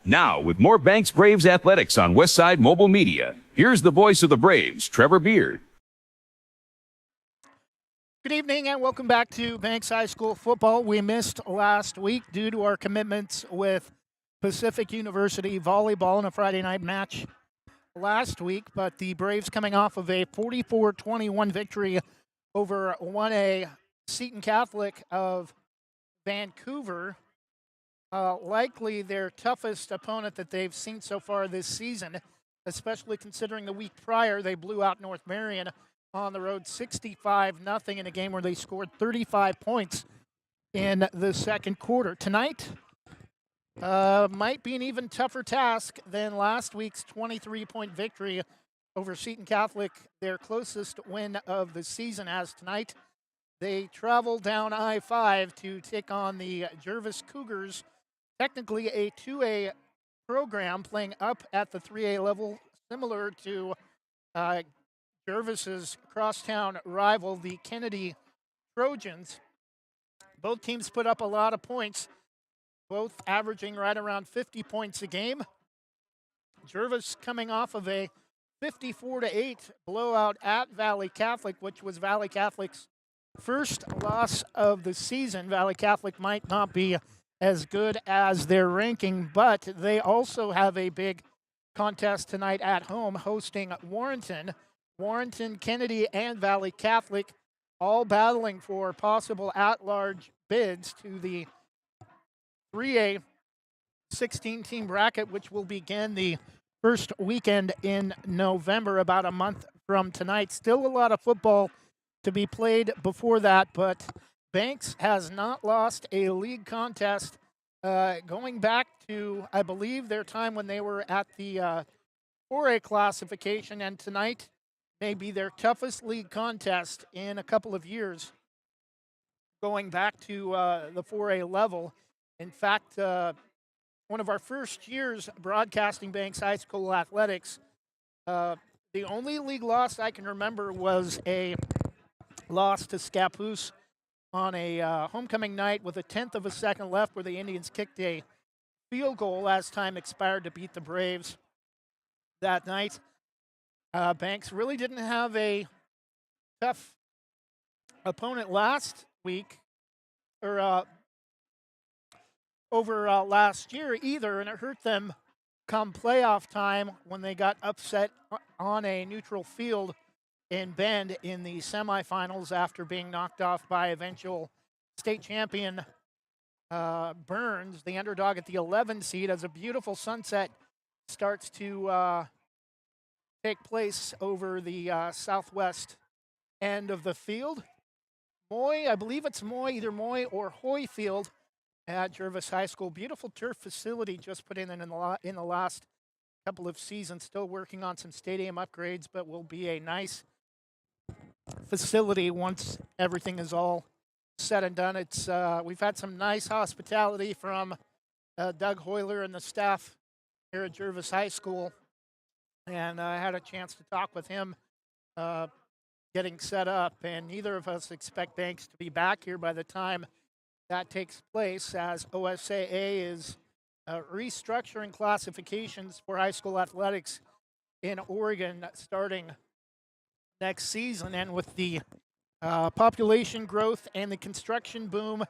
Now, with more Banks Braves athletics on Westside Mobile Media, here's the voice of the Braves, Trevor Beard. Good evening and welcome back to Banks High School football. We missed last week due to our commitments with Pacific University volleyball in a Friday night match last week, but the Braves coming off of a 44-21 victory over 1A Seton Catholic of Vancouver. Likely their toughest opponent that they've seen so far this season, especially considering the week prior they blew out North Marion on the road 65-0 in a game where they scored 35 points in the second quarter. Tonight might be an even tougher task than last week's 23-point victory over Seton Catholic, their closest win of the season, as tonight they travel down I-5 to take on the Gervais Cougars, technically a 2A program playing up at the 3A level, similar to Gervais's crosstown rival, the Kennedy Trojans. Both teams put up a lot of points, both averaging right around 50 points a game. Gervais coming off of a 54-8 blowout at Valley Catholic, which was Valley Catholic's first loss of the season. Valley Catholic might not be as good as their ranking, but they also have a big contest tonight at home hosting Warrenton. Warrenton, Kennedy, and Valley Catholic all battling for possible at-large bids to the 3A 16-team bracket, which will begin the first weekend in November, about a month from tonight. Still a lot of football to be played before that, but Banks has not lost a league contest going back to, I believe, their time when they were at the 4A classification, and tonight may be their toughest league contest in a couple of years, going back to the 4A level. In fact, one of our first years broadcasting Banks High School athletics, the only league loss I can remember was a loss to Scappoose on a homecoming night with a tenth of a second left, where the Indians kicked a field goal as time expired to beat the Braves that night. Banks really didn't have a tough opponent last week, or over last year either, and it hurt them come playoff time when they got upset on a neutral field in Bend in the semifinals after being knocked off by eventual state champion Burns, the underdog at the 11 seed, as a beautiful sunset starts to take place over the southwest end of the field. Moy, I believe it's Moy, either Moy or Hoy Field at Gervais High School. Beautiful turf facility just put in the last couple of seasons. Still working on some stadium upgrades, but will be a nice facility once everything is all said and done. It's we've had some nice hospitality from Doug Hoyler and the staff here at Gervais High School, and I had a chance to talk with him getting set up, and neither of us expect Banks to be back here by the time that takes place, as OSAA is restructuring classifications for high school athletics in Oregon starting next season. And with the population growth and the construction boom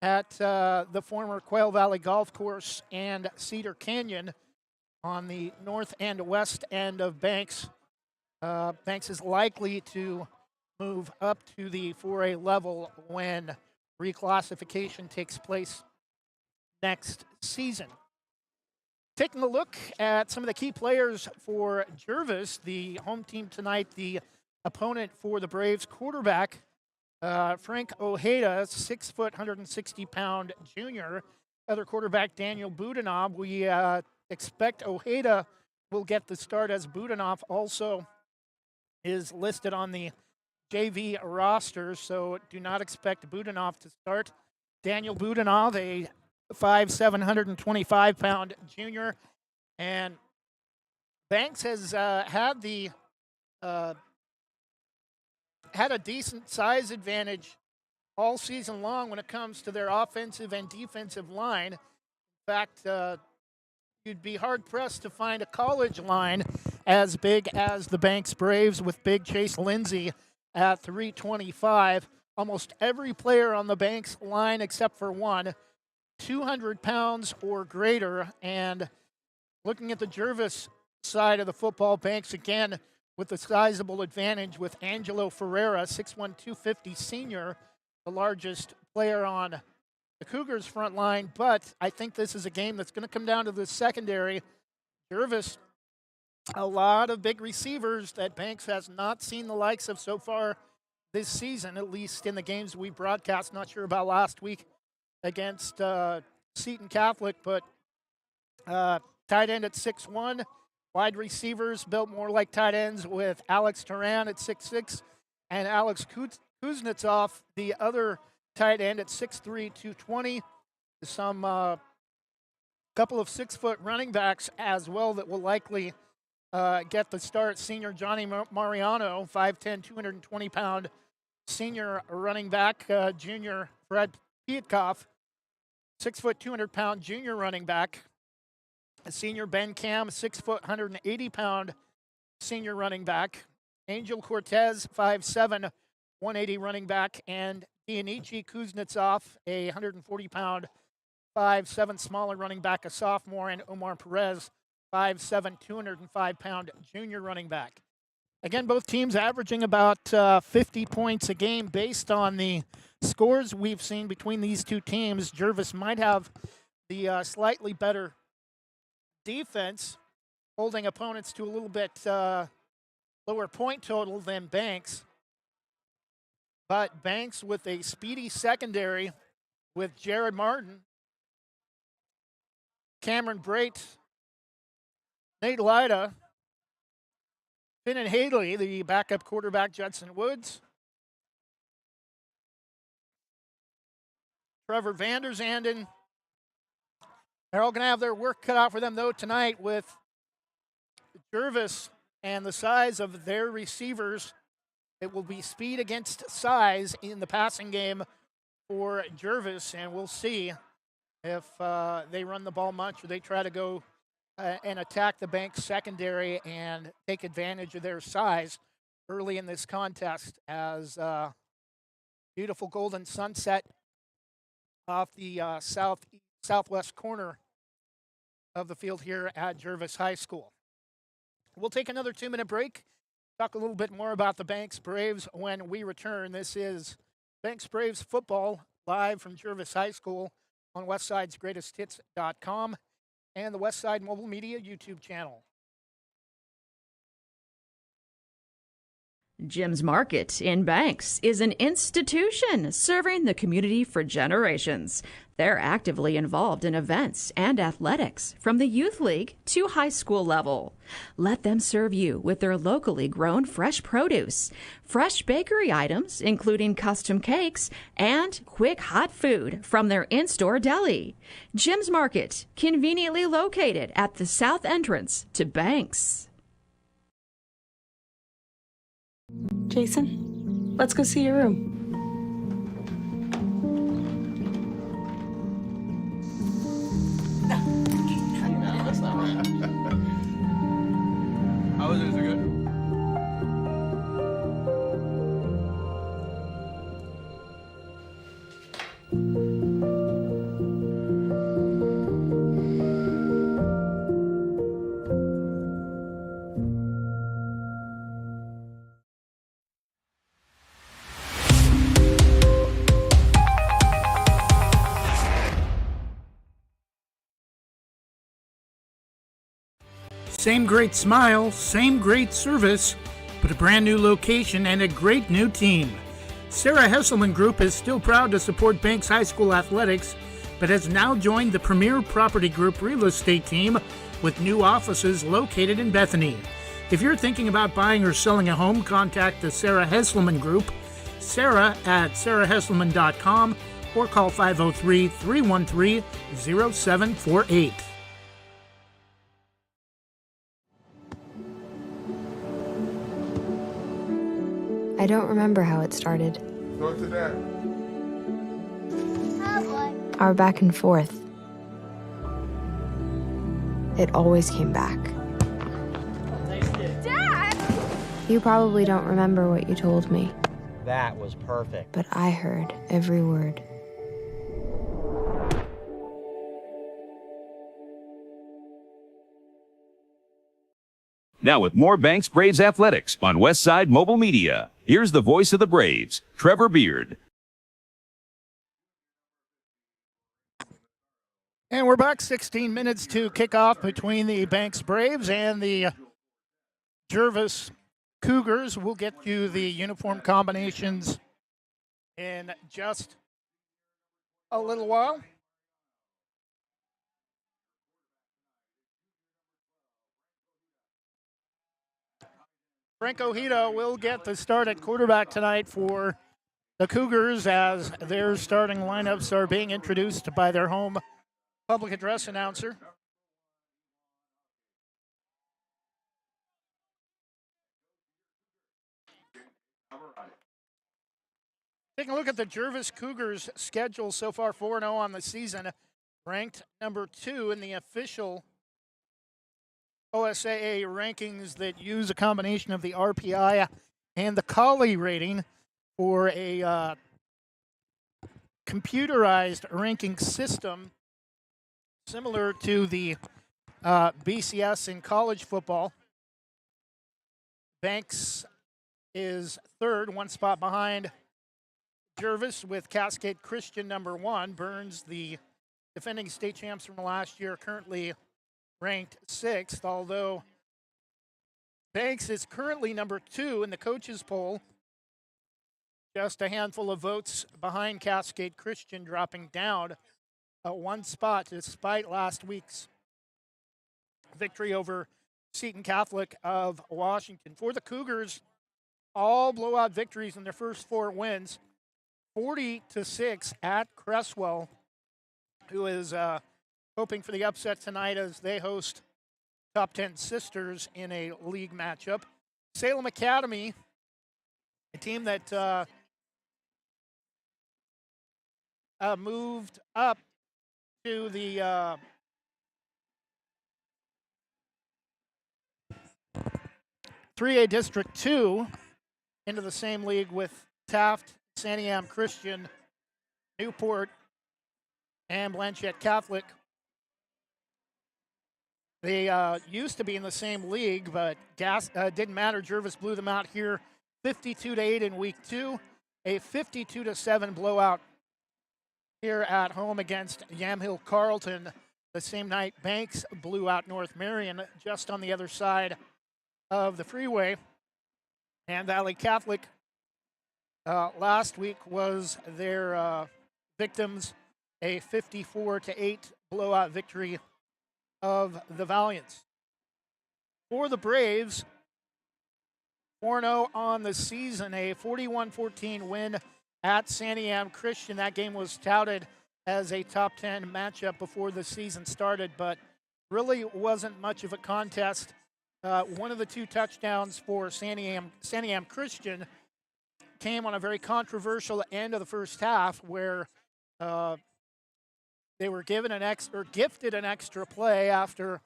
at the former Quail Valley Golf Course and Cedar Canyon on the north and west end of Banks, Banks is likely to move up to the 4A level when reclassification takes place next season. Taking a look at some of the key players for Gervais, the home team tonight, the opponent for the Braves, quarterback Frank Ojeda, 6 foot, 160-pound junior. Other quarterback Daniel Budanov. We expect Ojeda will get the start, as Budanov also is listed on the JV roster, so do not expect Budanov to start. Daniel Budanov, a 5'7", 125-pound junior, and Banks has had a decent size advantage all season long when it comes to their offensive and defensive line. In fact, you'd be hard-pressed to find a college line as big as the Banks Braves with big Chase Lindsey at 325. Almost every player on the Banks line except for one, 200 pounds or greater. And looking at the Gervais side of the football, Banks again with a sizable advantage with Angelo Ferreira, 6'1", 250 senior, the largest player on the Cougars front line. But I think this is a game that's going to come down to the secondary. Gervais, a lot of big receivers that Banks has not seen the likes of so far this season, at least in the games we broadcast. Not sure about last week against Seton Catholic, but tight end at 6'1", wide receivers built more like tight ends with Alex Turan at 6'6", and Alex Kuznetsov, the other tight end at 6'3", 220. Some couple of 6-foot running backs as well that will likely get the start. Senior Johnny Mariano, 5'10", 220-pound senior running back. Junior Fred Pietkoff, 6 foot, 200-pound junior running back. Senior Ben Cam, 6 foot, 180-pound senior running back. Angel Cortez, 5'7", 180 running back. And Dionici Kuznetsov, a 140-pound, 5'7" smaller running back, a sophomore. And Omar Perez, 5'7", 205-pound junior running back. Again, both teams averaging about 50 points a game based on the scores we've seen between these two teams. Gervais might have the slightly better defense, holding opponents to a little bit lower point total than Banks. But Banks with a speedy secondary with Jared Martin, Cameron Brait, Nate Lyda, Finn and Haley, the backup quarterback, Judson Woods, Trevor Vanderzanden. They're all going to have their work cut out for them, though, tonight with Gervais and the size of their receivers. It will be speed against size in the passing game for Gervais, and we'll see if they run the ball much or they try to go and attack the Banks secondary and take advantage of their size early in this contest as beautiful golden sunset off the southwest corner of the field here at Gervais High School. We'll take another 2-minute break, talk a little bit more about the Banks Braves when we return. This is Banks Braves football live from Gervais High School on westsidesgreatesthits.com and the Westside Mobile Media YouTube channel. Jim's Market in Banks is an institution serving the community for generations. They're actively involved in events and athletics from the youth league to high school level. Let them serve you with their locally grown fresh produce, fresh bakery items, including custom cakes, and quick hot food from their in-store deli. Jim's Market, conveniently located at the south entrance to Banks. Jason, let's go see your room. That's not right. How was it? Is it good? Same great smile, same great service, but a brand new location and a great new team. Sarah Hesselman Group is still proud to support Banks High School athletics, but has now joined the Premier Property Group real estate team with new offices located in Bethany. If you're thinking about buying or selling a home, contact the Sarah Hesselman Group, Sarah at sarahhesselman.com, or call 503-313-0748. I don't remember how it started. Go to that. Our back and forth. it always came back. Dad! You probably don't remember what you told me, That was perfect. but I heard every word. Now with more Banks Braves Athletics on Westside Mobile Media, here's the voice of the Braves, Trevor Beard. And we're back 16 minutes to kick off between the Banks Braves and the Gervais Cougars. We'll get you the uniform combinations in just a little while. Franco Hito will get the start at quarterback tonight for the Cougars as their starting lineups are being introduced by their home public address announcer. Taking a look at the Gervais Cougars schedule so far, 4-0 on the season, ranked number 2 in the official OSAA rankings that use a combination of the RPI and the Collie rating for a computerized ranking system similar to the BCS in college football. Banks is third, one spot behind Gervais with Cascade Christian number 1. Burns, the defending state champs from last year, currently ranked 6th, although Banks is currently number 2 in the coaches poll, just a handful of votes behind Cascade Christian, dropping down one spot despite last week's victory over Seton Catholic of Washington. For the Cougars, all blowout victories in their first 4 wins, 40-6 at Cresswell, who is hoping for the upset tonight as they host Top 10 Sisters in a league matchup. Salem Academy, a team that moved up to the (3A) District 2 into the same league with Taft, Santiam Christian, Newport, and Blanchette Catholic. They used to be in the same league, but didn't matter. Gervais blew them out here 52-8 in week 2, a 52-7 blowout here at home against Yamhill Carleton. The same night, Banks blew out North Marion just on the other side of the freeway. And Valley Catholic last week was their victims, a 54-8 blowout victory of the Valiants. For the Braves, 4-0 on the season, a 41-14 win at Santiam Christian. That game was touted as a top 10 matchup before the season started, but really wasn't much of a contest. One of the 2 touchdowns for Santiam Christian came on a very controversial end of the first half where they were gifted an extra play after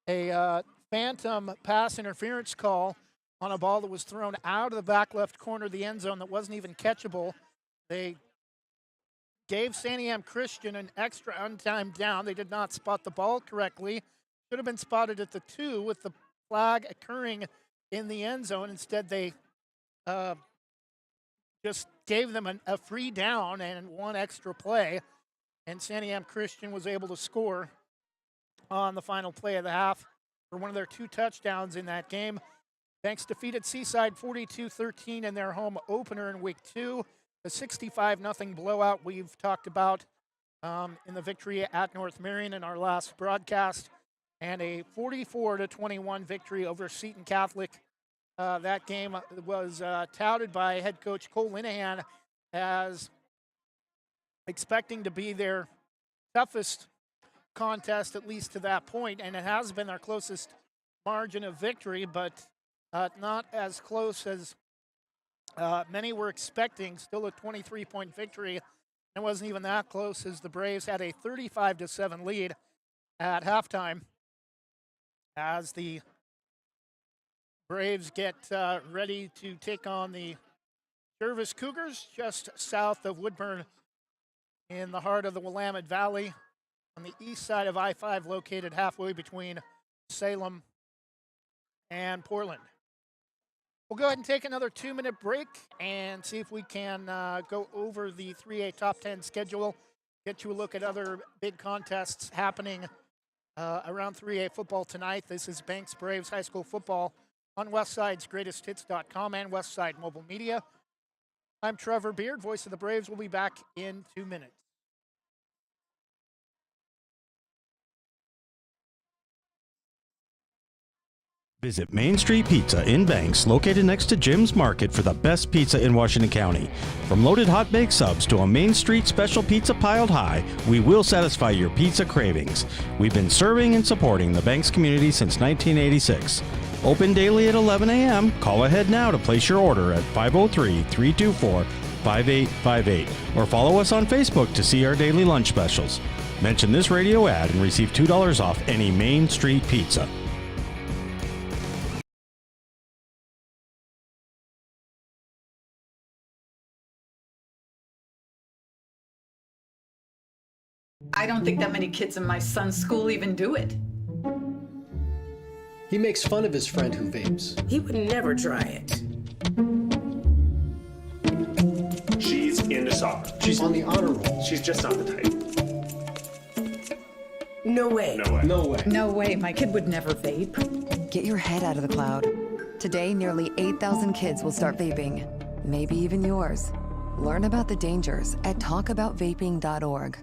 a phantom pass interference call on a ball that was thrown out of the back left corner of the end zone that wasn't even catchable. They gave Santiam Christian an extra untimed down. They did not spot the ball correctly. Should have been spotted at the 2 with the flag occurring in the end zone. Instead, they just gave them a free down and 1 extra play, and Santiam Christian was able to score on the final play of the half for one of their 2 touchdowns in that game. Banks defeated Seaside 42-13 in their home opener in week 2. The 65-0 blowout we've talked about in the victory at North Marion in our last broadcast, and a 44-21 victory over Seton Catholic. That game was touted by head coach Cole Linehan as expecting to be their toughest contest, at least to that point, and it has been their closest margin of victory, but not as close as many were expecting. Still a 23-point victory. It wasn't even that close as the Braves had a 35-7 lead at halftime. as the Braves get ready to take on the Gervais Cougars just south of Woodburn in the heart of the Willamette Valley on the east side of I-5, located halfway between Salem and Portland. We'll go ahead and take another 2-minute break and see if we can go over the 3A top 10 schedule, get you a look at other big contests happening around 3A football tonight. This is Banks Braves High School football on Westside's GreatestHits.com and Westside Mobile Media. I'm Trevor Beard, voice of the Braves. We'll be back in 2 minutes. Visit Main Street Pizza in Banks, located next to Jim's Market, for the best pizza in Washington County. From loaded hot baked subs to a Main Street special pizza piled high, we will satisfy your pizza cravings. We've been serving and supporting the Banks community since 1986. Open daily at 11 a.m. Call ahead now to place your order at 503-324-5858 or follow us on Facebook to see our daily lunch specials. Mention this radio ad and receive $2 off any Main Street pizza. I don't think that many kids in my son's school even do it. He makes fun of his friend who vapes. He would never try it. She's into soccer. She's on the honor roll. She's just not the type. No way. No way. No way. No way, my kid would never vape. Get your head out of the cloud. Today, nearly 8,000 kids will start vaping. Maybe even yours. Learn about the dangers at talkaboutvaping.org.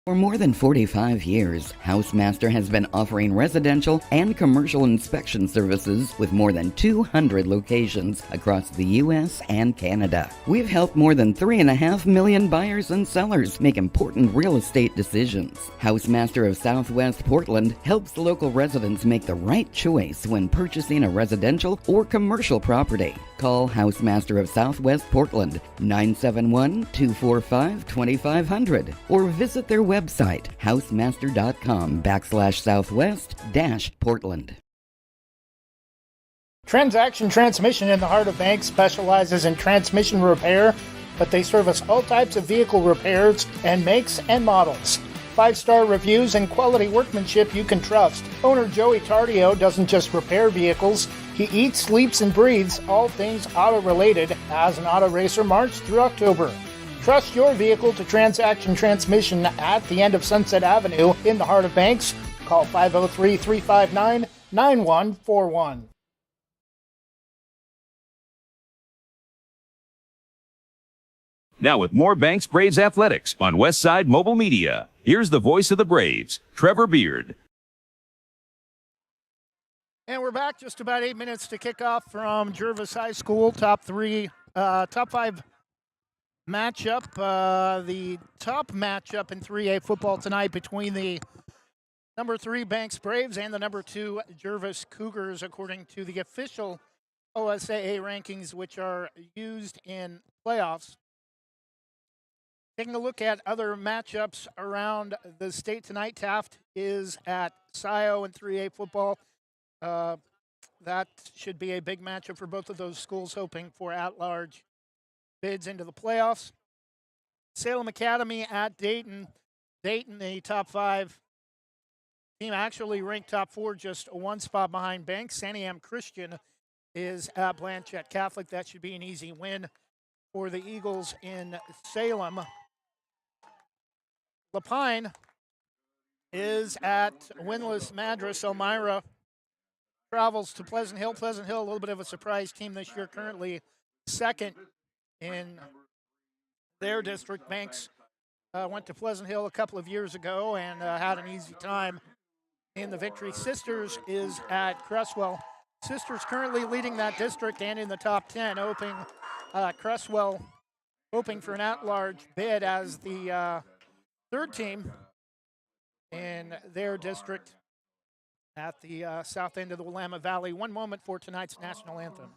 For more than 45 years, Housemaster has been offering residential and commercial inspection services with more than 200 locations across the U.S. and Canada. We've helped more than 3.5 million buyers and sellers make important real estate decisions. Housemaster of Southwest Portland helps local residents make the right choice when purchasing a residential or commercial property. Call Housemaster of Southwest Portland, 971-245-2500, or visit their website, housemaster.com/southwest-Portland. Transaction Transmission in the heart of Banks specializes in transmission repair, but they service all types of vehicle repairs and makes and models. 5-star reviews and quality workmanship you can trust. Owner Joey Tardio doesn't just repair vehicles, he eats, sleeps, and breathes all things auto-related as an auto racer March through October. Trust your vehicle to Transaction Transmission at the end of Sunset Avenue in the heart of Banks. Call 503-359-9141. Now with more Banks Braves athletics on Westside Mobile Media, here's the voice of the Braves, Trevor Beard. And we're back, just about 8 minutes to kick off from Gervais High School. Top 5 matchup. The top matchup in 3A football tonight between the number 3 Banks Braves and the number 2 Gervais Cougars, according to the official OSAA rankings, which are used in playoffs. Taking a look at other matchups around the state tonight, Taft is at SIO in 3A football. That should be a big matchup for both of those schools, hoping for at-large bids into the playoffs. Salem Academy at Dayton. Dayton, the top 5 team, actually ranked top 4, just one spot behind Banks. Santiam Christian is at Blanchette Catholic. That should be an easy win for the Eagles in Salem. Lapine is at winless Madras. Elmira travels to Pleasant Hill. Pleasant Hill, a little bit of a surprise team this year, currently second in their district. Banks went to Pleasant Hill a couple of years ago and had an easy time in the victory. Sisters is at Cresswell. Sisters currently leading that district and in the top 10, hoping Cresswell hoping for an at-large bid as the third team in their district at the south end of the Willamette Valley. One moment for tonight's national anthem.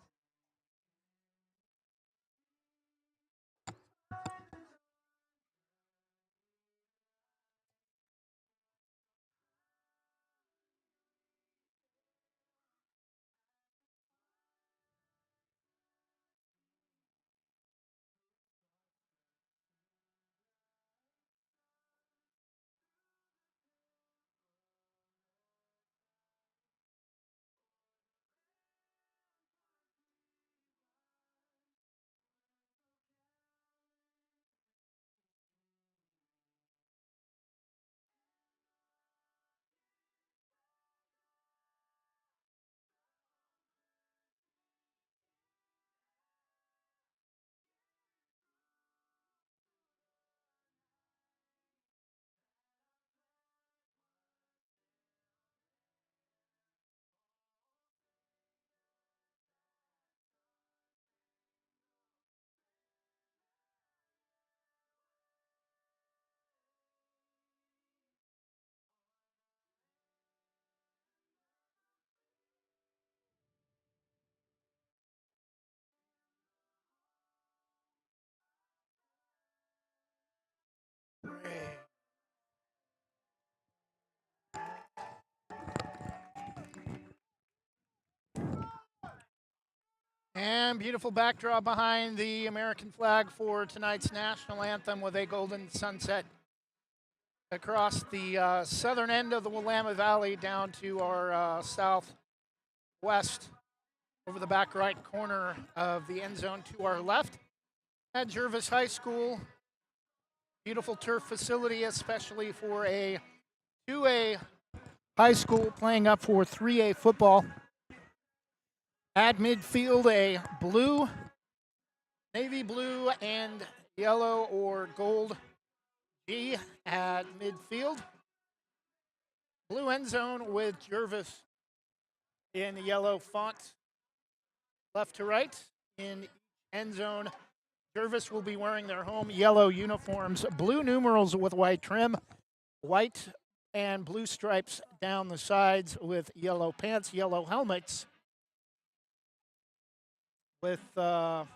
And beautiful backdrop behind the American flag for tonight's national anthem with a golden sunset across the southern end of the Willamette Valley down to our southwest over the back right corner of the end zone to our left at Gervais High School. Beautiful turf facility, especially for a 2A high school playing up for 3A football. At midfield, a blue, navy blue, and yellow or gold G at midfield. Blue end zone with Gervais in the yellow font. Left to right in end zone, Gervais will be wearing their home yellow uniforms, blue numerals with white trim, white and blue stripes down the sides with yellow pants, yellow helmets. With, I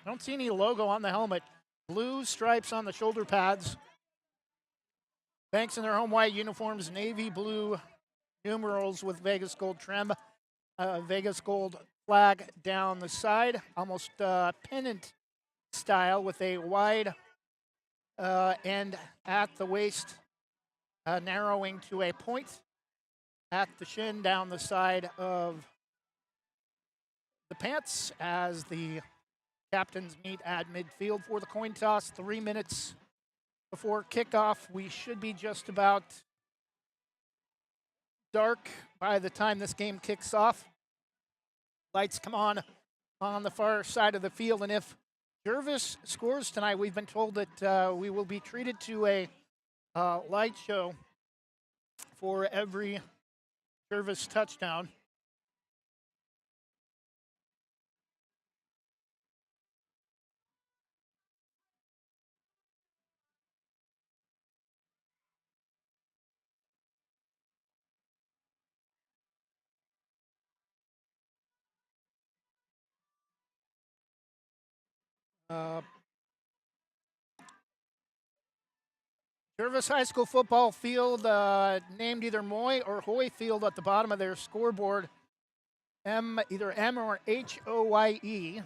don't see any logo on the helmet. Blue stripes on the shoulder pads. Banks in their home white uniforms, navy blue numerals with Vegas gold trim. Vegas gold flag down the side, almost pennant style with a wide end at the waist, narrowing to a point at the shin down the side of the pants as the captains meet at midfield for the coin toss. 3 minutes before kickoff. We should be just about dark by the time this game kicks off. Lights come on the far side of the field, and if Gervais scores tonight, we've been told that we will be treated to a light show for every Gervais touchdown. Gervais High School football field named either Moy or Hoy Field at the bottom of their scoreboard. Either M or HOYE.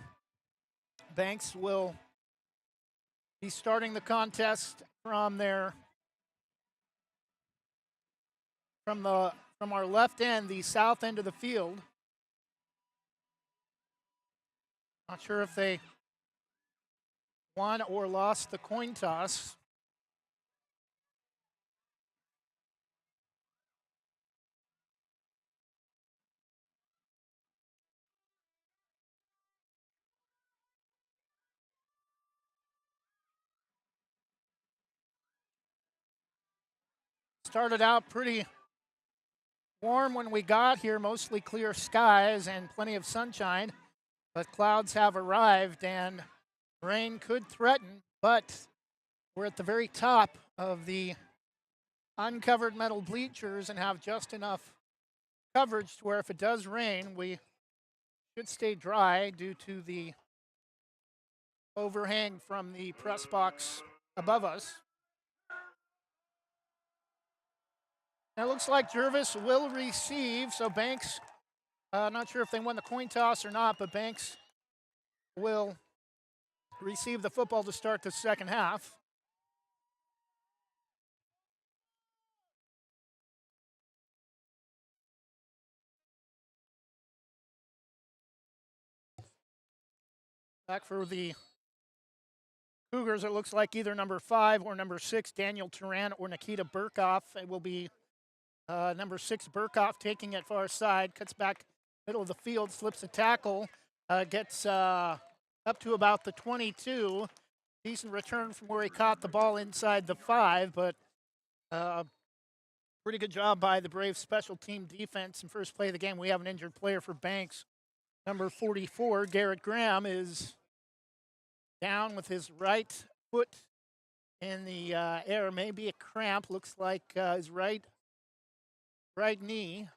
Banks will be starting the contest from our left end, the south end of the field. Not sure if they won or lost the coin toss. Started out pretty warm when we got here, mostly clear skies and plenty of sunshine, but clouds have arrived, and Rain could threaten, but we're at the very top of the uncovered metal bleachers and have just enough coverage to where if it does rain, we should stay dry due to the overhang from the press box above us. Now it looks like Gervais will receive, so Banks, not sure if they won the coin toss or not, but Banks will receive the football to start the second half. Back for the Cougars, it looks like either number 5 or number 6, Daniel Turan or Nikita Burkoff. It will be number 6, Burkoff, taking it far side, cuts back middle of the field, slips a tackle, gets up to about the 22. Decent return from where he caught the ball inside the 5, but pretty good job by the Braves special team defense. In first play of the game, we have an injured player for Banks. Number 44, Garrett Graham, is down with his right foot in the air. Maybe a cramp. Looks like his right knee.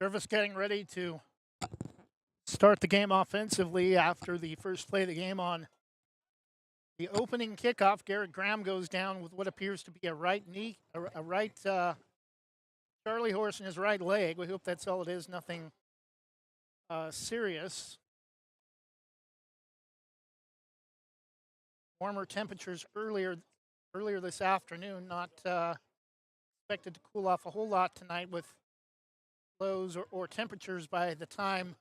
Gervais getting ready to start the game offensively after the first play of the game on the opening kickoff. Garrett Graham goes down with what appears to be a right knee, a right Charlie horse in his right leg. We hope that's all it is, nothing serious. Warmer temperatures earlier this afternoon, not expected to cool off a whole lot tonight with lows or temperatures by the time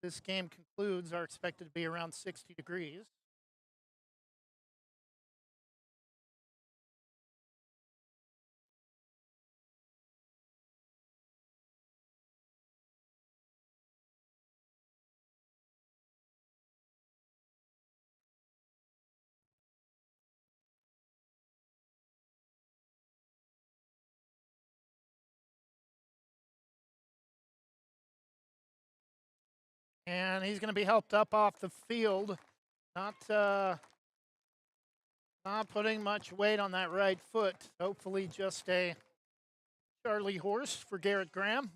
this game concludes are expected to be around 60 degrees. And he's going to be helped up off the field. Not putting much weight on that right foot. Hopefully just a Charlie horse for Garrett Graham.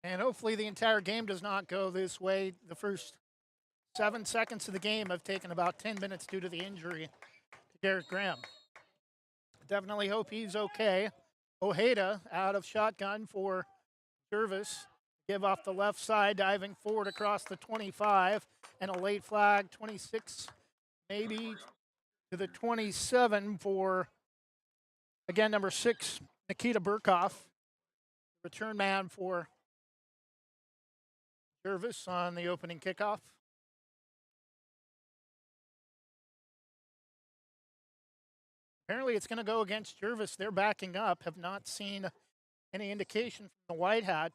And hopefully the entire game does not go this way. The first 7 seconds of the game have taken about 10 minutes due to the injury to Garrett Graham. Definitely hope he's okay. Ojeda out of shotgun for Gervais. Give off the left side, diving forward across the 25, and a late flag, 26, maybe to the 27 for, again, number 6, Nikita Burkoff, return man for Gervais on the opening kickoff. Apparently it's going to go against Gervais. They're backing up. Have not seen any indication from the white hat.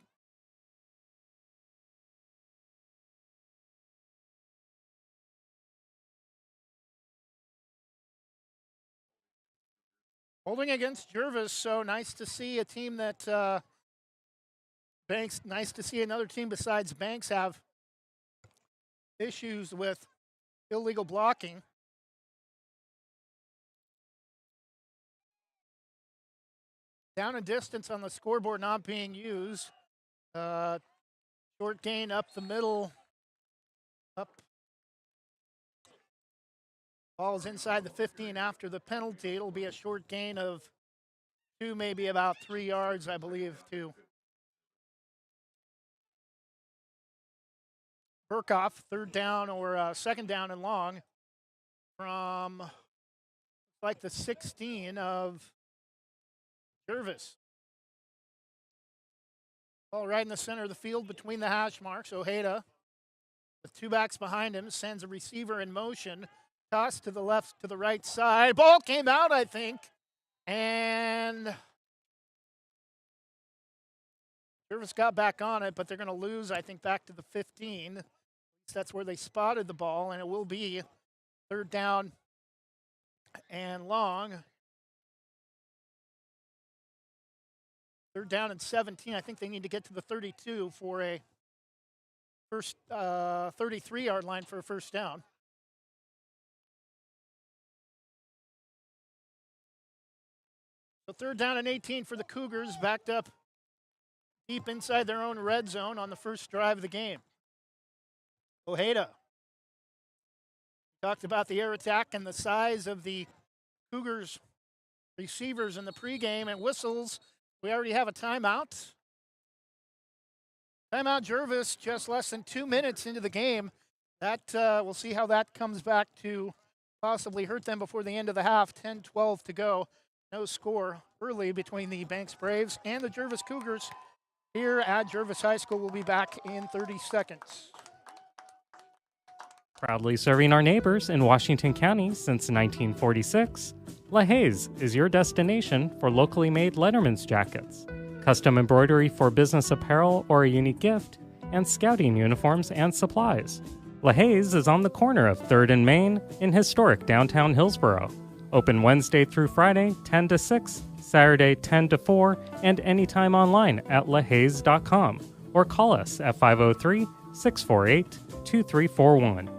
Holding against Gervais, so nice to see a team that Banks, nice to see another team besides Banks have issues with illegal blocking. Down and distance on the scoreboard not being used. Short gain up the middle. Up. Ball's inside the 15 after the penalty. It'll be a short gain of 2, maybe about 3 yards, I believe, to Burkoff. Third down or second down and long from like the 16 of Gervais. Ball right in the center of the field between the hash marks. Ojeda, with two backs behind him, sends a receiver in motion. Toss to the left, to the right side. Ball came out, I think. And Gervais got back on it, but they're going to lose, I think, back to the 15. That's where they spotted the ball, and it will be third down and long. Third down and 17. I think they need to get to the 32 for a first 33-yard line for a first down. So third down and 18 for the Cougars, backed up deep inside their own red zone on the first drive of the game. Ojeda talked about the air attack and the size of the Cougars receivers in the pregame, and whistles. We already have a timeout. Timeout Gervais, just less than 2 minutes into the game. That we'll see how that comes back to possibly hurt them before the end of the half. 10-12 to go. No score early between the Banks Braves and the Gervais Cougars here at Gervais High School. We'll be back in 30 seconds. Proudly serving our neighbors in Washington County since 1946, LaHaye's is your destination for locally made Letterman's jackets, custom embroidery for business apparel or a unique gift, and scouting uniforms and supplies. LaHaye's is on the corner of 3rd and Main in historic downtown Hillsboro. Open Wednesday through Friday, 10 to 6, Saturday, 10 to 4, and anytime online at lahayes.com or call us at 503-648-2341.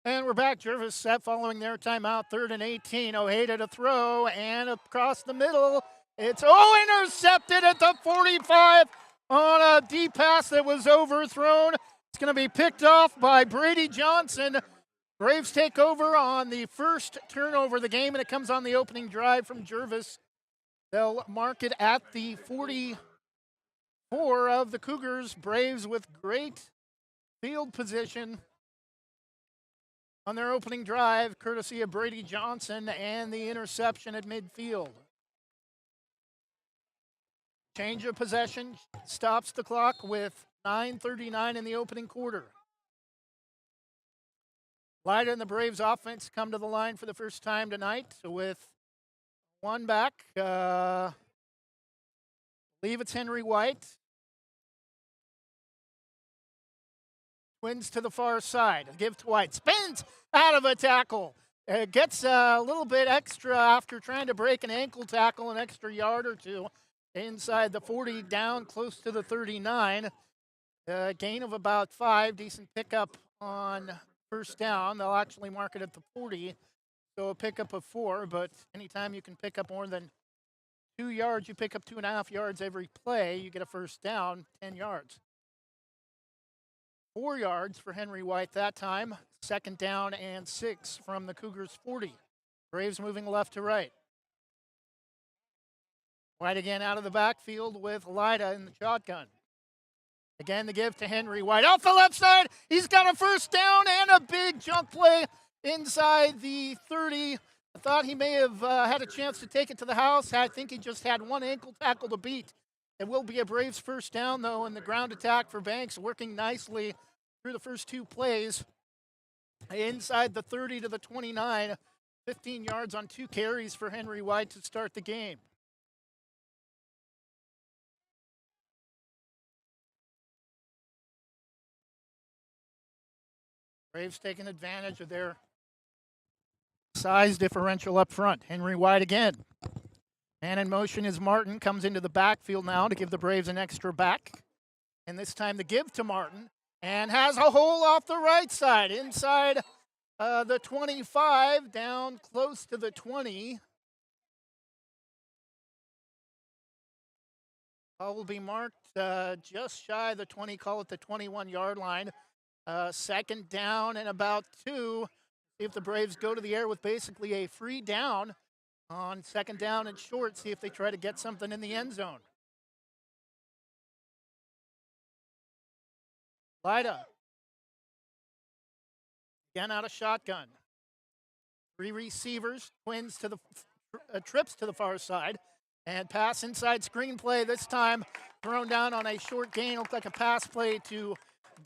And we're back. Gervais set following their timeout. 3rd and 18. Ojeda to throw, and across the middle. It's intercepted at the 45 on a deep pass that was overthrown. It's going to be picked off by Brady Johnson. Braves take over on the first turnover of the game, and it comes on the opening drive from Gervais. They'll mark it at the 44 of the Cougars. Braves with great field position on their opening drive, courtesy of Brady Johnson, and the interception at midfield. Change of possession stops the clock with 9:39 in the opening quarter. Lyda and the Braves offense come to the line for the first time tonight with one back. Believe it's Henry White. Twins to the far side. Give to White. Spins out of a tackle. Gets a little bit extra after trying to break an ankle tackle, an extra yard or two inside the 40, down close to the 39. Gain of about 5. Decent pickup on first down. They'll actually mark it at the 40, so a pickup of 4. But anytime you can pick up more than 2 yards, you pick up 2.5 yards every play, you get a first down, 10 yards. 4 yards for Henry White that time. Second down and 6 from the Cougars' 40. Braves moving left to right. White again out of the backfield with Lyda in the shotgun. Again, the give to Henry White. Off the left side, he's got a first down and a big jump play inside the 30. I thought he may have had a chance to take it to the house. I think he just had one ankle tackle to beat. It will be a Braves first down, though, and the ground attack for Banks working nicely through the first 2 plays. Inside the 30 to the 29, 15 yards on 2 carries for Henry White to start the game. Braves taking advantage of their size differential up front. Henry White again. Man in motion is Martin. Comes into the backfield now to give the Braves an extra back. And this time the give to Martin. And has a hole off the right side. Inside the 25, down close to the 20. Ball will be marked just shy of the 20, call it the 21-yard line. Second down and about 2. See if the Braves go to the air with basically a free down on second down and short. See if they try to get something in the end zone. Lyda. Again out of shotgun. 3 receivers, Twins to the trips to the far side, and pass inside screenplay this time thrown down on a short gain. Looked like a pass play to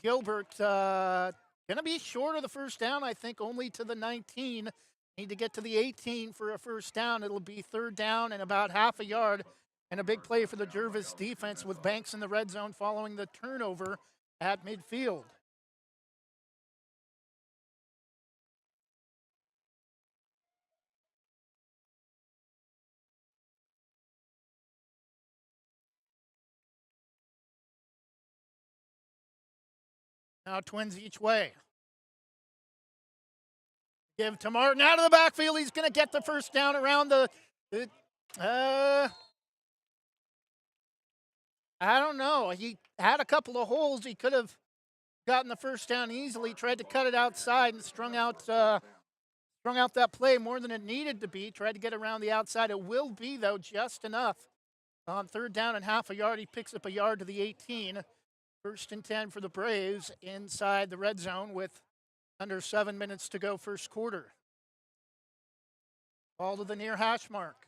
Gilbert. Going to be short of the first down, I think, only to the 19. Need to get to the 18 for a first down. It'll be third down and about half a yard, and a big play for the Gervais defense with Banks in the red zone following the turnover at midfield. Now Twins each way. Give to Martin out of the backfield. He's going to get the first down around the I don't know. He had a couple of holes. He could have gotten the first down easily. Tried to cut it outside and strung out that play more than it needed to be. Tried to get around the outside. It will be, though, just enough. On third down and half a yard, he picks up a yard to the 18. First and 10 for the Braves inside the red zone with under 7 minutes to go first quarter. Ball to the near hash mark.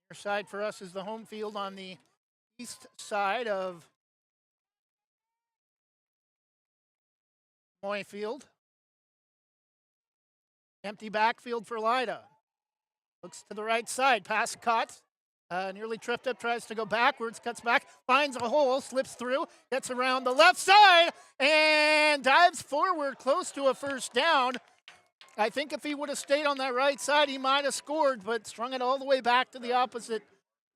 Near side for us is the home field on the east side of Moy Field. Empty backfield for Lida. Looks to the right side. Pass caught. Nearly tripped up, tries to go backwards, cuts back, finds a hole, slips through, gets around the left side, and dives forward close to a first down. I think if he would have stayed on that right side, he might have scored, but strung it all the way back to the opposite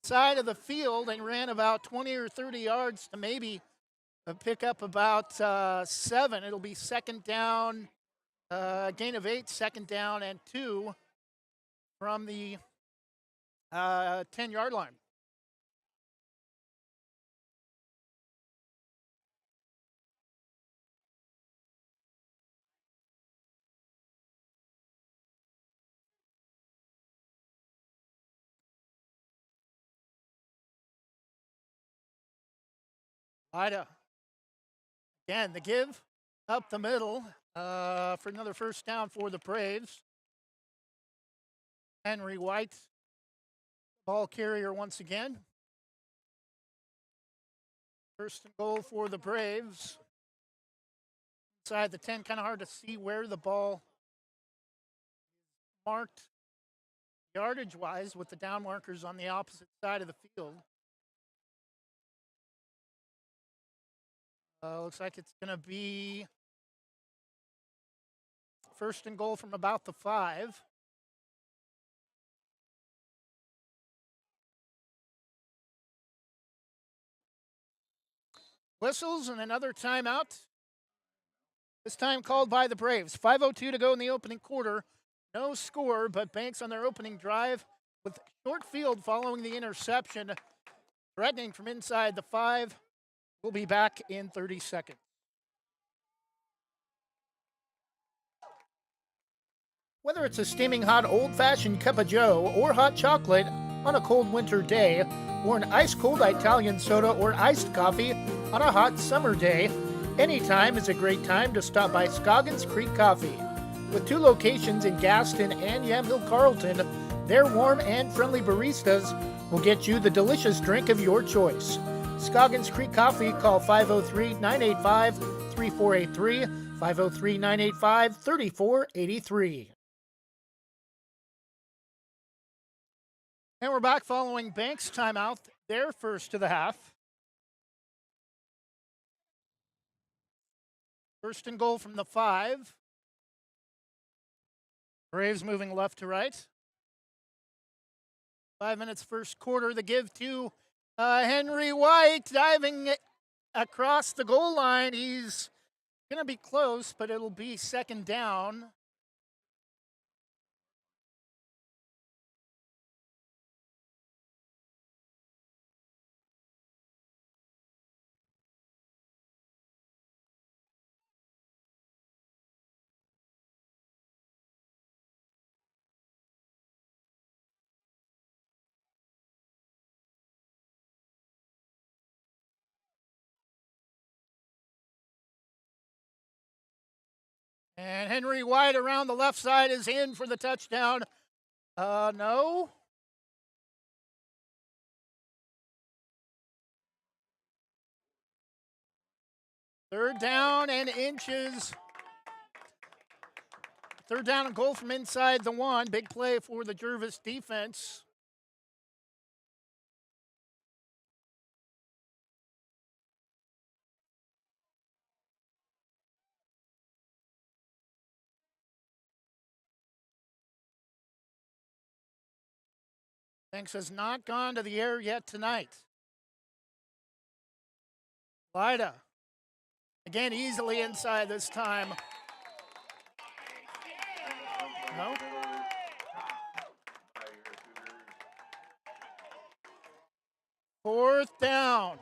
side of the field and ran about 20 or 30 yards to maybe pick up about 7. It'll be second down, gain of 8, second down and 2 from the 10-yard line. Ida. Again, the give up the middle for another first down for the Braves. Henry White, ball carrier once again. First and goal for the Braves. Inside the 10, kind of hard to see where the ball marked yardage-wise with the down markers on the opposite side of the field. Looks like it's going to be first and goal from about the 5. Whistles and another timeout. This time called by the Braves. 5:02 to go in the opening quarter. No score, but Banks on their opening drive with short field following the interception. Threatening from inside the 5. We'll be back in 30 seconds. Whether it's a steaming hot old-fashioned cup of joe or hot chocolate on a cold winter day, or an ice-cold Italian soda or iced coffee on a hot summer day, any time is a great time to stop by Scoggins Creek Coffee. With 2 locations in Gaston and Yamhill Carlton, their warm and friendly baristas will get you the delicious drink of your choice. Scoggins Creek Coffee, call 503-985-3483, 503-985-3483. And we're back following Banks' timeout, their first of the half. First and goal from the 5. Braves moving left to right. 5 minutes first quarter. The give to Henry White diving across the goal line. He's going to be close, but it'll be second down. And Henry White around the left side is in for the touchdown. No. Third down and inches. Third down and goal from inside the 1. Big play for the Gervais defense. Banks has not gone to the air yet tonight. Lida, again, easily inside this time. No. Fourth down.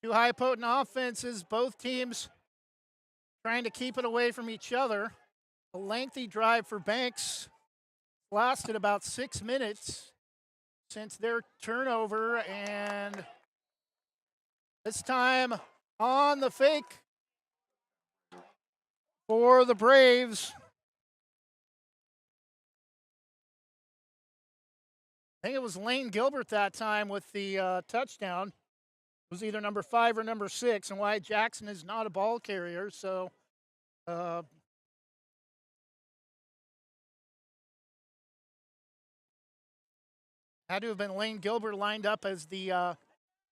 Two high potent offenses, both teams trying to keep it away from each other. A lengthy drive for Banks lasted about 6 minutes since their turnover, and this time on the fake for the Braves. I think it was Lane Gilbert that time with the touchdown. It was either number 5 or number 6, and Wyatt Jackson is not a ball carrier, so had to have been Lane Gilbert lined up as the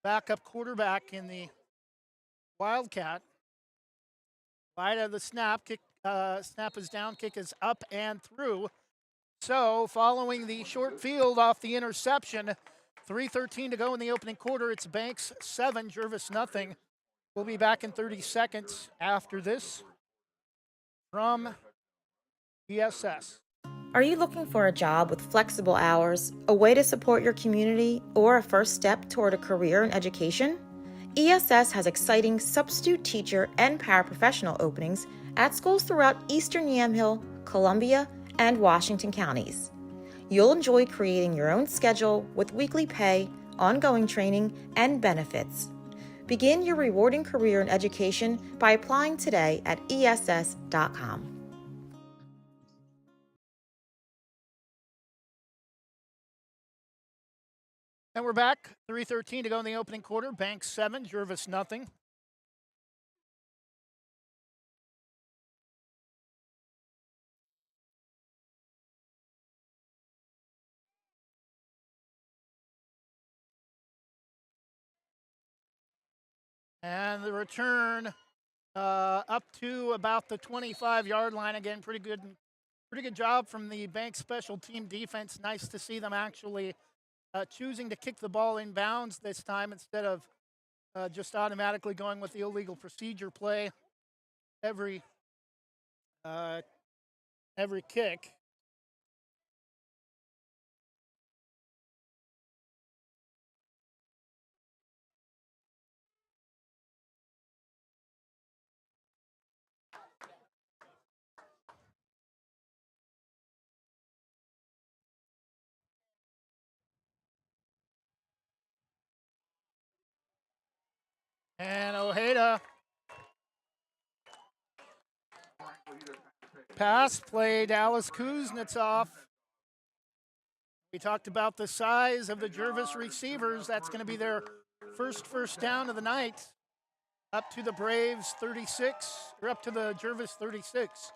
backup quarterback in the Wildcat. Right of the snap, snap is down, kick is up and through. So following the short field off the interception, 3:13 to go in the opening quarter. It's Banks 7, Gervais nothing. We'll be back in 30 seconds after this from ESS. Are you looking for a job with flexible hours, a way to support your community, or a first step toward a career in education? ESS has exciting substitute teacher and paraprofessional openings at schools throughout Eastern Yamhill, Columbia, and Washington counties. You'll enjoy creating your own schedule with weekly pay, ongoing training, and benefits. Begin your rewarding career in education by applying today at ess.com. And we're back. 3:13 to go in the opening quarter. Banks 7, Gervais nothing. And the return up to about the 25-yard line. Again, pretty good job from the Banks special team defense. Nice to see them actually choosing to kick the ball in bounds this time instead of just automatically going with the illegal procedure play every kick. And Ojeda. Pass play, Dallas Kuznetsov. We talked about the size of the Gervais receivers. That's going to be their first down of the night. Up to the Braves 36, or up to the Gervais 36.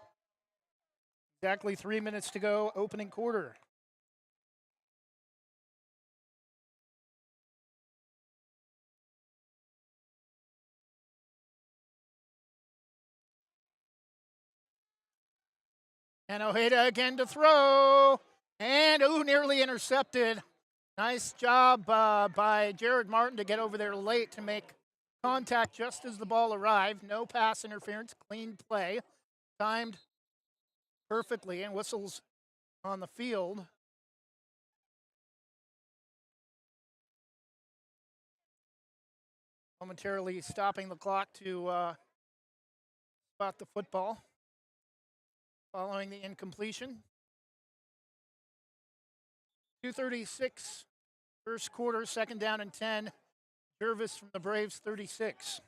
Exactly 3 minutes to go, opening quarter. And Ojeda again to throw. And, nearly intercepted. Nice job by Jared Martin to get over there late to make contact just as the ball arrived. No pass interference, clean play. Timed perfectly, and whistles on the field. momentarily stopping the clock to spot the football following the incompletion. 2:36 first quarter, second down and 10. Gervais from the Braves 36.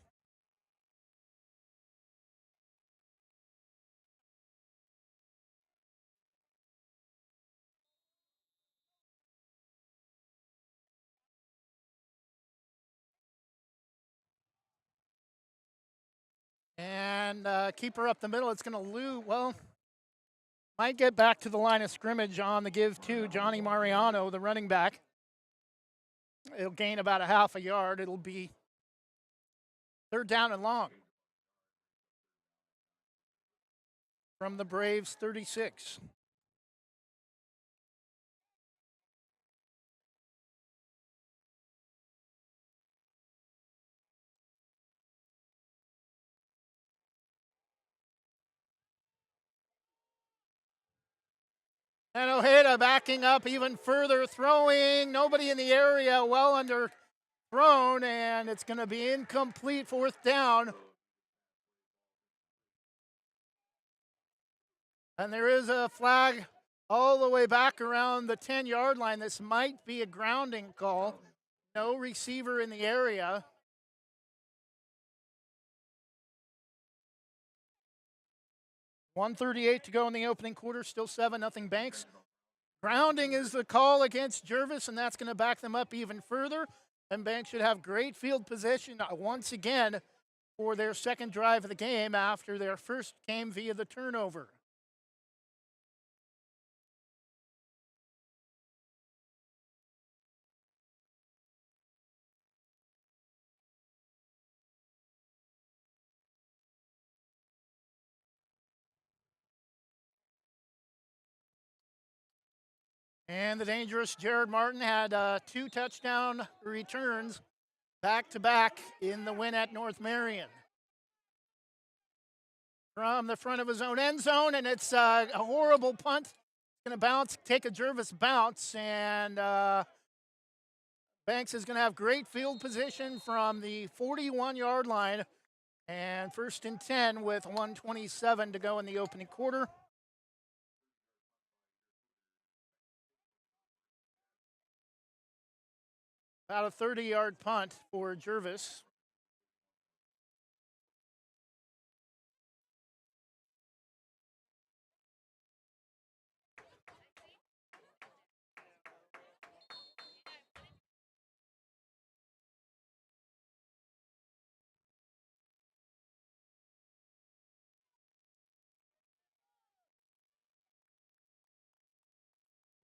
And keeper up the middle. It's going to lose. Well, might get back to the line of scrimmage on the give to Johnny Mariano, the running back. It'll gain about a half a yard. It'll be third down and long from the Braves 36. And Ojeda backing up even further, throwing. Nobody in the area, well underthrown, and it's going to be incomplete, fourth down. And there is a flag all the way back around the 10-yard line. This might be a grounding call. No receiver in the area. .138 to go in the opening quarter, still 7-0 Banks. Grounding is the call against Gervais, and that's going to back them up even further. And Banks should have great field position once again for their second drive of the game after their first came via the turnover. And the dangerous Jared Martin had 2 touchdown returns back-to-back in the win at North Marion. From the front of his own end zone, and it's a horrible punt. It's going to bounce, take a Gervais bounce, and Banks is going to have great field position from the 41-yard line, and first and 10 with 1:27 to go in the opening quarter. About a 30-yard punt for Gervais.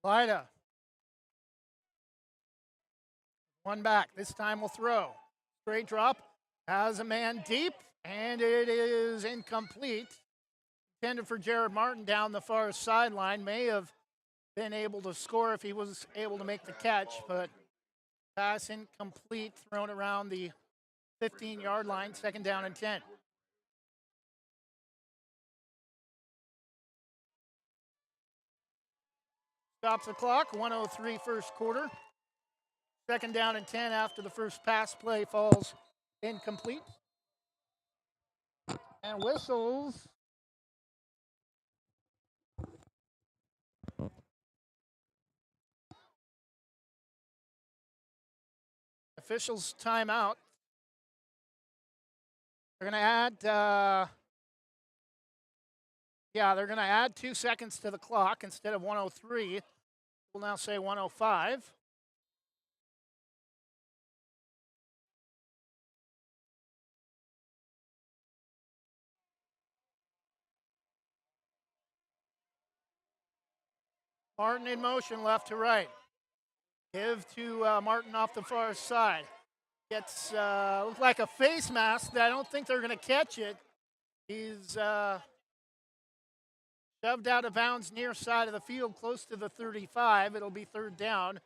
Lida. One back. This time will throw. Straight drop. Has a man deep, and it is incomplete. Intended for Jared Martin down the far sideline. May have been able to score if he was able to make the catch, but pass incomplete, thrown around the 15-yard line, second down and 10. Stops the clock, 1:03 first quarter. Second down and 10 after the first pass play falls incomplete. And whistles. Officials timeout. They're going to add, they're going to add 2 seconds to the clock instead of 1:03. We'll now say 1:05. Martin in motion, left to right. Give to Martin off the far side. Gets looks like a face mask. I don't think they're going to catch it. He's shoved out of bounds near side of the field, close to the 35. It'll be third down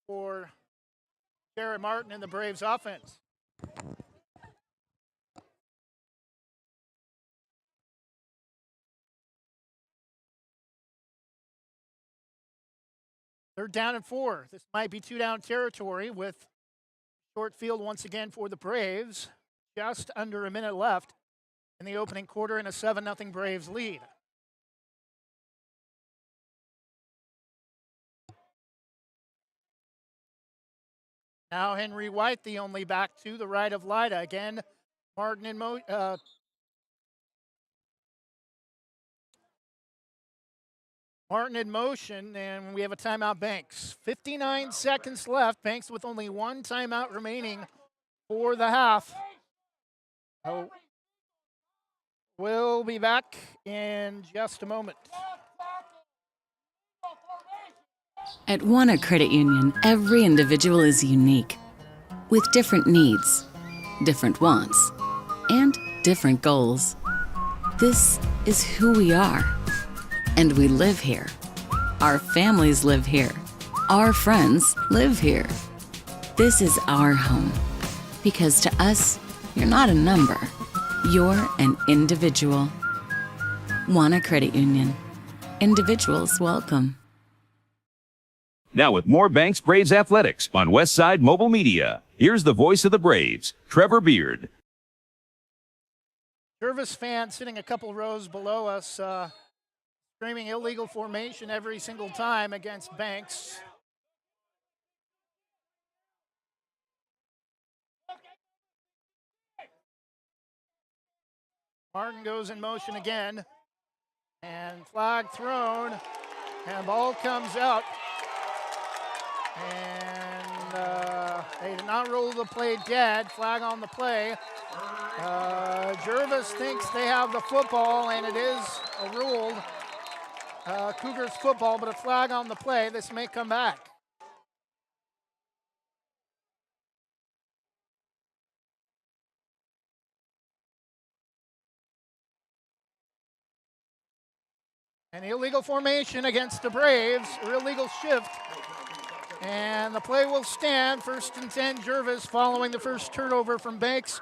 for Jared Martin and the Braves offense. Third down and 4. This might be 2-down territory with Short field once again for the Braves. Just under a minute left in the opening quarter and a 7-0 Braves lead. Now Henry White, the only back to the right of Lyda. Again, Martin in motion, and we have a timeout, Banks. 59 seconds left. Banks with only one timeout remaining for the half. Oh, we'll be back in just a moment. At Wana Credit Union, every individual is unique, with different needs, different wants, and different goals. This is who we are, and we live here. Our families live here. Our friends live here. This is our home, because to us, you're not a number. You're an individual. Wana Credit Union. Individuals welcome. Now with more Banks Braves Athletics on Westside Mobile Media, here's the voice of the Braves, Trevor Beard. Gervais fans sitting a couple rows below us, screaming illegal formation every single time against Banks. Martin goes in motion again, and flag thrown, and ball comes out. And they did not rule the play dead. Flag on the play. Gervais thinks they have the football, and it is ruled Cougars football, but a flag on the play. This may come back. An illegal formation against the Braves, or illegal shift. And the play will stand. 1st and 10, Gervais following the first turnover from Banks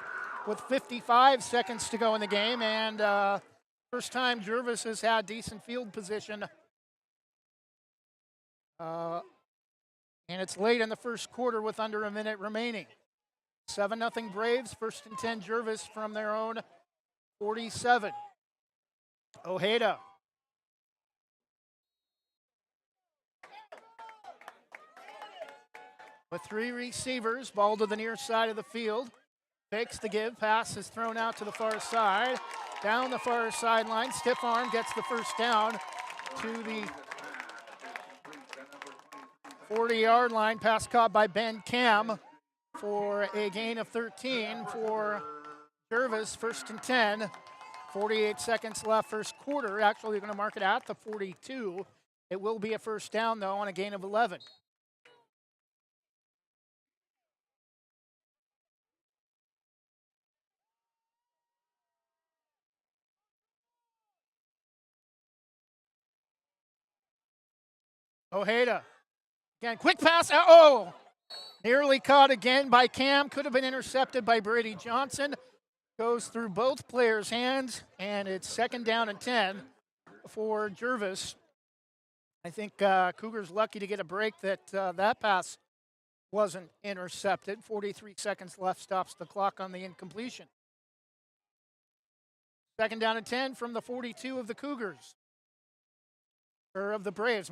with 55 seconds to go in the game. And first time Gervais has had decent field position. And it's late in the first quarter with under a minute remaining. 7-0 Braves, 1st and 10, Gervais from their own 47. Ojeda. With 3 receivers, ball to the near side of the field. Takes the give, pass is thrown out to the far side. Down the far sideline, stiff arm gets the first down to the 40-yard line. Pass caught by Ben Cam for a gain of 13 for Gervais, 1st and 10. 48 seconds left first quarter. Actually, they're going to mark it at the 42. It will be a first down, though, on a gain of 11. Ojeda. Again, quick pass. Oh! Nearly caught again by Cam. Could have been intercepted by Brady Johnson. Goes through both players' hands, and it's 2nd down and 10 for Gervais. I think Cougars lucky to get a break that that pass wasn't intercepted. 43 seconds left, stops the clock on the incompletion. 2nd down and 10 from the 42 of the Cougars. Or of the Braves,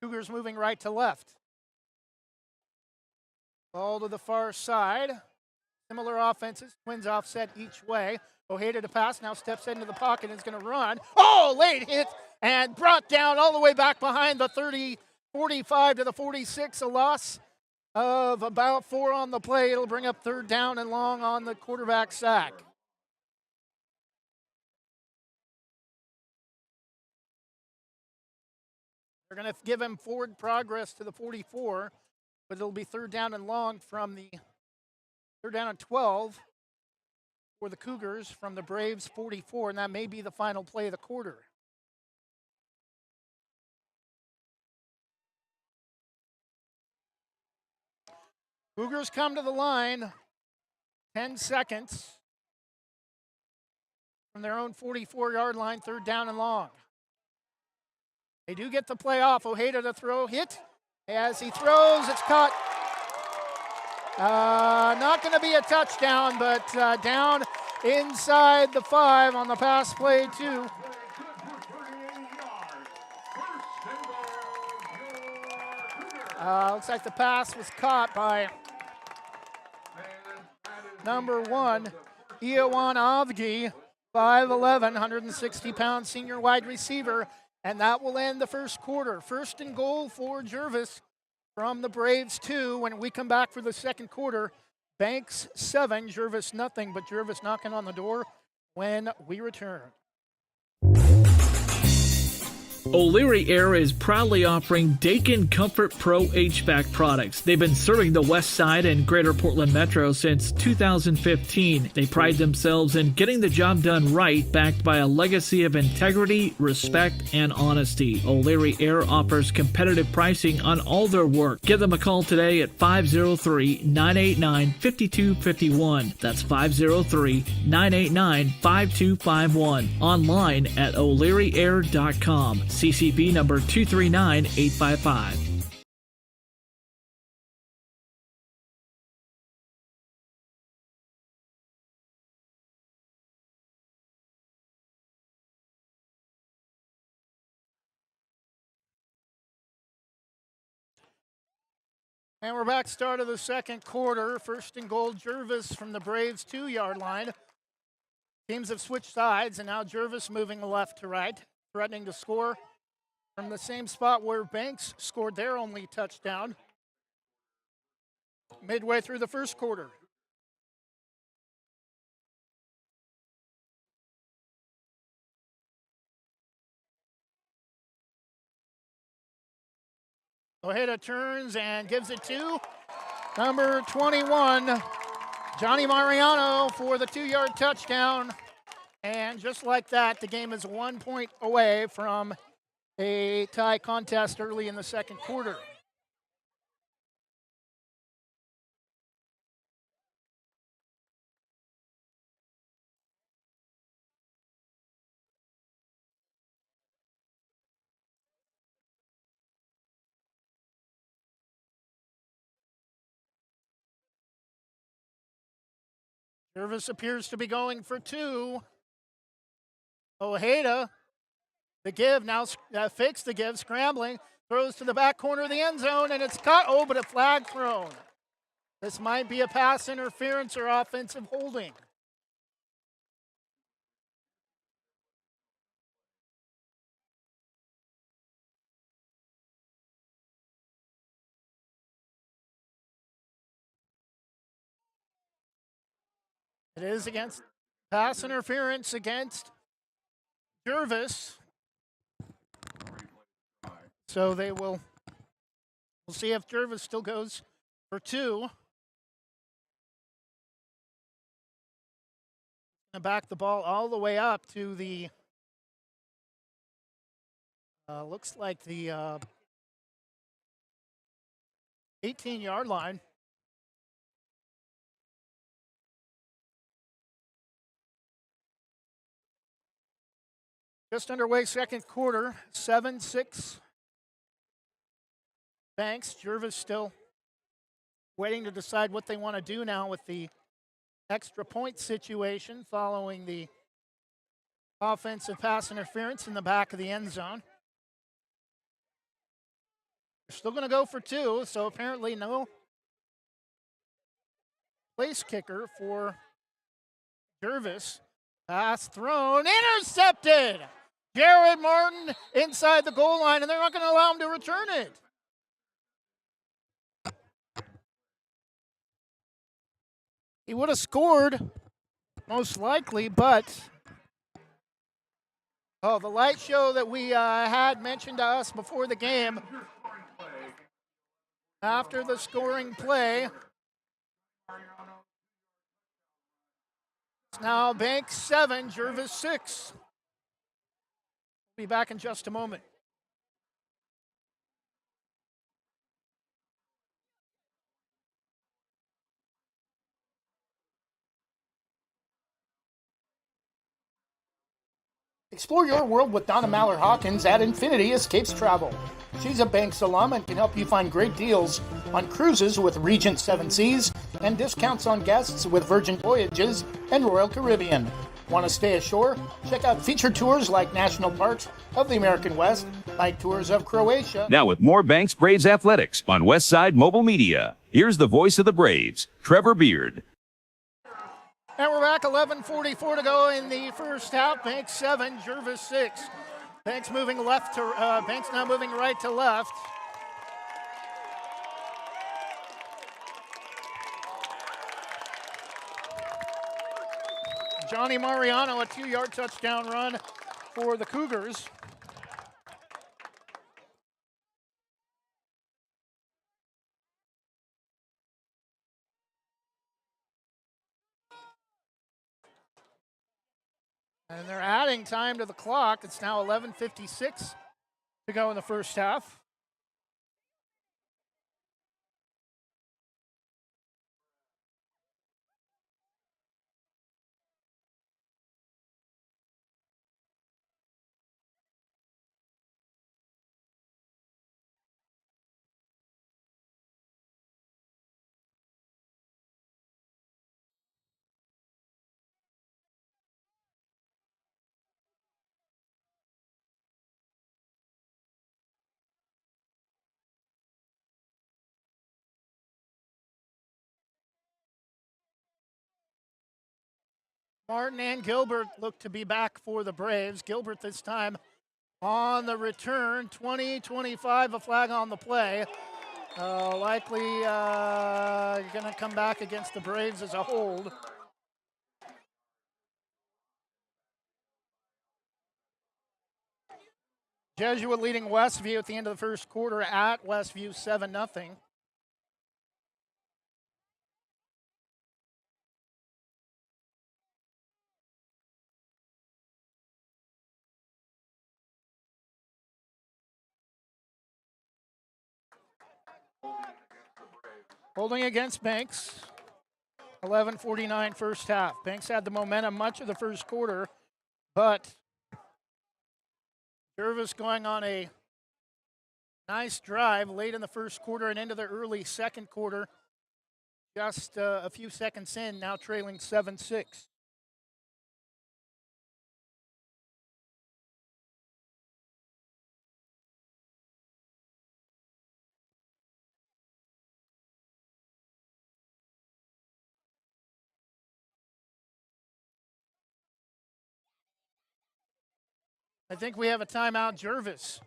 Cougars moving right to left. Ball to the far side. Similar offenses, Twins offset each way. Ojeda to pass, now steps into the pocket and is going to run. Oh, late hit and brought down all the way back behind the 45 to the 46. A loss of about 4 on the play. It'll bring up 3rd down and long on the quarterback sack. They're going to give him forward progress to the 44, but it'll be 3rd down and long from the 3rd down and 12 for the Cougars from the Braves 44, and that may be the final play of the quarter. Cougars come to the line, 10 seconds from their own 44-yard line, 3rd down and long. They do get the play off. Ojeda to throw, hit. As he throws, it's caught Not going to be a touchdown, but down inside the 5 on the pass play, too. Looks like the pass was caught by number 1, Iowan Avgi, 5'11", 160-pound senior wide receiver, and that will end the first quarter. First and goal for Gervais from the Braves 2. When we come back for the second quarter, Banks 7, Gervais nothing, but Gervais knocking on the door when we return. O'Leary Air is proudly offering Dakin Comfort Pro HVAC products. They've been serving the West Side and Greater Portland Metro since 2015. They pride themselves in getting the job done right, backed by a legacy of integrity, respect, and honesty. O'Leary Air offers competitive pricing on all their work. Give them a call today at 503-989-5251. That's 503-989-5251. Online at o'learyair.com. CCP number 239855. And we're back, start of the second quarter. First and goal, Gervais from the Braves 2-yard line. Teams have switched sides, and now Gervais moving left to right, threatening to score from the same spot where Banks scored their only touchdown midway through the first quarter. Ojeda turns and gives it to number 21, Johnny Mariano, for the 2-yard touchdown. And just like that, the game is 1 point away from a tie contest early in the second quarter. Gervais appears to be going for 2. Ojeda, the give, now fakes the give, scrambling, throws to the back corner of the end zone, and it's caught. Oh, but a flag thrown. This might be a pass interference or offensive holding. It is against pass interference against Gervais. So we'll see if Gervais still goes for 2. And back the ball all the way up to the looks like the 18-yard line. Just underway, second quarter, 7-6. Banks. Gervais still waiting to decide what they want to do now with the extra point situation following the offensive pass interference in the back of the end zone. They're still going to go for 2, so apparently no place kicker for Gervais. Pass thrown, intercepted! Jared Martin inside the goal line, and they're not going to allow him to return it. He would have scored, most likely, but the light show that we had mentioned to us before the game, after the scoring play, it's now Banks 7, Gervais 6. Be back in just a moment. Explore your world with Donna Mallard Hawkins at Infinity Escapes Travel. She's a Banks alum and can help you find great deals on cruises with Regent 7 Seas, and discounts on guests with Virgin Voyages and Royal Caribbean. Want to stay ashore? Check out featured tours like National Parks of the American West, like tours of Croatia. Now with more Banks Braves Athletics on Westside Mobile Media, here's the voice of the Braves, Trevor Beard. And we're back, 11:44 to go in the first half. Banks 7, Gervais 6. Banks moving Banks now moving right to left. Johnny Mariano, a 2-yard touchdown run for the Cougars. And they're adding time to the clock. It's now 11:56 to go in the first half. Martin and Gilbert look to be back for the Braves. Gilbert this time on the return, 20-25, a flag on the play. Likely going to come back against the Braves as a hold. Jesuit leading Westview at the end of the first quarter at Westview 7-0. Holding against Banks. 11:49 first half. Banks had the momentum much of the first quarter, but Gervais going on a nice drive late in the first quarter and into the early second quarter. Just a few seconds in, now trailing 7-6. I think we have a timeout, Gervais.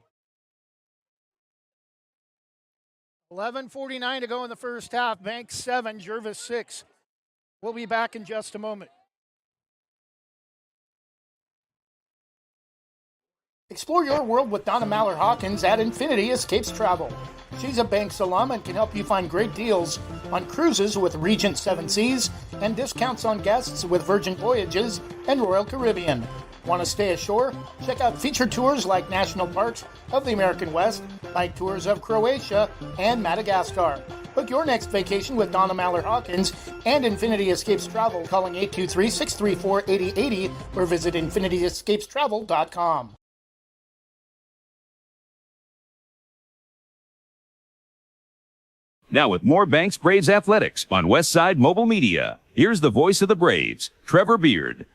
11:49 to go in the first half. Banks 7, Gervais 6. We'll be back in just a moment. Explore your world with Donna Maller Hawkins at Infinity Escapes Travel. She's a Banks alum and can help you find great deals on cruises with Regent 7 Seas and discounts on guests with Virgin Voyages and Royal Caribbean. Want to stay ashore? Check out featured tours like National Parks of the American West, like tours of Croatia and Madagascar. Book your next vacation with Donna Maller Hawkins and Infinity Escapes Travel, calling 823-634-8080 or visit infinityescapestravel.com. Now with more Banks Braves Athletics on Westside Mobile Media, here's the voice of the Braves, Trevor Beard.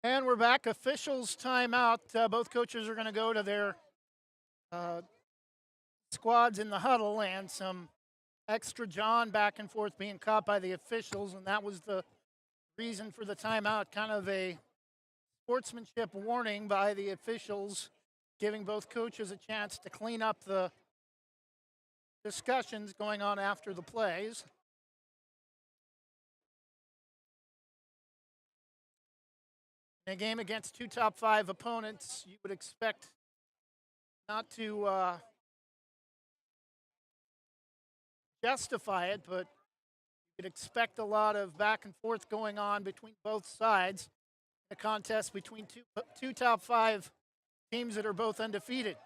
And we're back. Officials timeout. Both coaches are going to go to their squads in the huddle, and some extra John back and forth being caught by the officials, and that was the reason for the timeout. Kind of a sportsmanship warning by the officials, giving both coaches a chance to clean up the discussions going on after the plays. In a game against two top 5 opponents, you would expect not to justify it, but you could expect a lot of back and forth going on between both sides. A contest between two top 5 teams that are both undefeated.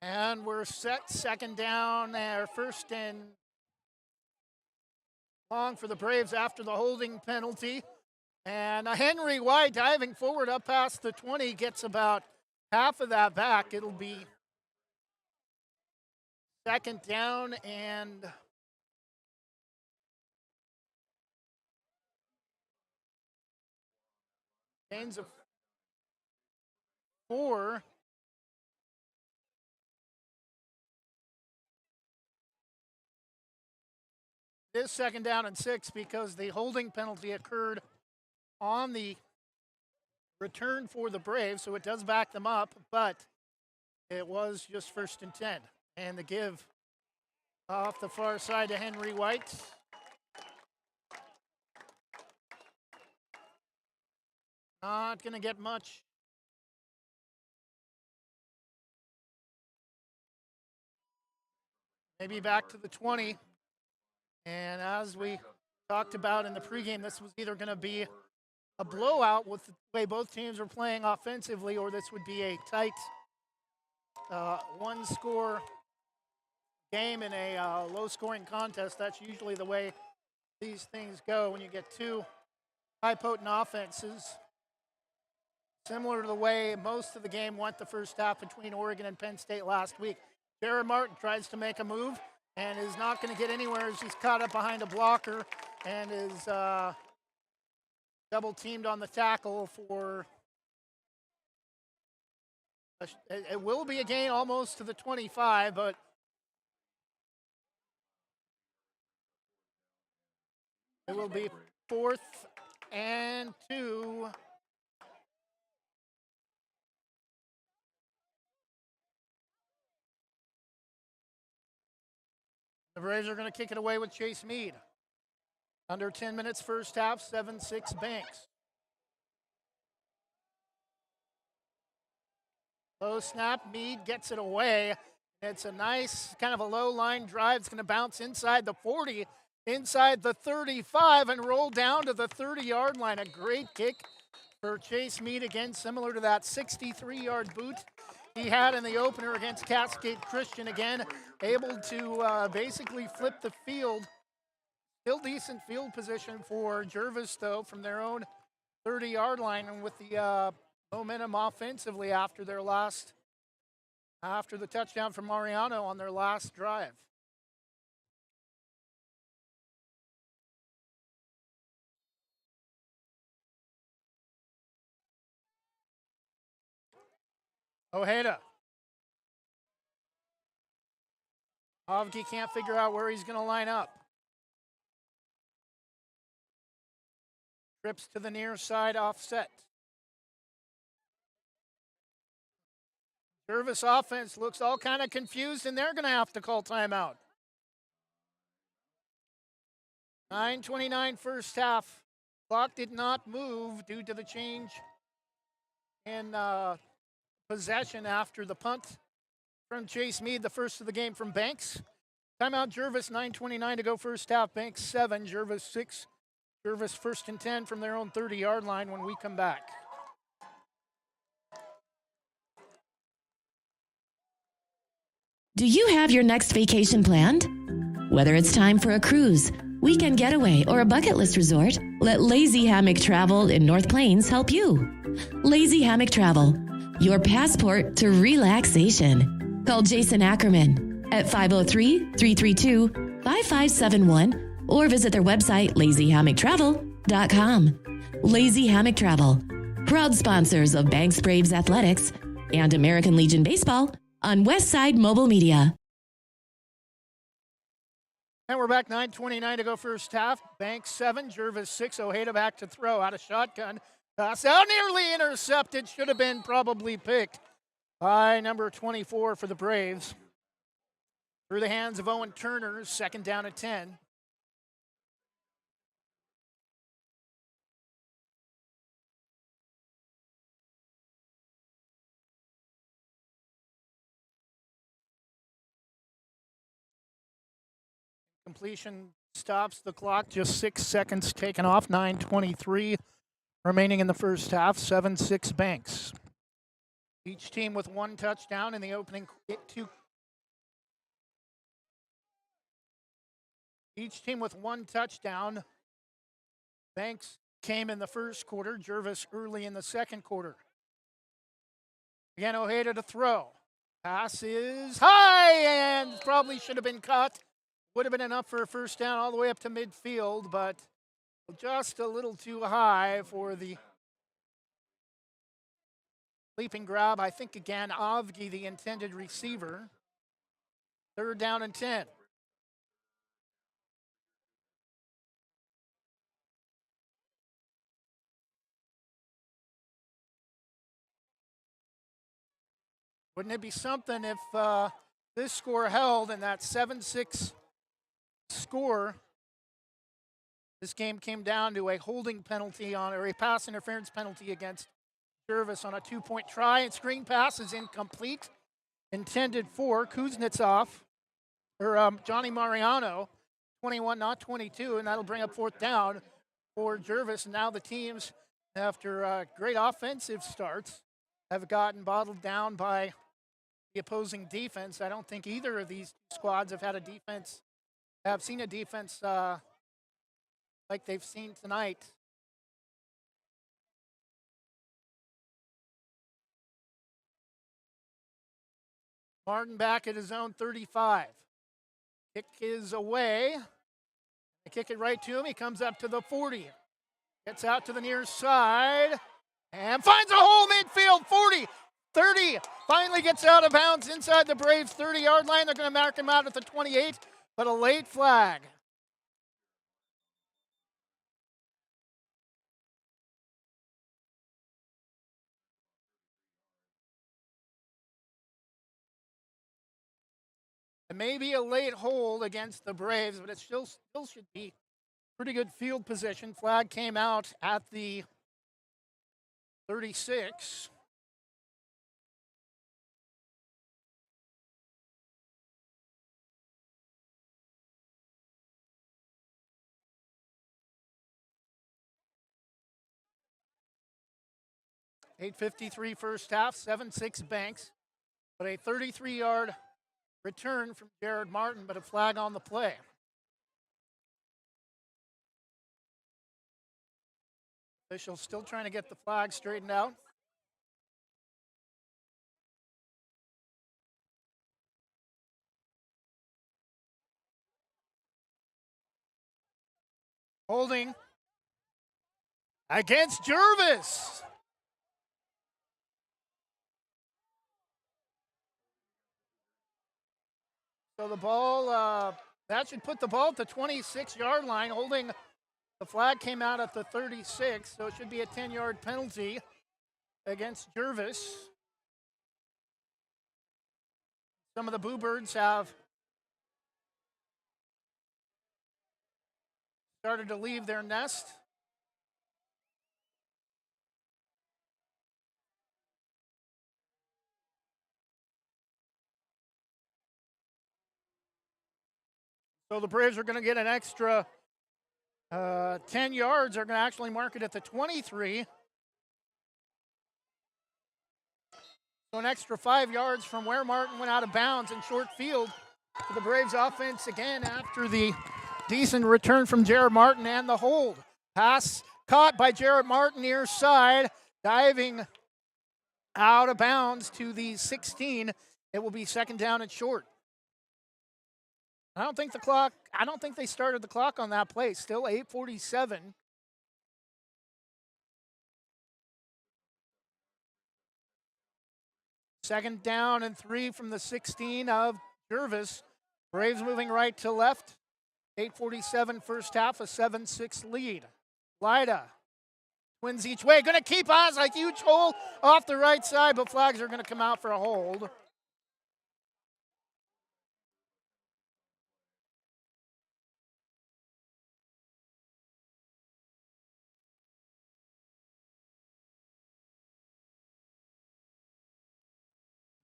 And we're set, second down there, first and long for the Braves after the holding penalty. And Henry White diving forward up past the 20 gets about half of that back. It'll be second down and gains of 4. It is second down and 6 because the holding penalty occurred on the return for the Braves, so it does back them up, but it was just first and 10. And the give off the far side to Henry White. Not going to get much. Maybe back to the 20. And as we talked about in the pregame, this was either going to be a blowout with the way both teams were playing offensively, or this would be a tight one-score game in a low-scoring contest. That's usually the way these things go when you get two high-potent offenses. Similar to the way most of the game went the first half between Oregon and Penn State last week. Jared Martin tries to make a move and is not going to get anywhere as he's caught up behind a blocker and is double-teamed on the tackle for... It will be a gain almost to the 25, but it will be 4th and 2. The Braves are going to kick it away with Chase Meade. Under 10 minutes first half, 7-6 Banks. Low snap, Meade gets it away. It's a nice kind of a low line drive. It's going to bounce inside the 40, inside the 35, and roll down to the 30-yard line. A great kick for Chase Meade, again, similar to that 63-yard boot he had in the opener against Cascade Christian. Again, able to basically flip the field. Still decent field position for Gervais, though, from their own 30-yard line, and with the momentum offensively after the touchdown from Mariano on their last drive. Ojeda. Hovke can't figure out where he's going to line up. Trips to the near side offset. Gervais offense looks all kind of confused, and they're going to have to call timeout. 9:29 first half. Clock did not move due to the change in possession after the punt from Chase Meade, the first of the game from Banks. Timeout Gervais, 9:29 to go first half. Banks 7, Gervais 6. Gervais first and 10 from their own 30-yard line when we come back. Do you have your next vacation planned? Whether it's time for a cruise, weekend getaway, or a bucket list resort, let Lazy Hammock Travel in North Plains help you. Lazy Hammock Travel, your passport to relaxation. Call Jason Ackerman at 503-332-5571 or visit their website, lazyhammocktravel.com. Lazy Hammock Travel, proud sponsors of Banks Braves Athletics and American Legion Baseball on Westside Mobile Media. And we're back, 9:29 to go first half. Banks 7, Gervais 6. Ojeda back to throw out of shotgun. Pass out, nearly intercepted. Should have been probably picked by number 24 for the Braves. Through the hands of Owen Turner, second down at 10. Completion stops the clock, just 6 seconds taken off, 9:23 remaining in the first half, 7-6 Banks. Each team with one touchdown in the opening two. Each team with one touchdown. Banks came in the first quarter. Gervais early in the second quarter. Again, Ojeda to throw. Pass is high and probably should have been caught. Would have been enough for a first down all the way up to midfield, but just a little too high for the leaping grab. I think, again, Avgi, the intended receiver. 3rd down and 10. Wouldn't it be something if this score held and that 7-6 score, this game came down to a holding penalty or a pass interference penalty against Gervais on a 2-point try, and screen pass is incomplete. Intended for Kuznetsov, or Johnny Mariano, 21, not 22, and that'll bring up 4th down for Gervais. And now the teams, after great offensive starts, have gotten bottled down by the opposing defense. I don't think either of these squads have seen a defense like they've seen tonight. Martin back at his own 35. Kick is away. They kick it right to him. He comes up to the 40. Gets out to the near side and finds a hole midfield. 40, 30. Finally gets out of bounds inside the Braves' 30-yard line. They're going to mark him out at the 28, but a late flag. It may be a late hold against the Braves, but it still should be pretty good field position. Flag came out at the 36. .853 first half, 7-6 Banks, but a 33-yard return from Jared Martin, but a flag on the play. Officials still trying to get the flag straightened out. Holding against Gervais. So the ball, that should put the ball at the 26-yard line. Holding, the flag came out at the 36, so it should be a 10-yard penalty against Gervais. Some of the Boo Birds have started to leave their nest. So the Braves are going to get an extra 10 yards. They're going to actually mark it at the 23. So an extra 5 yards from where Martin went out of bounds in short field for the Braves offense again after the decent return from Jared Martin and the hold. Pass caught by Jared Martin near side, diving out of bounds to the 16. It will be 2nd down and short. I don't think they started the clock on that play. Still 8:47. Second down and 3 from the 16 of Gervais. Braves moving right to left. 8:47 first half, a 7-6 lead. Lida, twins each way. Going to keep us a huge hole off the right side, but flags are going to come out for a hold.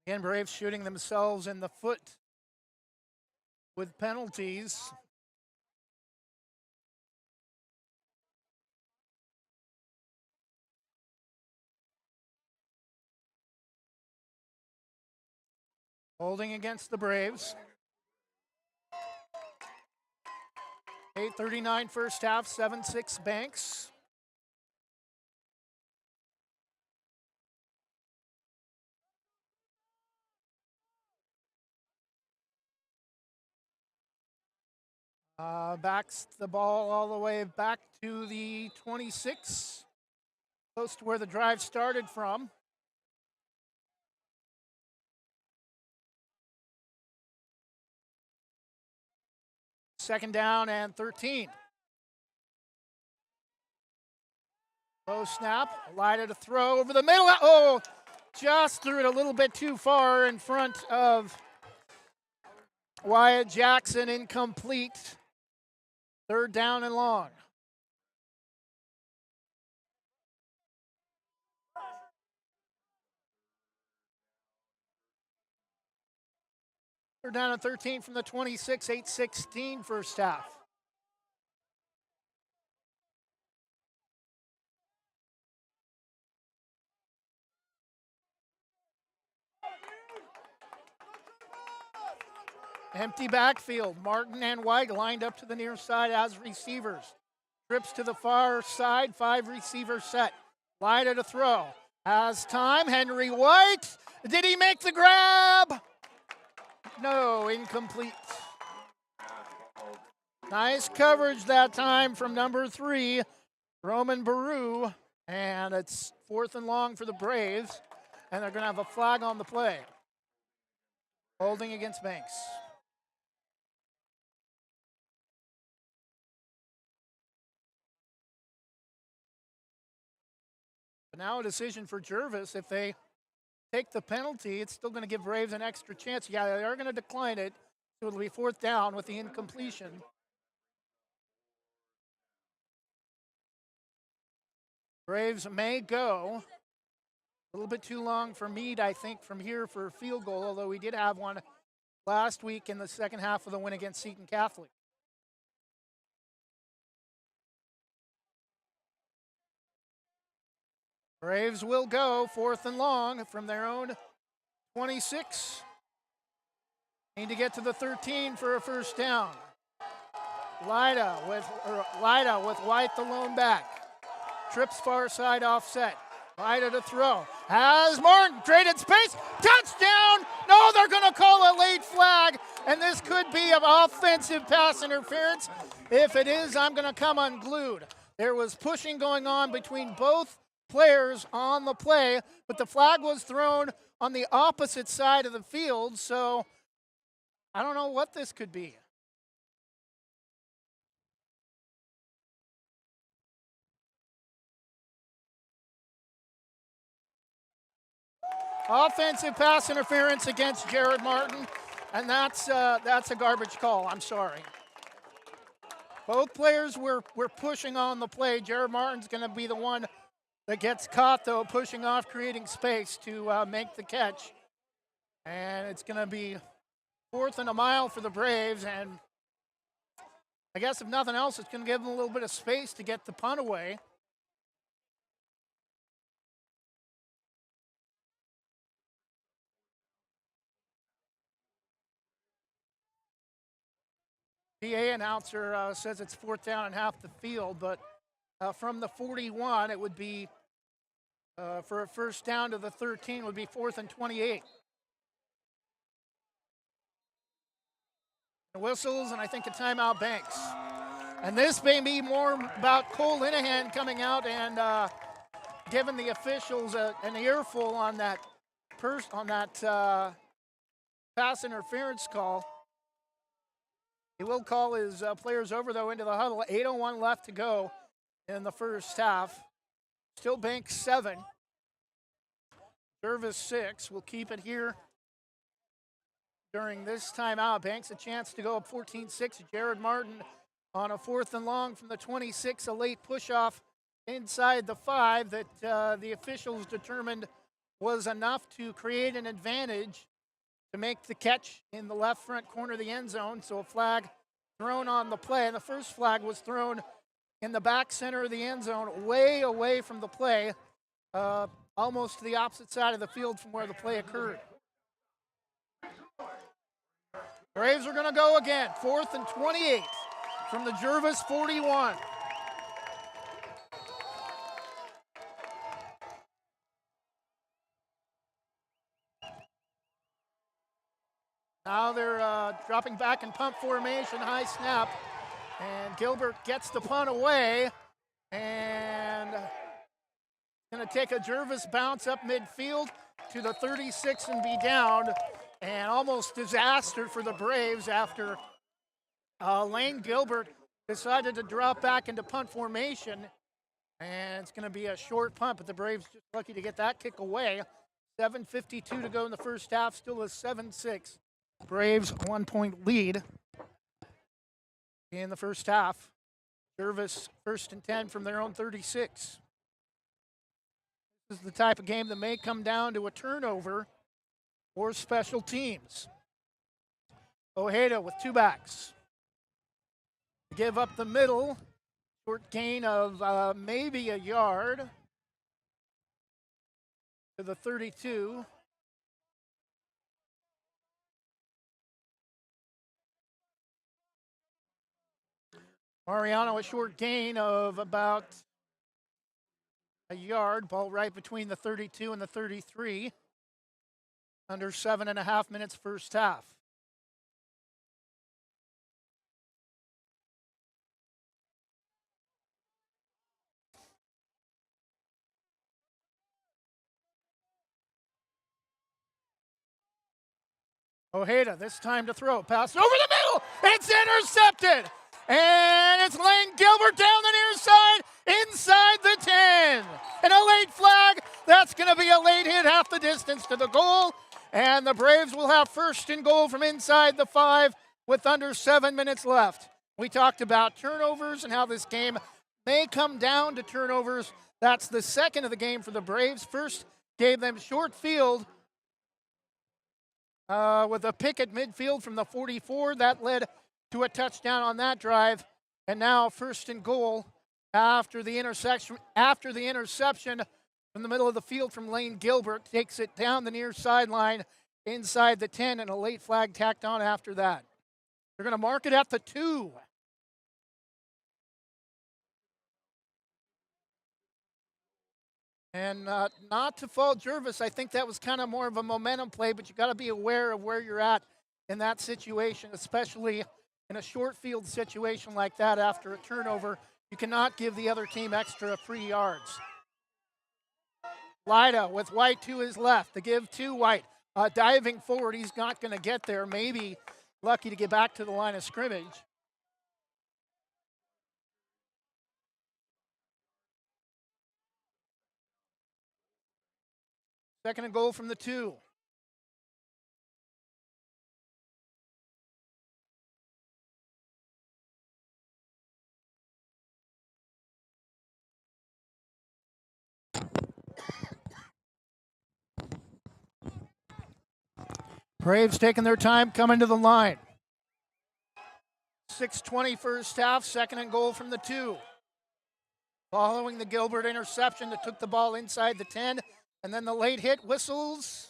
Again, Braves shooting themselves in the foot with penalties. Holding against the Braves. 8:39 first half, 7-6 Banks. Backs the ball all the way back to the 26, close to where the drive started from. Second down and 13. Low snap, Elida to throw over the middle. Oh, just threw it a little bit too far in front of Wyatt Jackson, incomplete. Third down and long. Third down and 13 from the 26, 8:16 first half. Empty backfield. Martin and White lined up to the near side as receivers. Trips to the far side, 5 receiver set. Lida to throw. Has time. Henry White. Did he make the grab? No, incomplete. Nice coverage that time from number 3, Roman Baru. And it's 4th and long for the Braves. And they're going to have a flag on the play. Holding against Banks. But now a decision for Gervais. If they take the penalty, it's still going to give Braves an extra chance. Yeah, they are going to decline it. So it'll be 4th down with the incompletion. Braves may go. A little bit too long for Meade, I think, from here for a field goal, although we did have one last week in the second half of the win against Seton Catholic. Braves will go 4th and long from their own 26. Need to get to the 13 for a first down. Lida with White the lone back. Trips far side offset. Lida to throw. Has Martin traded space. Touchdown! No, they're going to call a late flag, and this could be an offensive pass interference. If it is, I'm going to come unglued. There was pushing going on between both players on the play, but the flag was thrown on the opposite side of the field, so I don't know what this could be. Offensive pass interference against Jared Martin, and that's a garbage call. I'm sorry. Both players were pushing on the play. Jared Martin's going to be the one that gets caught, though, pushing off, creating space to make the catch. And it's going to be 4th and a mile for the Braves, and I guess if nothing else, it's going to give them a little bit of space to get the punt away. PA announcer says it's 4th down and half the field, but from the 41, it would be, for a first down to the 13, would be 4th and 28. Whistles, and I think a timeout Banks. And this may be more about Cole Linehan coming out and giving the officials an earful on that pass interference call. He will call his players over, though, into the huddle. 8:01 left to go in the first half. Still Banks 7. Gervais 6. We'll keep it here during this timeout. Banks a chance to go up 14-6. Jared Martin on a 4th and long from the 26. A late push-off inside the 5 that the officials determined was enough to create an advantage to make the catch in the left front corner of the end zone. So a flag thrown on the play. And the first flag was thrown in the back center of the end zone, way away from the play, almost to the opposite side of the field from where the play occurred. Braves are going to go again. 4th and 28 from the Gervais 41. Now they're dropping back in punt formation, high snap, and Gilbert gets the punt away, and going to take a Gervais bounce up midfield to the 36 and be down, and almost disaster for the Braves after Lane Gilbert decided to drop back into punt formation, and it's going to be a short punt, but the Braves just lucky to get that kick away. 7:52 to go in the first half, still a 7-6. Braves 1-point lead in the first half. Gervais 1st and 10 from their own 36. This is the type of game that may come down to a turnover or special teams. Ojeda with 2 backs. Give up the middle. Short gain of maybe a yard to the 32. Mariano a short gain of about a yard. Ball right between the 32 and the 33. Under 7.5 minutes first half. Ojeda, this time to throw. Pass over the middle. It's intercepted. And it's Lane Gilbert down the near side, inside the 10. And a late flag. That's going to be a late hit half the distance to the goal. And the Braves will have 1st and goal from inside the 5 with under 7 minutes left. We talked about turnovers and how this game may come down to turnovers. That's the second of the game for the Braves. First gave them short field with a pick at midfield from the 44. That led to a touchdown on that drive. And now 1st and goal after the interception from the middle of the field from Lane Gilbert. Takes it down the near sideline inside the 10, and a late flag tacked on after that. They're going to mark it at the 2. And not to fault Gervais, I think that was kind of more of a momentum play, but you got to be aware of where you're at in that situation, especially in a short field situation like that after a turnover. You cannot give the other team extra free yards. Lyda with White to his left. The give to White. Diving forward, he's not going to get there. Maybe lucky to get back to the line of scrimmage. Second and goal from the 2. Braves taking their time coming to the line. 6:20 first half, second and goal from the 2. Following the Gilbert interception that took the ball inside the 10, and then the late hit whistles.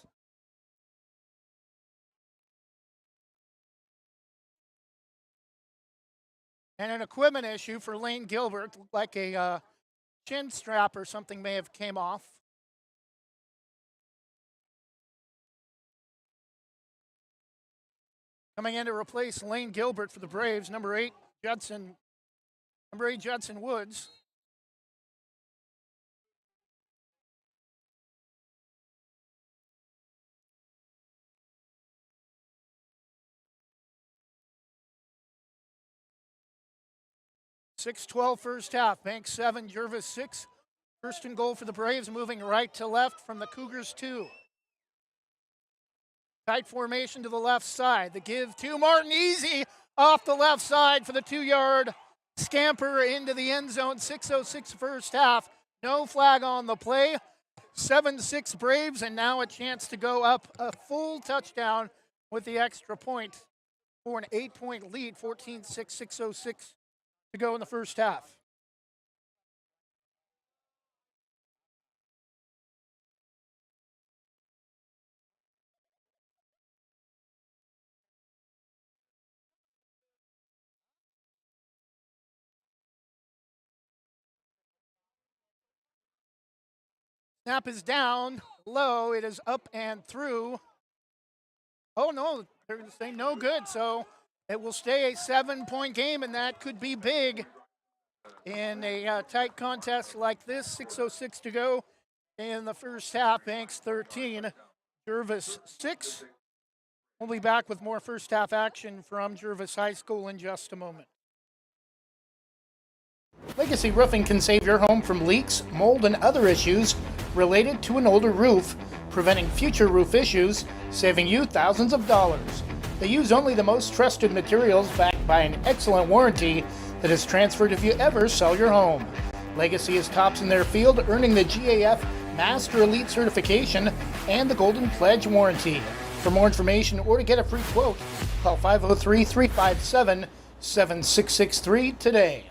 And an equipment issue for Lane Gilbert, like a chin strap or something may have came off. Coming in to replace Lane Gilbert for the Braves, number 8 Judson Woods. .6:12 first half. Banks 7, Gervais 6. 1st and goal for the Braves, moving right to left from the Cougars 2. Tight formation to the left side. The give to Martin, easy off the left side for the 2-yard scamper into the end zone. 6:06 first half. No flag on the play. 7-6 Braves, and now a chance to go up a full touchdown with the extra point for an 8-point lead. 14-6, 6:06 to go in the first half. Snap is down, low. It is up and through. Oh, no, they're going to say no good. So it will stay a 7-point game, and that could be big in a tight contest like this. 6:06 to go in the first half. Banks 13, Gervais 6. We'll be back with more first half action from Gervais High School in just a moment. Legacy Roofing can save your home from leaks, mold, and other issues related to an older roof, preventing future roof issues, saving you thousands of dollars. They use only the most trusted materials backed by an excellent warranty that is transferred if you ever sell your home. Legacy is tops in their field, earning the GAF Master Elite certification and the Golden Pledge warranty. For more information or to get a free quote, call 503-357-7663 today.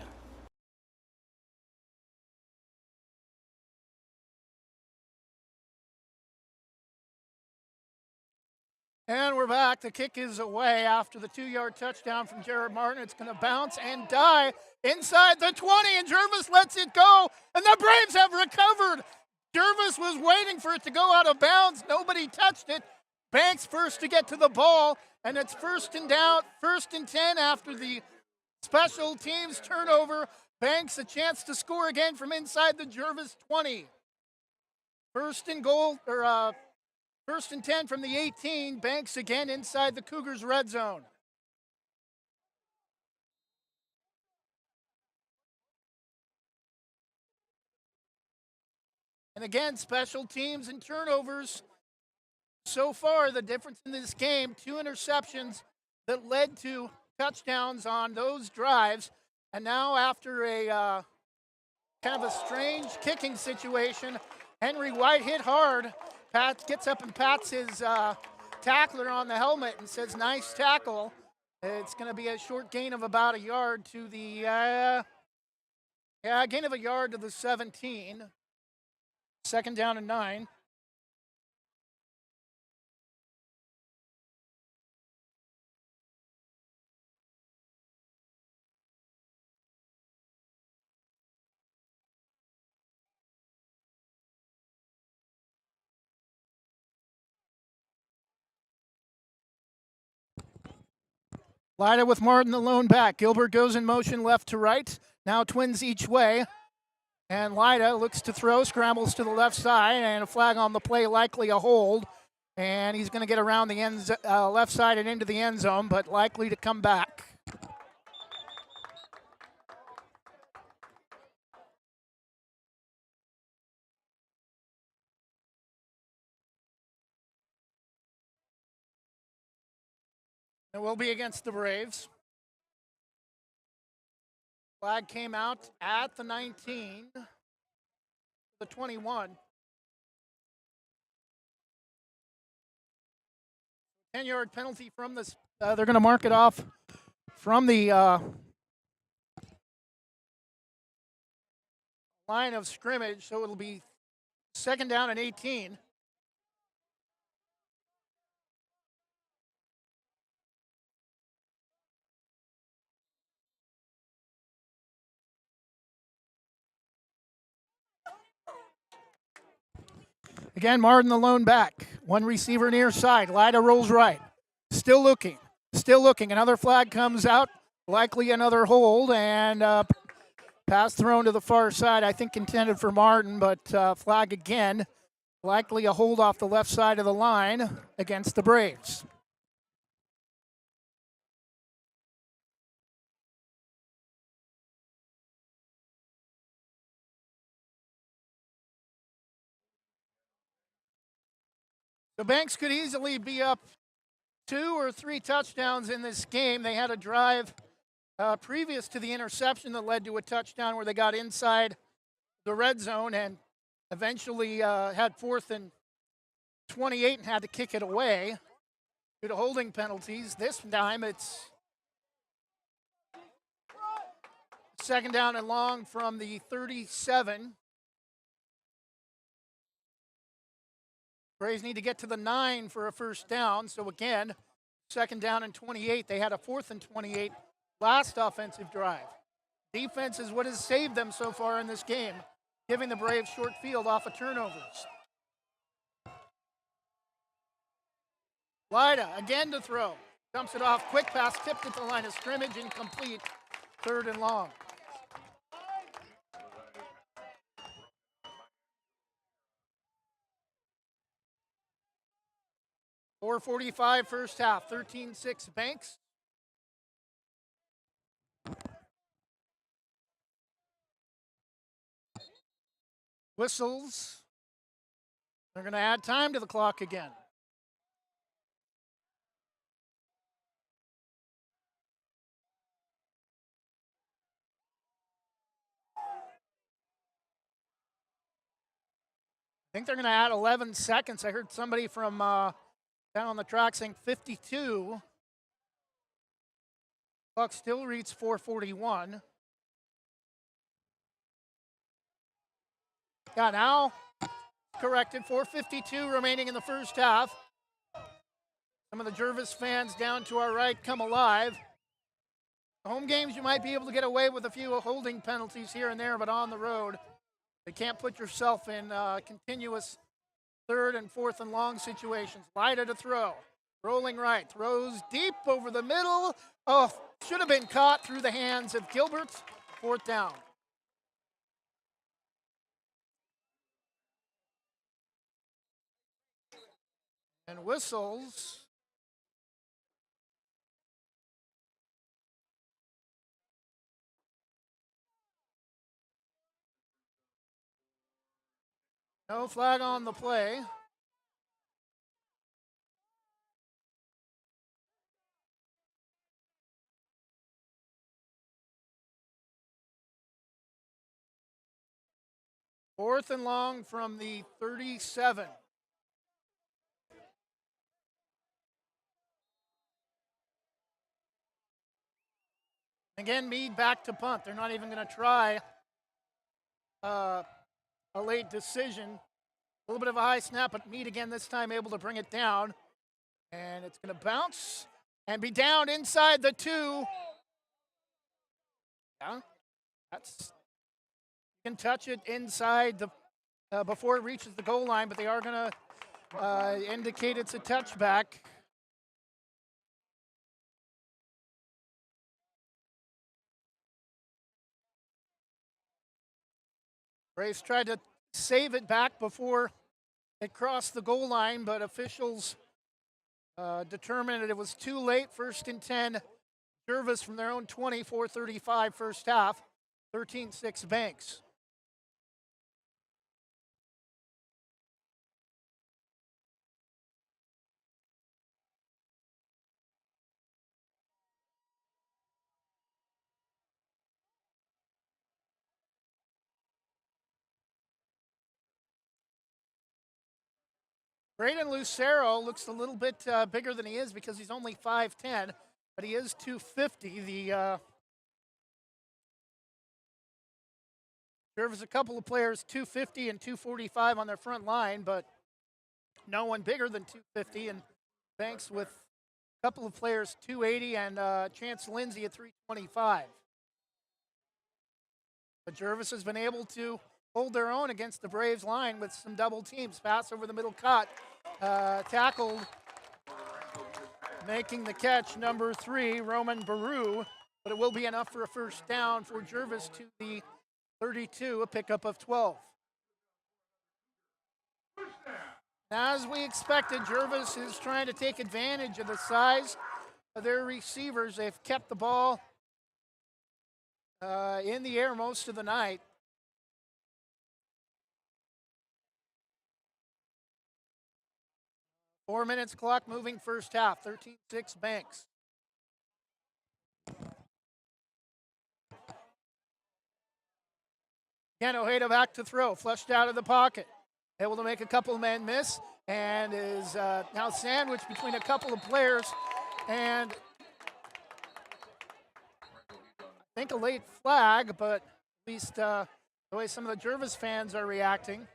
And we're back. The kick is away after the 2-yard touchdown from Jared Martin. It's going to bounce and die inside the 20, and Gervais lets it go, and the Braves have recovered. Gervais was waiting for it to go out of bounds. Nobody touched it. Banks first to get to the ball, and it's first and 10 after the special teams turnover. Banks a chance to score again from inside the Gervais 20. First and 10 from the 18. Banks again inside the Cougars red zone. And again, special teams and turnovers. So far, the difference in this game, 2 interceptions that led to touchdowns on those drives. And now after a kind of a strange kicking situation, Henry White hit hard. Pat gets up and pats his tackler on the helmet and says, nice tackle. It's going to be a short gain of about a yard to the, gain of a yard to the 17. Second down and 9. Lyda with Martin the lone back. Gilbert goes in motion left to right. Now twins each way. And Lyda looks to throw, scrambles to the left side, and a flag on the play, likely a hold. And he's going to get around the left side and into the end zone, but likely to come back. It will be against the Braves. Flag came out at the 19, the 21. 10-yard penalty from this. They're going to mark it off from the line of scrimmage, so it'll be second down and 18. Again, Martin the lone back. One receiver near side. Lyda rolls right. Still looking. Another flag comes out. Likely another hold. And pass thrown to the far side. I think intended for Martin, but flag again. Likely a hold off the left side of the line against the Braves. The Banks could easily be up 2 or 3 touchdowns in this game. They had a drive previous to the interception that led to a touchdown where they got inside the red zone and eventually had 4th and 28 and had to kick it away due to holding penalties. This time it's second down and long from the 37. Braves need to get to the 9 for a first down. So again, second down and 28. They had a 4th and 28 last offensive drive. Defense is what has saved them so far in this game. giving the Braves short field off of turnovers. Lyda again to throw. Dumps it off. Quick pass tipped at the line of scrimmage. Incomplete. 3rd and long. .445 first half. 13-6 Banks. Whistles. They're going to add time to the clock again. I think they're going to add 11 seconds. I heard somebody from down on the track saying 52. Clock still reads 4:41. Yeah, now corrected. 4:52 remaining in the first half. Some of the Gervais fans down to our right come alive. Home games, you might be able to get away with a few holding penalties here and there, but on the road, you can't put yourself in continuous 3rd and 4th and long situations. Lyda to throw. Rolling right. Throws deep over the middle. Oh, should have been caught through the hands of Gilbert. 4th down. And whistles. No flag on the play. Fourth and long from the 37. Again, Meade back to punt. They're not even going to try a late decision. A little bit of a high snap, but Meade again this time able to bring it down. And it's going to bounce and be down inside the 2. Yeah, that's, you can touch it inside the before it reaches the goal line, but they are going to indicate it's a touchback. Braves tried to save it back before it crossed the goal line, but officials determined that it was too late. 1st and 10. Gervais from their own 20, 4:35 first half. 13-6 Banks. Braden Lucero looks a little bit bigger than he is because he's only 5'10", but he is 250. Gervais a couple of players 250 and 245 on their front line, but no one bigger than 250. And Banks with a couple of players 280 and Chance Lindsay at 325. But Gervais has been able to hold their own against the Braves line with some double teams. Pass over the middle cut. Tackled, making the catch, number 3, Roman Baru, but it will be enough for a first down for Gervais to the 32, a pickup of 12. As we expected, Gervais is trying to take advantage of the size of their receivers. They've kept the ball in the air most of the night. Four minutes clock moving first half, 13-6 Banks. Again, Ojeda back to throw, flushed out of the pocket. Able to make a couple of men miss, and is now sandwiched between a couple of players, and I think a late flag, but at least the way some of the Gervais fans are reacting.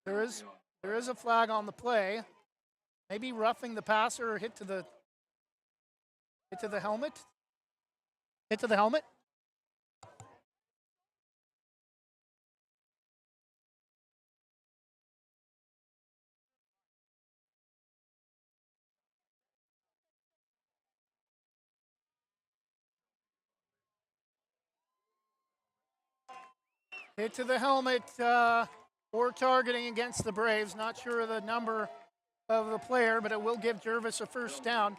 There is a flag on the play. Maybe roughing the passer or hit to the helmet. Hit to the helmet. Hit to the helmet or targeting against the Braves. Not sure of the number of the player, but it will give Gervais a first down.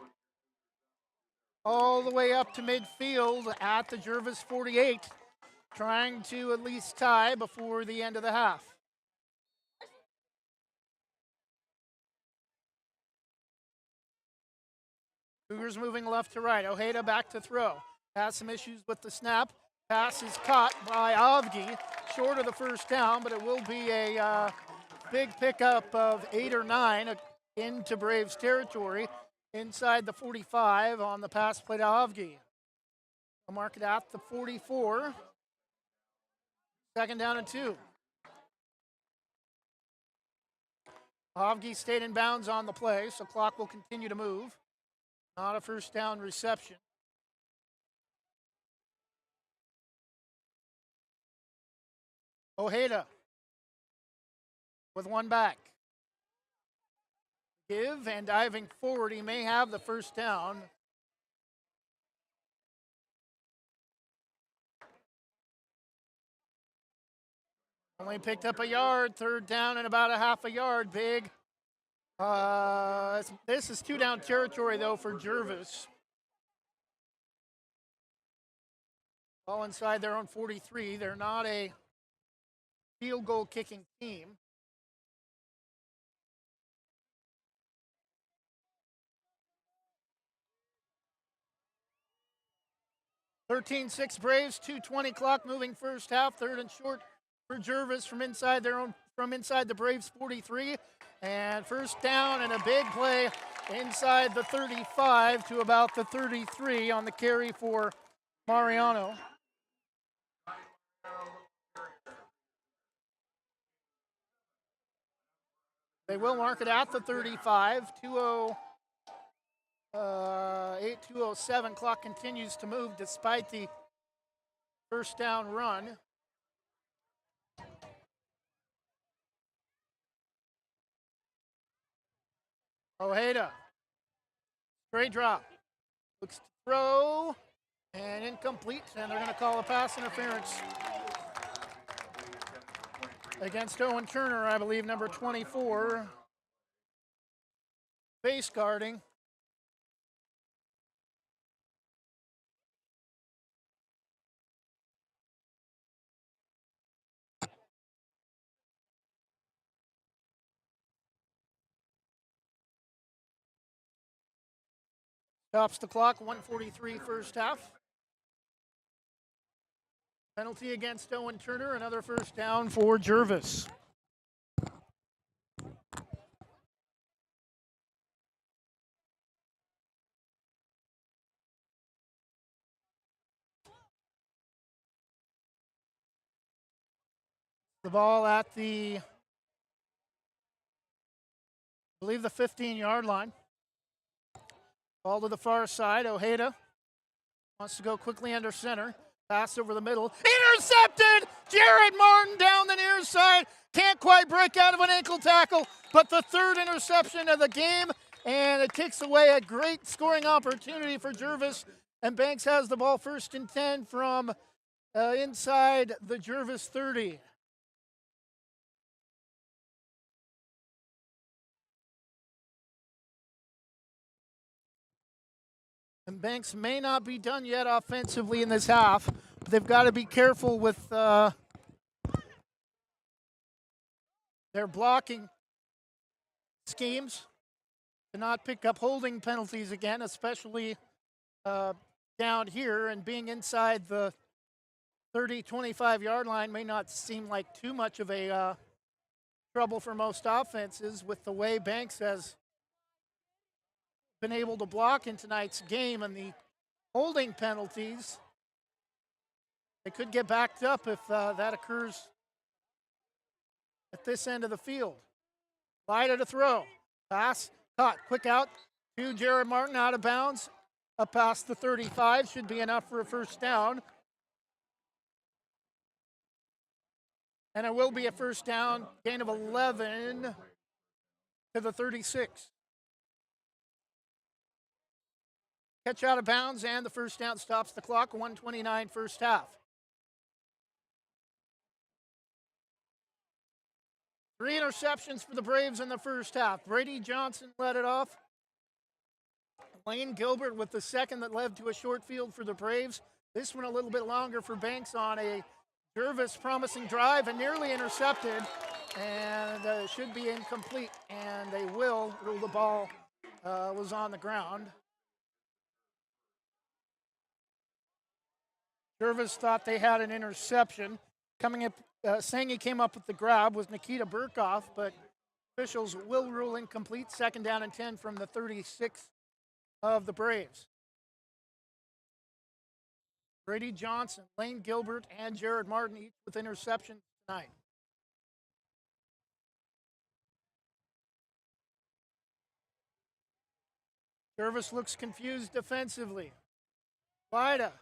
All the way up to midfield at the Gervais 48, trying to at least tie before the end of the half. Cougars moving left to right. Ojeda back to throw. Has some issues with the snap. Pass is caught by Avgi, short of the first down, but it will be a big pickup of 8 or 9 into Braves territory inside the 45 on the pass play to Avgi. I'll mark it at the 44. Second down and 2. Avgi stayed in bounds on the play, so clock will continue to move. Not a first down reception. Ojeda with one back. Give and diving forward. He may have the first down. Only picked up a yard. Third down and about a half a yard. Big. This is 2 down territory, though, for Gervais. All inside their own 43. They're not a field goal kicking team. (13-6) Braves, 2:20 clock moving first half. Third and short for Gervais from inside the Braves 43. And first down and a big play inside the 35 to about the 33 on the carry for Mariano. They will mark it at the 35. 2:07 clock continues to move despite the first down run. Ojeda, straight drop, looks to throw, and incomplete, and they're going to call a pass interference against Owen Turner, I believe, number 24, base guarding. Stops the clock, 1:43 first half. Penalty against Owen Turner, another first down for Gervais. The ball at I believe the 15-yard line. Ball to the far side. Ojeda wants to go quickly under center. Pass over the middle. Intercepted! Jared Martin down the near side. Can't quite break out of an ankle tackle, but the third interception of the game, and it takes away a great scoring opportunity for Gervais. And Banks has the ball first and 10 from inside the Gervais 30. And Banks may not be done yet offensively in this half. But they've got to be careful with their blocking schemes to not pick up holding penalties again, especially down here. And being inside the 30, 25-yard line may not seem like too much of a trouble for most offenses with the way Banks has been able to block in tonight's game, and the holding penalties, they could get backed up if that occurs at this end of the field. Lighter to throw. Pass, caught, quick out to Jared Martin, out of bounds up past the 35, should be enough for a first down. And it will be a first down, gain of 11 to the 36. Catch out of bounds, and the first down stops the clock. 1:29 first half. 3 interceptions for the Braves in the first half. Brady Johnson led it off. Lane Gilbert with the second that led to a short field for the Braves. This one a little bit longer for Banks on a Gervais promising drive and nearly intercepted, and should be incomplete, and they will rule the ball was on the ground. Gervais thought they had an interception. Coming up, saying he came up with the grab was Nikita Burkhoff, but officials will rule incomplete. Second down and 10 from the 36 of the Braves. Brady Johnson, Lane Gilbert, and Jared Martin each with interceptions tonight. Gervais looks confused defensively. Vida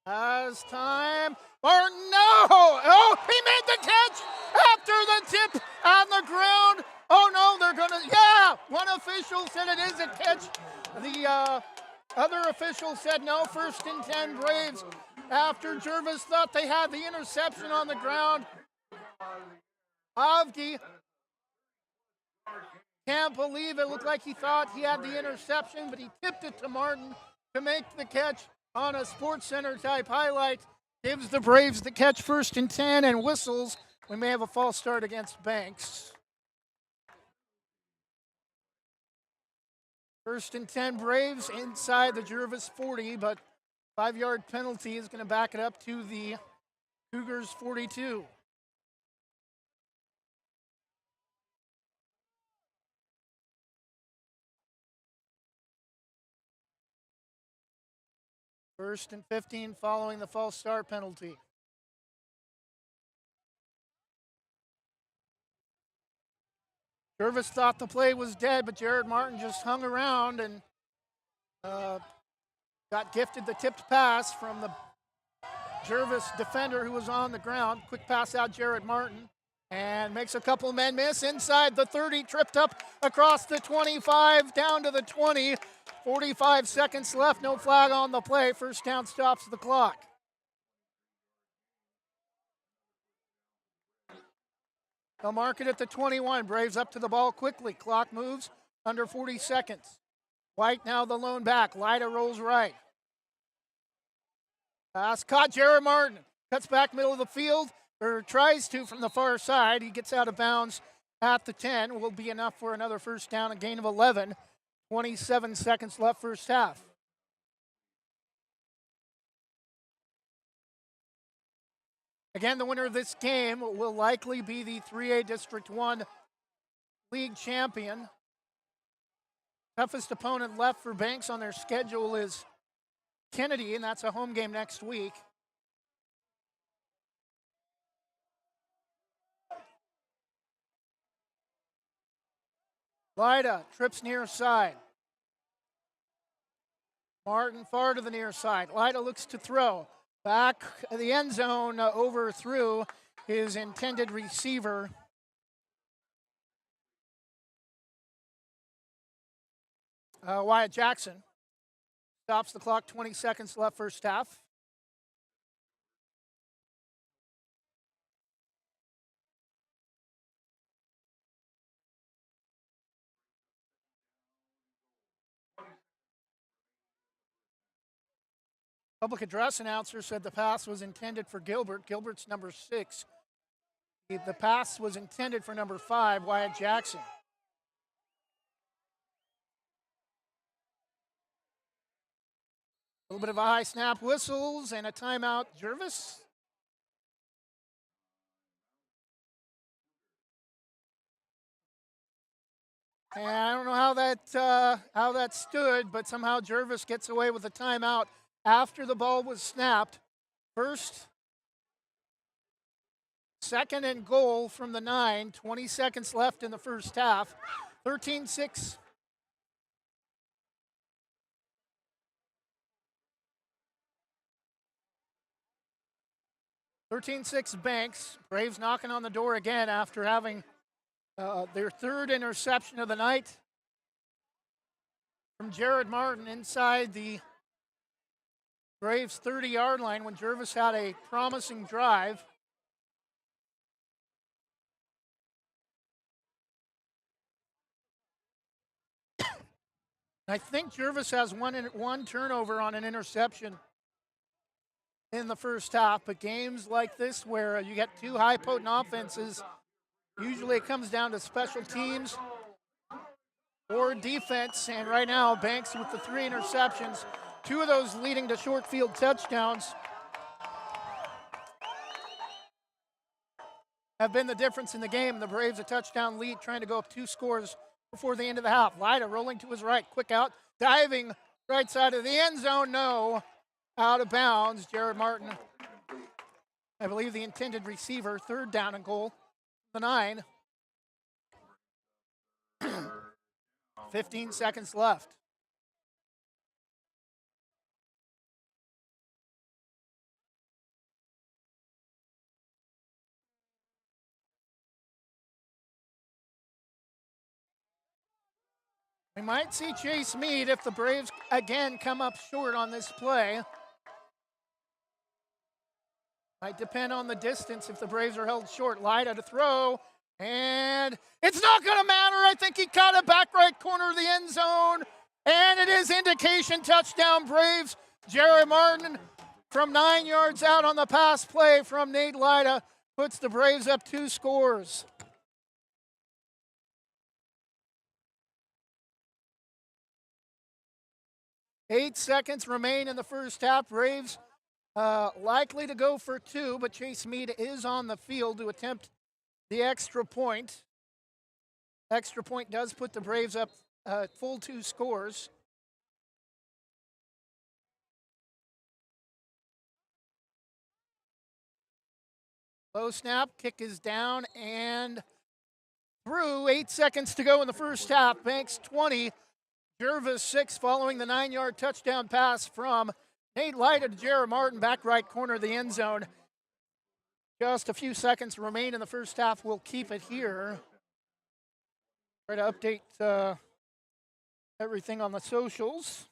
has time. Martin, no! Oh, he made the catch after the tip on the ground. Oh, no, they're going to, yeah! One official said it is a catch. The other official said no. First and 10 Braves after Gervais thought they had the interception on the ground. Avgi can't believe it. Looked like he thought he had the interception, but he tipped it to Martin to make the catch on a Sports Center type highlight. Gives the Braves the catch, first and 10, and whistles. We may have a false start against Banks. First and 10 Braves inside the Gervais 40, but 5-yard penalty is going to back it up to the Cougars 42. First and 15 following the false start penalty. Gervais thought the play was dead, but Jared Martin just hung around and got gifted the tipped pass from the Gervais defender who was on the ground. Quick pass out, Jared Martin, and makes a couple men miss. Inside the 30, tripped up across the 25, down to the 20. 45 seconds left, no flag on the play. First down stops the clock. They'll mark it at the 21. Braves up to the ball quickly. Clock moves under 40 seconds. White now the lone back. Lida rolls right. Pass caught. Jared Martin cuts back middle of the field, or tries to from the far side. He gets out of bounds at the 10. Will be enough for another first down, a gain of 11. 27 seconds left first half. Again, the winner of this game will likely be the 3A District 1 league champion. Toughest opponent left for Banks on their schedule is Kennedy, and that's a home game next week. Lida trips near side. Martin far to the near side. Lida looks to throw. Back of the end zone, overthrew his intended receiver. Wyatt Jackson stops the clock, 20 seconds left first half. Public address announcer said the pass was intended for Gilbert. Gilbert's number 6. The pass was intended for number 5, Wyatt Jackson. A little bit of a high snap, whistles, and a timeout. Gervais. And I don't know how that stood, but somehow Gervais gets away with a timeout after the ball was snapped. First, second and goal from the 9. 20 seconds left in the first half. 13-6. 13-6 Banks. Braves knocking on the door again after having their third interception of the night from Jared Martin inside the Braves 30-yard line when Gervais had a promising drive. I think Gervais has one turnover on an interception in the first half, but games like this where you get two high potent offenses, usually it comes down to special teams or defense, and right now Banks with the 3 interceptions, 2 of those leading to short field touchdowns, have been the difference in the game. The Braves a touchdown lead, trying to go up 2 scores before the end of the half. Lyda rolling to his right, quick out, diving right side of the end zone, no, out of bounds. Jared Martin, I believe the intended receiver, 3rd down and goal, the 9. 15 seconds left. We might see Chase Meade if the Braves again come up short on this play. Might depend on the distance if the Braves are held short. Lyda to throw, and it's not going to matter. I think he caught it back right corner of the end zone, and it is indication touchdown Braves. Jared Martin from 9 yards out on the pass play from Nate Lyda puts the Braves up 2 scores. Eight seconds remain in the first half. Braves likely to go for 2, but Chase Meade is on the field to attempt the extra point. Extra point does put the Braves up full 2 scores. Low snap, kick is down and through. 8 seconds to go in the first half. Banks 20. Gervais 6 following the 9-yard touchdown pass from Nate Lyda to Jared Martin, back right corner of the end zone. Just a few seconds remain in the first half. We'll keep it here. Try to update everything on the socials.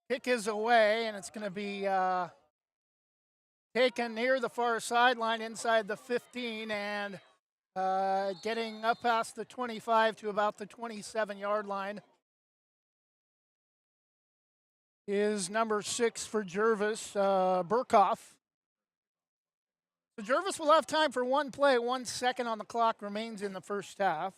Kick is away, and it's going to be taken near the far sideline inside the 15 and getting up past the 25 to about the 27-yard line is number 6 for Gervais, Burkhoff. So Gervais will have time for one play. 1 second on the clock remains in the first half.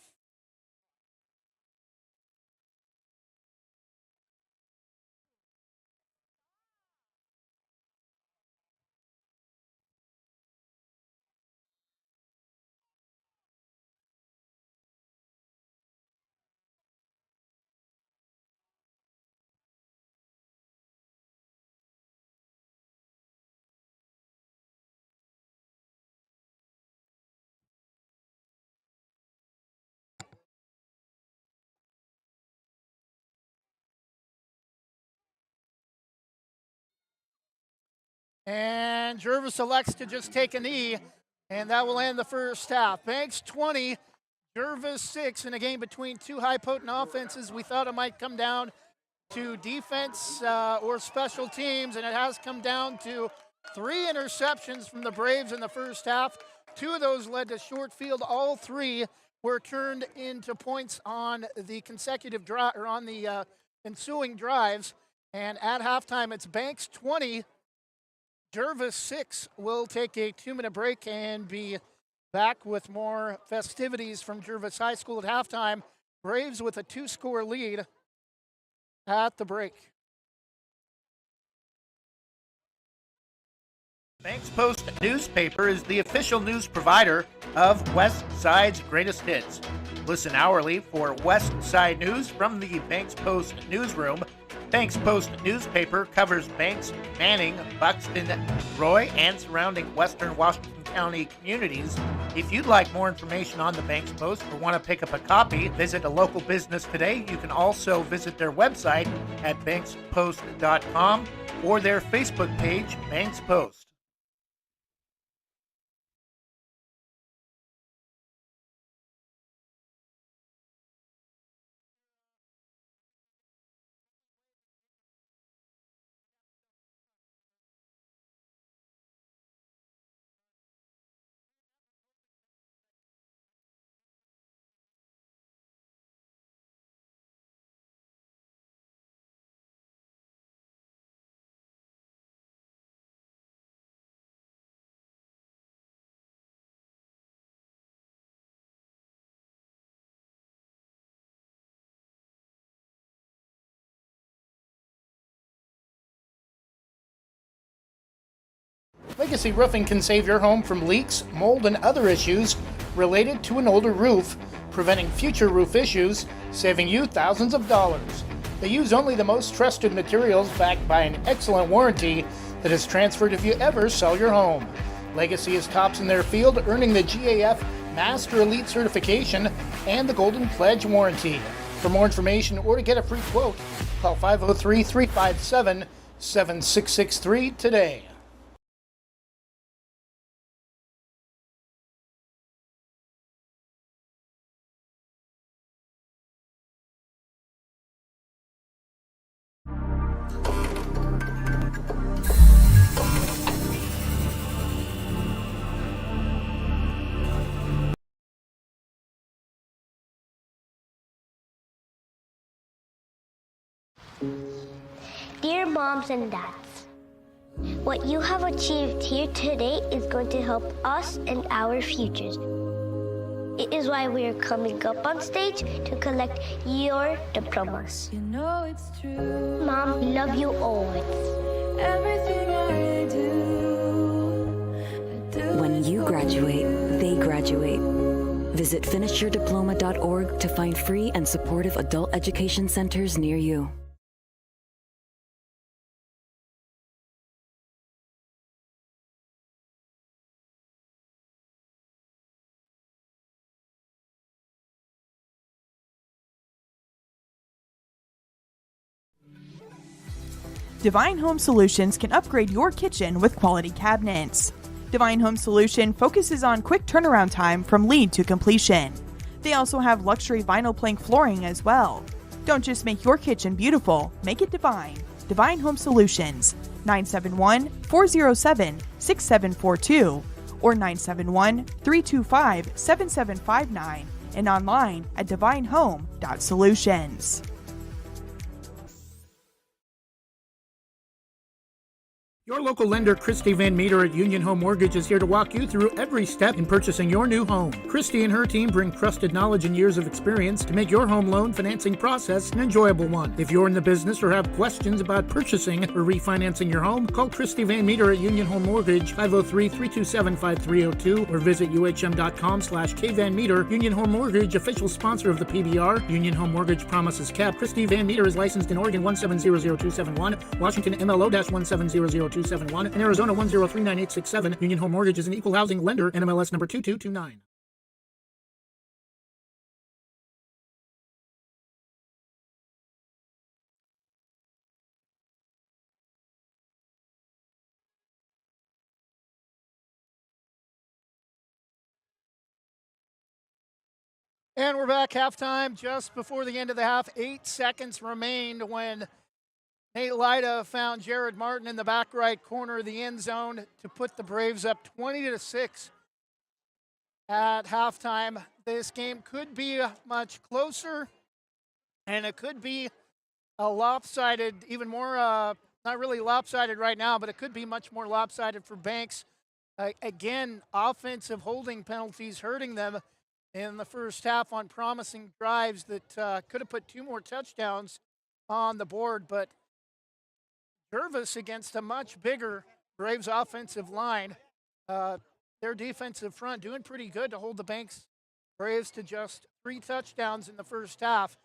And Gervais elects to just take a knee, and that will end the first half. Banks 20, Gervais 6 in a game between 2 high-potent offenses. We thought it might come down to defense or special teams, and it has come down to 3 interceptions from the Braves in the first half. 2 of those led to short field. All 3 were turned into points on the consecutive drive or on the ensuing drives. And at halftime, it's Banks 20, Gervais 6 will take a 2-minute break and be back with more festivities from Gervais High School at halftime. Braves with a 2-score lead at the break. Banks Post newspaper is the official news provider of West Side's greatest hits. Listen hourly for West Side news from the Banks Post newsroom. Banks Post newspaper covers Banks, Manning, Buxton, Roy, and surrounding western Washington County communities. If you'd like more information on the Banks Post or want to pick up a copy, visit a local business today. You can also visit their website at bankspost.com or their Facebook page, Banks Post. Legacy Roofing can save your home from leaks, mold, and other issues related to an older roof, preventing future roof issues, saving you thousands of dollars. They use only the most trusted materials backed by an excellent warranty that is transferred if you ever sell your home. Legacy is tops in their field, earning the GAF Master Elite certification and the Golden Pledge warranty. For more information or to get a free quote, call 503-357-7663 today. Dear moms and dads, what you have achieved here today is going to help us and our futures. It is why we are coming up on stage to collect your diplomas. You know it's true. Mom, we love you always. Everything I do. When you graduate, they graduate. Visit finishyourdiploma.org to find free and supportive adult education centers near you. Divine Home Solutions can upgrade your kitchen with quality cabinets. Divine Home Solution focuses on quick turnaround time from lead to completion. They also have luxury vinyl plank flooring as well. Don't just make your kitchen beautiful, make it divine. Divine Home Solutions, 971-407-6742 or 971-325-7759 and online at divinehome.solutions. Your local lender, Christy Van Meter at Union Home Mortgage, is here to walk you through every step in purchasing your new home. Christy and her team bring trusted knowledge and years of experience to make your home loan financing process an enjoyable one. If you're in the business or have questions about purchasing or refinancing your home, call Christy Van Meter at Union Home Mortgage, 503-327-5302, or visit uhm.com/kvanmeter. Union Home Mortgage, official sponsor of the PBR. Union Home Mortgage promises kept. Christy Van Meter is licensed in Oregon 1700271, Washington MLO-1700271, and Arizona 1039867. Union Home Mortgage is an equal housing lender, NMLS number 2229. And we're back halftime, just before the end of the half. 8 seconds remained when Nate Lyda found Jared Martin in the back right corner of the end zone to put the Braves up 20-6 at halftime. This game could be much closer, and it could be a lopsided, even more not really lopsided right now, but it could be much more lopsided for Banks. Again, offensive holding penalties hurting them in the first half on promising drives that could have put 2 more touchdowns on the board. But Gervais against a much bigger Braves offensive line. Their defensive front doing pretty good to hold the Banks Braves to just 3 touchdowns in the first half.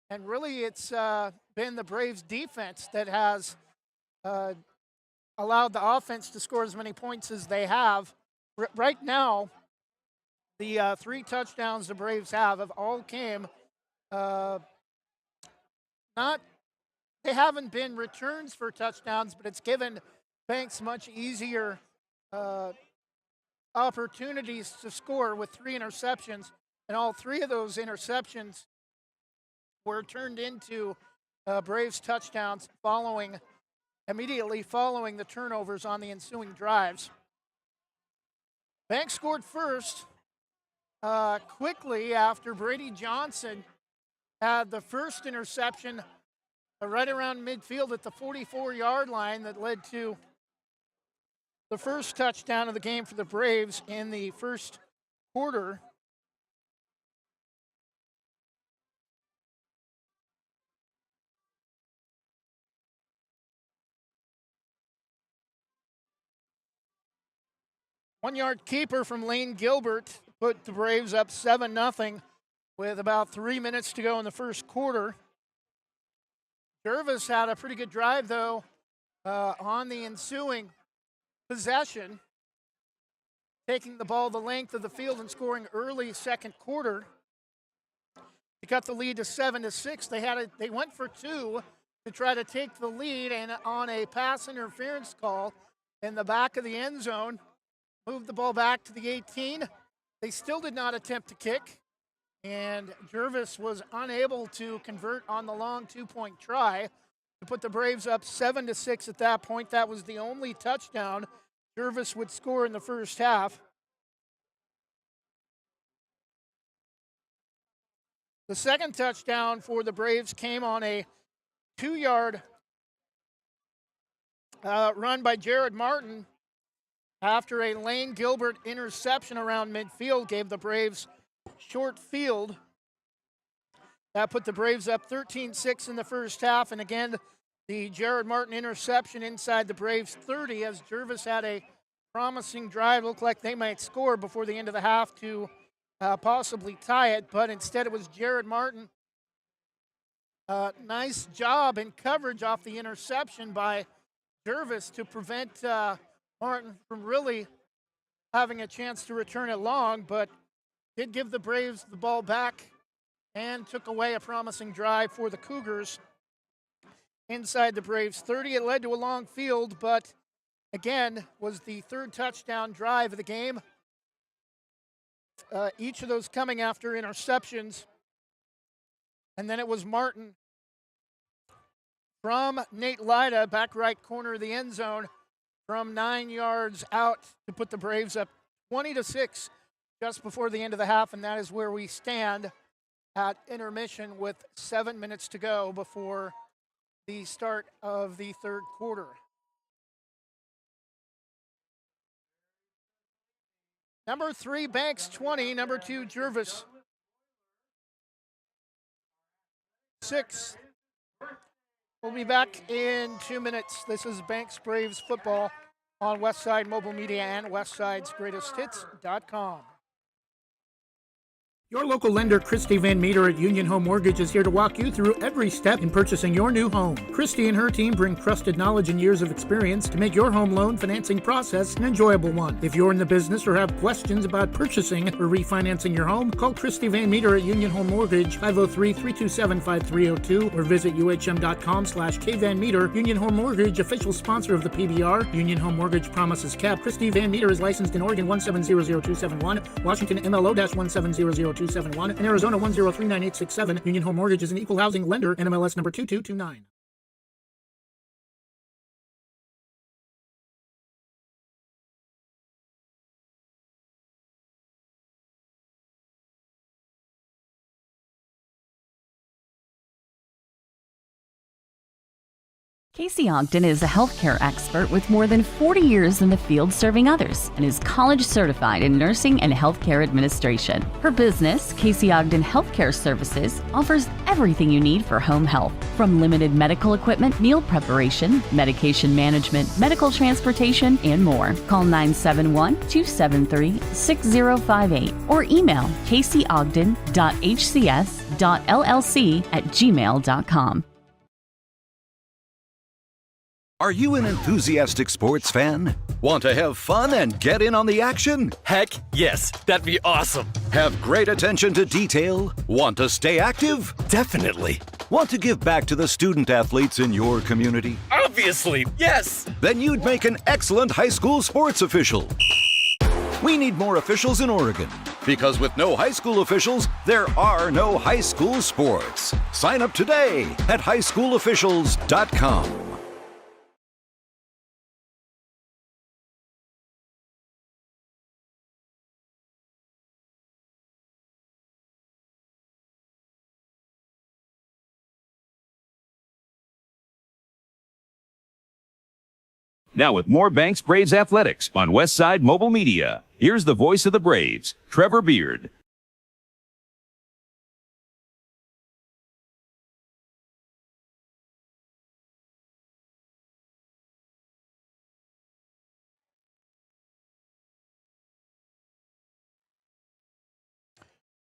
And really, it's been the Braves defense that has allowed the offense to score as many points as they have. Right now, the 3 touchdowns the Braves have all came they haven't been returns for touchdowns, but it's given Banks much easier opportunities to score with 3 interceptions, and all 3 of those interceptions were turned into Braves touchdowns immediately following the turnovers on the ensuing drives. Banks scored first quickly after Brady Johnson had the first interception right around midfield at the 44-yard line that led to the first touchdown of the game for the Braves in the first quarter. One-yard keeper from Lane Gilbert put the Braves up 7-0 with about 3 minutes to go in the first quarter. Gervais had a pretty good drive, though, on the ensuing possession, taking the ball the length of the field and scoring early second quarter. They got the lead to 7-6. They went for 2 to try to take the lead, and on a pass interference call in the back of the end zone, moved the ball back to the 18. They still did not attempt to kick, and Gervais was unable to convert on the long 2-point try to put the Braves up 7-6 at that point. That was the only touchdown Gervais would score in the first half. The second touchdown for the Braves came on a 2-yard run by Jared Martin after a Lane Gilbert interception around midfield gave the Braves short field. That put the Braves up 13-6 in the first half. And again, the Jared Martin interception inside the Braves 30 as Gervais had a promising drive. Looked like they might score before the end of the half to possibly tie it, but instead it was Jared Martin. Nice job in coverage off the interception by Gervais to prevent Martin from really having a chance to return it long, but did give the Braves the ball back and took away a promising drive for the Cougars inside the Braves 30. It led to a long field, but again, was the third touchdown drive of the game. Each of those coming after interceptions. And then it was Martin from Nate Lyda, back right corner of the end zone, from 9 yards out to put the Braves up 20-6 just before the end of the half, and that is where we stand at intermission with 7 minutes to go before the start of the third quarter. Number 3, Banks 20. Number 2, Gervais 6. We'll be back in 2 minutes. This is Banks Braves football on Westside Mobile Media and WestSidesGreatestHits.com. Your local lender, Christy Van Meter at Union Home Mortgage, is here to walk you through every step in purchasing your new home. Christy and her team bring trusted knowledge and years of experience to make your home loan financing process an enjoyable one. If you're in the business or have questions about purchasing or refinancing your home, call Christy Van Meter at Union Home Mortgage, 503-327-5302, or visit uhm.com/kvanmeter. Union Home Mortgage, official sponsor of the PBR. Union Home Mortgage promises cap. Christy Van Meter is licensed in Oregon 1700271, Washington MLO-1700271, and Arizona 1039867. Union Home Mortgage is an equal housing lender, NMLS number 2229. Casey Ogden is a healthcare expert with more than 40 years in the field serving others and is college certified in nursing and healthcare administration. Her business, Casey Ogden Healthcare Services, offers everything you need for home health, from limited medical equipment, meal preparation, medication management, medical transportation, and more. Call 971-273-6058 or email caseyogden.hcs.llc@gmail.com. Are you an enthusiastic sports fan? Want to have fun and get in on the action? Heck, yes. That'd be awesome. Have great attention to detail? Want to stay active? Definitely. Want to give back to the student athletes in your community? Obviously, yes. Then you'd make an excellent high school sports official. We need more officials in Oregon, because with no high school officials, there are no high school sports. Sign up today at highschoolofficials.com. Now with more Banks Braves Athletics on Westside Mobile Media, here's the voice of the Braves, Trevor Beard.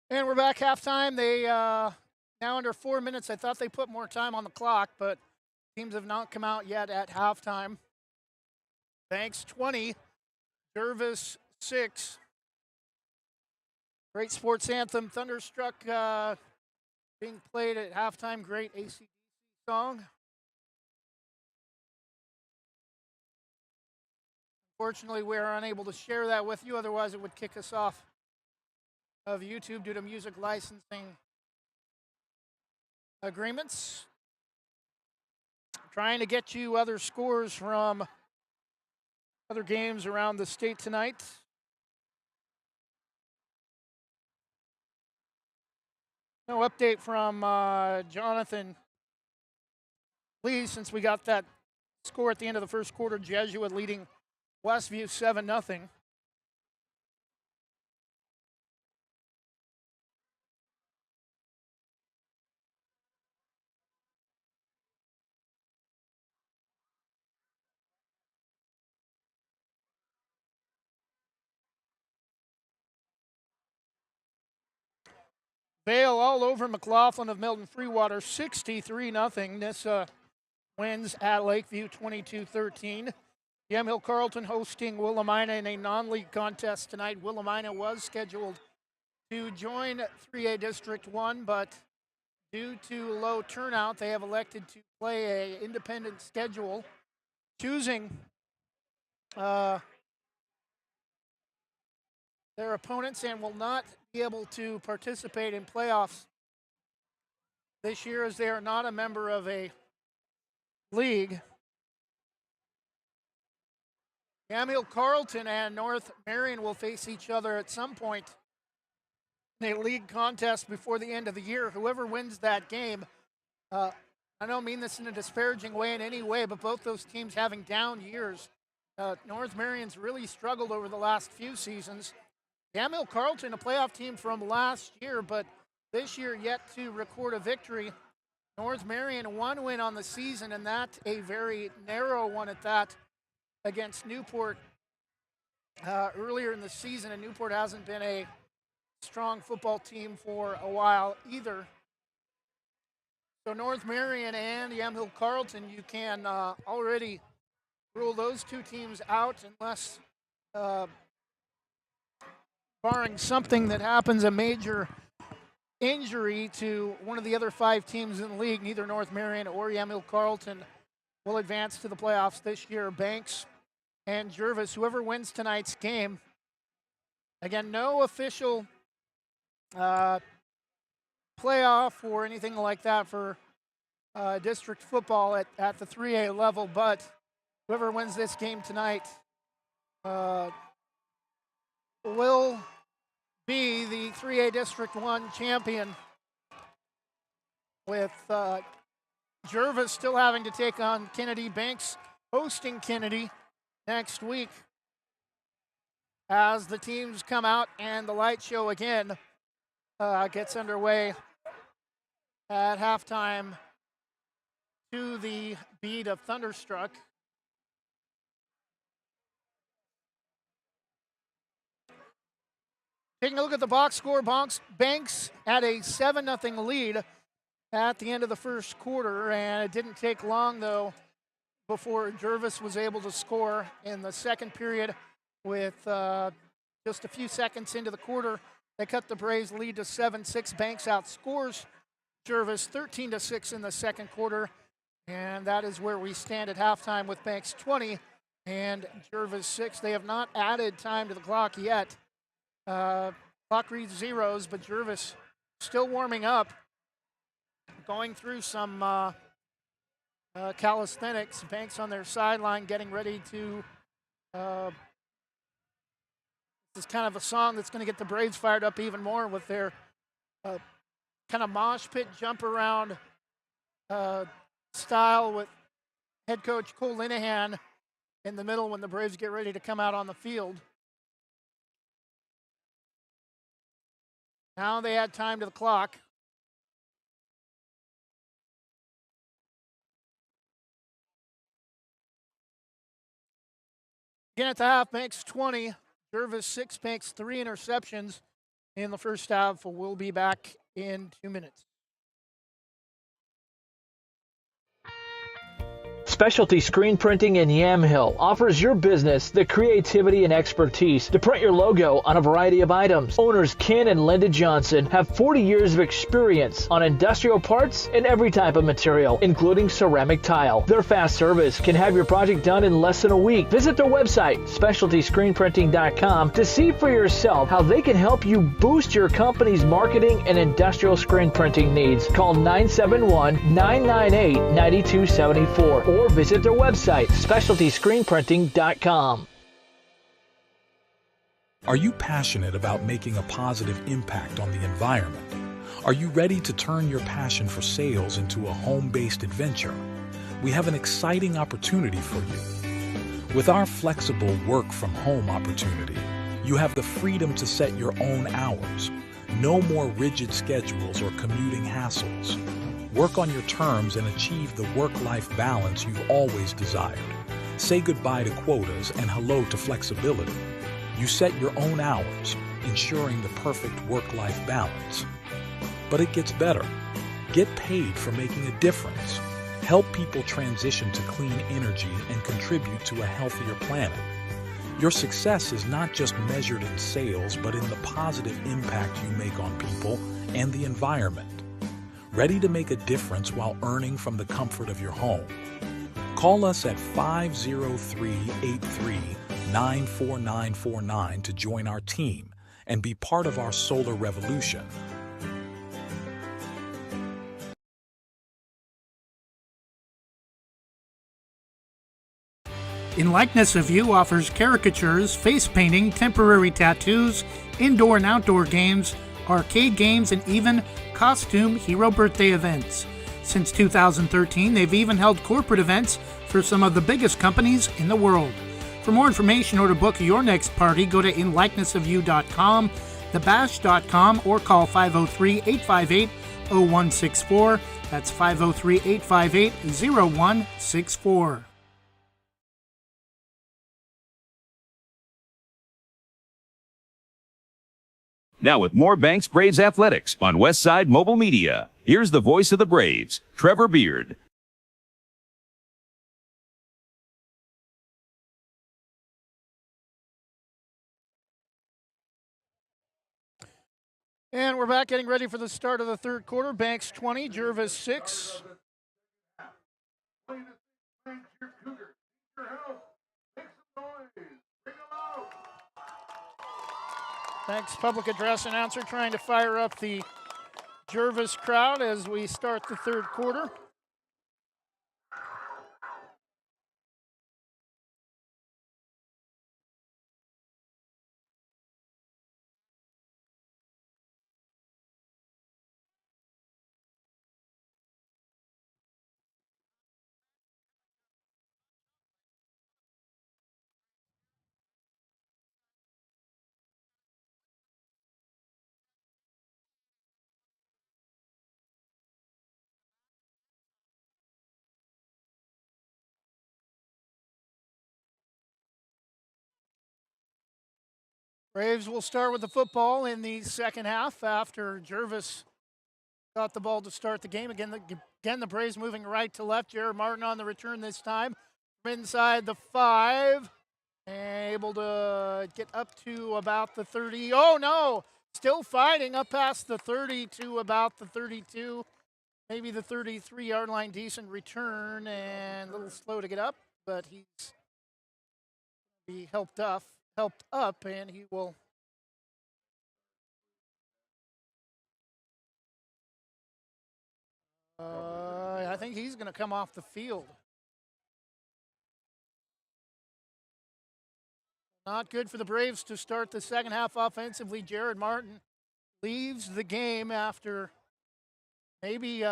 And we're back halftime. They now under 4 minutes. I thought they put more time on the clock, but teams have not come out yet at halftime. Banks 20, Gervais 6. Great sports anthem, Thunderstruck, being played at halftime. Great AC/DC song. Unfortunately, we are unable to share that with you. Otherwise, it would kick us off of YouTube due to music licensing agreements. Trying to get you other scores from other games around the state tonight. No update from Jonathan Lee since we got that score at the end of the first quarter. Jesuit leading Westview 7-0. Vale all over McLaughlin of Milton Freewater, 63-0. Nissa wins at Lakeview 22-13. Yamhill Carlton hosting Willamina in a non-league contest tonight. Willamina was scheduled to join 3A District 1, but due to low turnout, they have elected to play an independent schedule, choosing their opponents, and will not be able to participate in playoffs this year as they are not a member of a league. Yamhill Carlton and North Marion will face each other at some point in a league contest before the end of the year. Whoever wins that game, I don't mean this in a disparaging way in any way, but both those teams having down years. North Marion's really struggled over the last few seasons. Yamhill Carlton, a playoff team from last year, but this year yet to record a victory. North Marion, one win on the season, and that a very narrow one at that, against Newport earlier in the season, and Newport hasn't been a strong football team for a while either. So North Marion and Yamhill Carlton, you can already rule those two teams out unless, barring something that happens, a major injury to one of the other five teams in the league. Neither North Marion or Yamhill Carlton will advance to the playoffs this year. Banks and Gervais, whoever wins tonight's game. Again, no official playoff or anything like that for district football at the 3A level, but whoever wins this game tonight will be the 3A District 1 champion, with Gervais still having to take on Kennedy. Banks hosting Kennedy next week as the teams come out and the light show again gets underway at halftime to the beat of Thunderstruck. Taking a look at the box score, Banks had a 7-0 lead at the end of the first quarter, and it didn't take long, though, before Gervais was able to score in the second period with just a few seconds into the quarter. They cut the Braves' lead to 7-6. Banks outscores Gervais 13-6 in the second quarter, and that is where we stand at halftime with Banks 20 and Gervais 6. They have not added time to the clock yet. Clock reads zeros, but Gervais still warming up, going through some calisthenics. Banks on their sideline getting ready to. This is kind of a song that's going to get the Braves fired up even more with their kind of mosh pit jump around style with head coach Cole Linehan in the middle when the Braves get ready to come out on the field. Now they add time to the clock. Again at the half, Banks 20, Gervais 6, Banks 3 interceptions in the first half. We'll be back in 2 minutes. Specialty Screen Printing in Yamhill offers your business the creativity and expertise to print your logo on a variety of items. Owners Ken and Linda Johnson have 40 years of experience on industrial parts and every type of material, including ceramic tile. Their fast service can have your project done in less than a week. Visit their website, specialtyscreenprinting.com, to see for yourself how they can help you boost your company's marketing and industrial screen printing needs. Call 971-998-9274 or visit their website, specialtyscreenprinting.com. Are you passionate about making a positive impact on the environment? Are you ready to turn your passion for sales into a home-based adventure? We have an exciting opportunity for you. With our flexible work-from-home opportunity, you have the freedom to set your own hours. No more rigid schedules or commuting hassles. Work on your terms and achieve the work-life balance you've always desired. Say goodbye to quotas and hello to flexibility. You set your own hours, ensuring the perfect work-life balance. But it gets better. Get paid for making a difference. Help people transition to clean energy and contribute to a healthier planet. Your success is not just measured in sales, but in the positive impact you make on people and the environment. Ready to make a difference while earning from the comfort of your home? Call us at 503-83-94949 to join our team and be part of our solar revolution. In Likeness of You offers caricatures, face painting, temporary tattoos, indoor and outdoor games, arcade games, and even costume hero birthday events. Since 2013, they've even held corporate events for some of the biggest companies in the world. For more information or to book your next party, go to inlikenessofyou.com, thebash.com, or call 503-858-0164. That's 503-858-0164. Now with more Banks Braves Athletics on Westside Mobile Media, here's the voice of the Braves, Trevor Beard. And we're back getting ready for the start of the third quarter. Banks 20, Gervais 6. Thanks, public address announcer, trying to fire up the Gervais crowd as we start the third quarter. Braves will start with the football in the second half after Gervais got the ball to start the game. Again, the Braves moving right to left. Jared Martin on the return this time from inside the 5. Able to get up to about the 30. Oh, no! Still fighting up past the 30 to about the 32. Maybe the 33-yard line. Decent return and a little slow to get up, but he's helped up, and he will I think he's going to come off the field. Not good for the Braves to start the second half offensively. Jared Martin leaves the game after maybe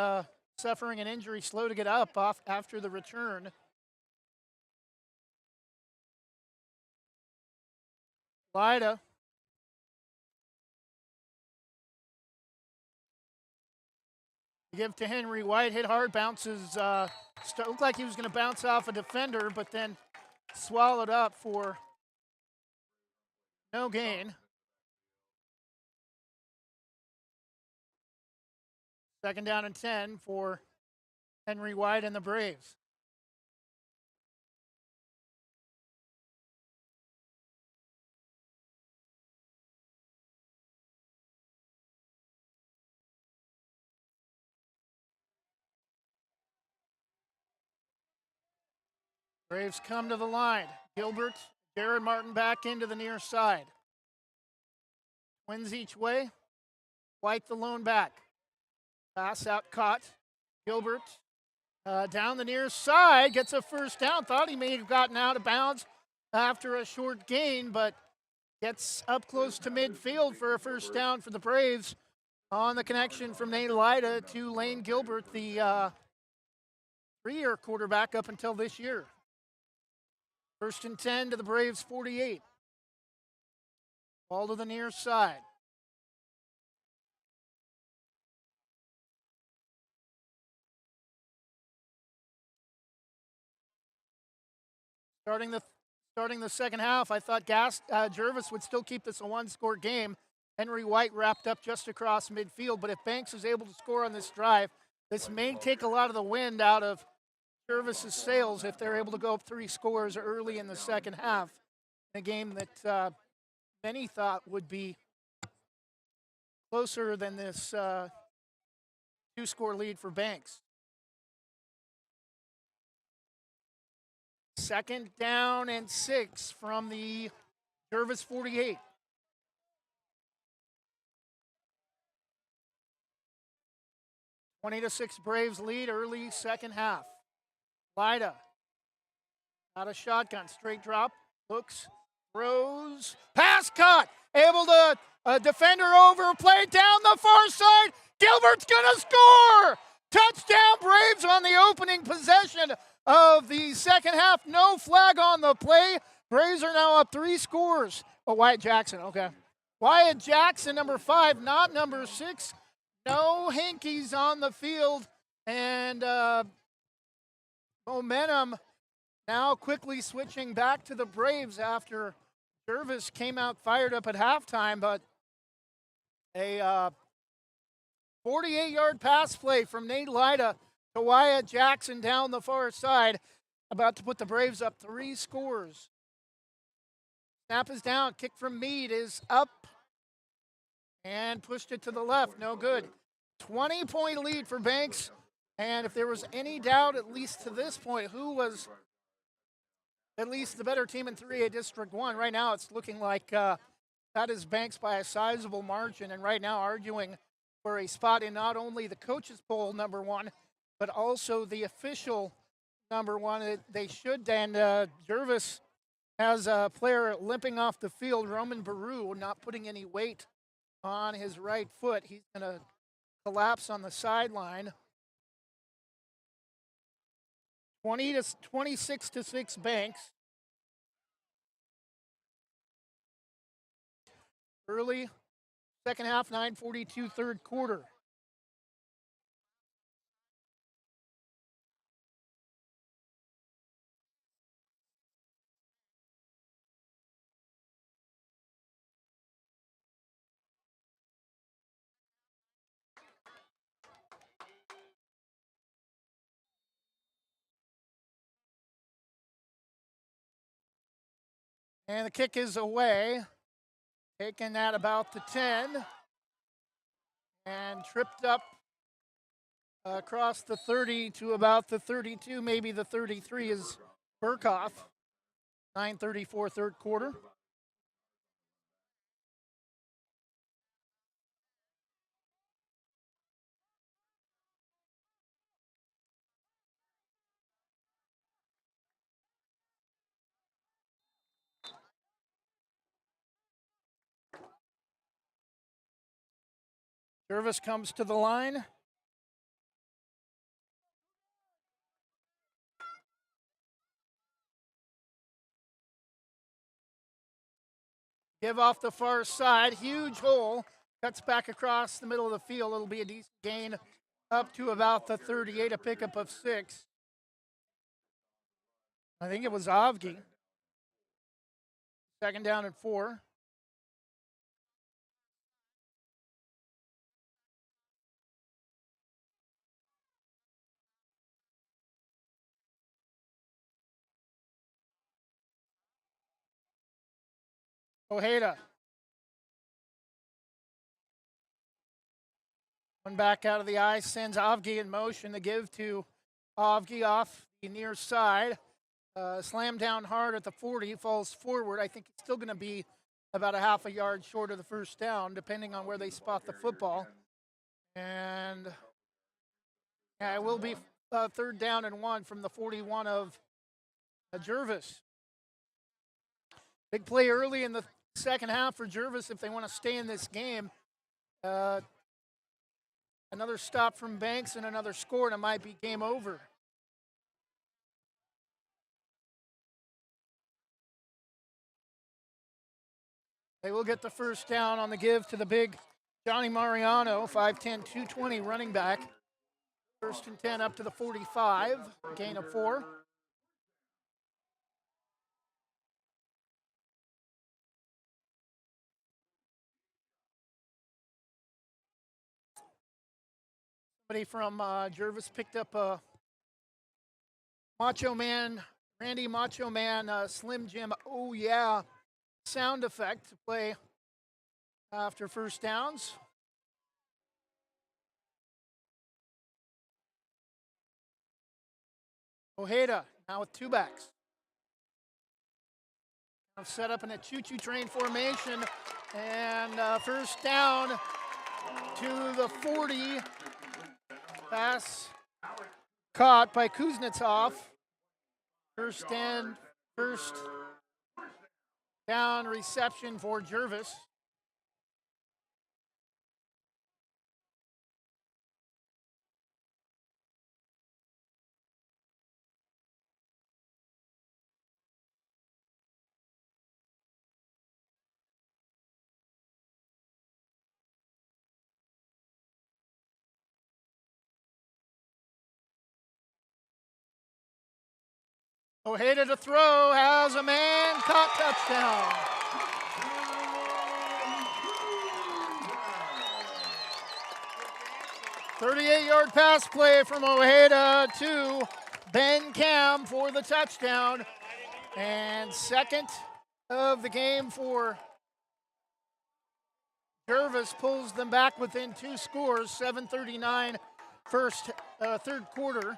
suffering an injury, slow to get up off after the return. Lida. Give to Henry White, hit hard, bounces. Looked like he was going to bounce off a defender, but then swallowed up for no gain. Second down and 10 for Henry White and the Braves. Braves come to the line. Gilbert, Jared Martin back into the near side. Twins each way. White the lone back. Pass out caught. Gilbert down the near side. Gets a first down. Thought he may have gotten out of bounds after a short gain, but gets up close to midfield for a first down for the Braves on the connection from Nate Lida to Lane Gilbert, the 3-year quarterback up until this year. First and 10 to the Braves 48. Ball to the near side. Starting the second half, I thought Gervais would still keep this a one-score game. Henry White wrapped up just across midfield, but if Banks is able to score on this drive, this may take a lot of the wind out of Gervais' sails if they're able to go up 3 scores early in the second half. A game that many thought would be closer than this 2-score lead for Banks. Second down and 6 from the Gervais 48. (20-6) Braves lead early second half. Lida out of shotgun, straight drop, looks, throws, pass cut, able to defender over, play down the far side. Gilbert's gonna score! Touchdown Braves on the opening possession of the second half. No flag on the play. Braves are now up 3 scores. Oh, Wyatt Jackson, okay. Wyatt Jackson, number 5, not number 6. No hankies on the field, and momentum now quickly switching back to the Braves after Gervais came out fired up at halftime, but a 48-yard pass play from Nate Lida to Wyatt Jackson down the far side, about to put the Braves up 3 scores. Snap is down, kick from Meade is up, and pushed it to the left, no good. 20-point lead for Banks, and if there was any doubt, at least to this point, who was at least the better team in 3A District 1, right now it's looking like that is Banks by a sizable margin, and right now arguing for a spot in not only the coaches poll number 1, but also the official number 1. They should, and Gervais has a player limping off the field, Roman Baru, not putting any weight on his right foot. He's going to collapse on the sideline. 26-6 Banks. Early second half, 9:42 third quarter. And the kick is away. Taken at about the 10. And tripped up across the 30 to about the 32, maybe the 33 is Burkhoff. 9:34 third quarter. Gervais comes to the line. Give off the far side, huge hole, cuts back across the middle of the field. It'll be a decent gain up to about the 38, a pickup of 6. I think it was Avgi. Second down and 4. Ojeda. One back out of the eye, sends Avgi in motion. The give to Avgi off the near side. Slam down hard at the 40, falls forward. I think it's still going to be about a half a yard short of the first down, depending on where they spot the football. And it will be third down and 1 from the 41 of Gervais. Big play early in the second half for Gervais if they want to stay in this game. Another stop from Banks and another score, and it might be game over. They will get the first down on the give to the big Johnny Mariano, 5'10", 220 running back. First and 10 up to the 45, gain of 4. Somebody from Gervais picked up a Macho Man, Randy Macho Man, Slim Jim, oh yeah, sound effect to play after first downs. Ojeda now with 2 backs. Set up in a choo-choo train formation, and first down to the 40. Pass caught by Kuznetsov. First down reception for Gervais. Ojeda to throw, has a man, caught, touchdown. .38-yard pass play from Ojeda to Ben Cam for the touchdown. And second of the game for Gervais, pulls them back within 2 scores, 7:39 third quarter.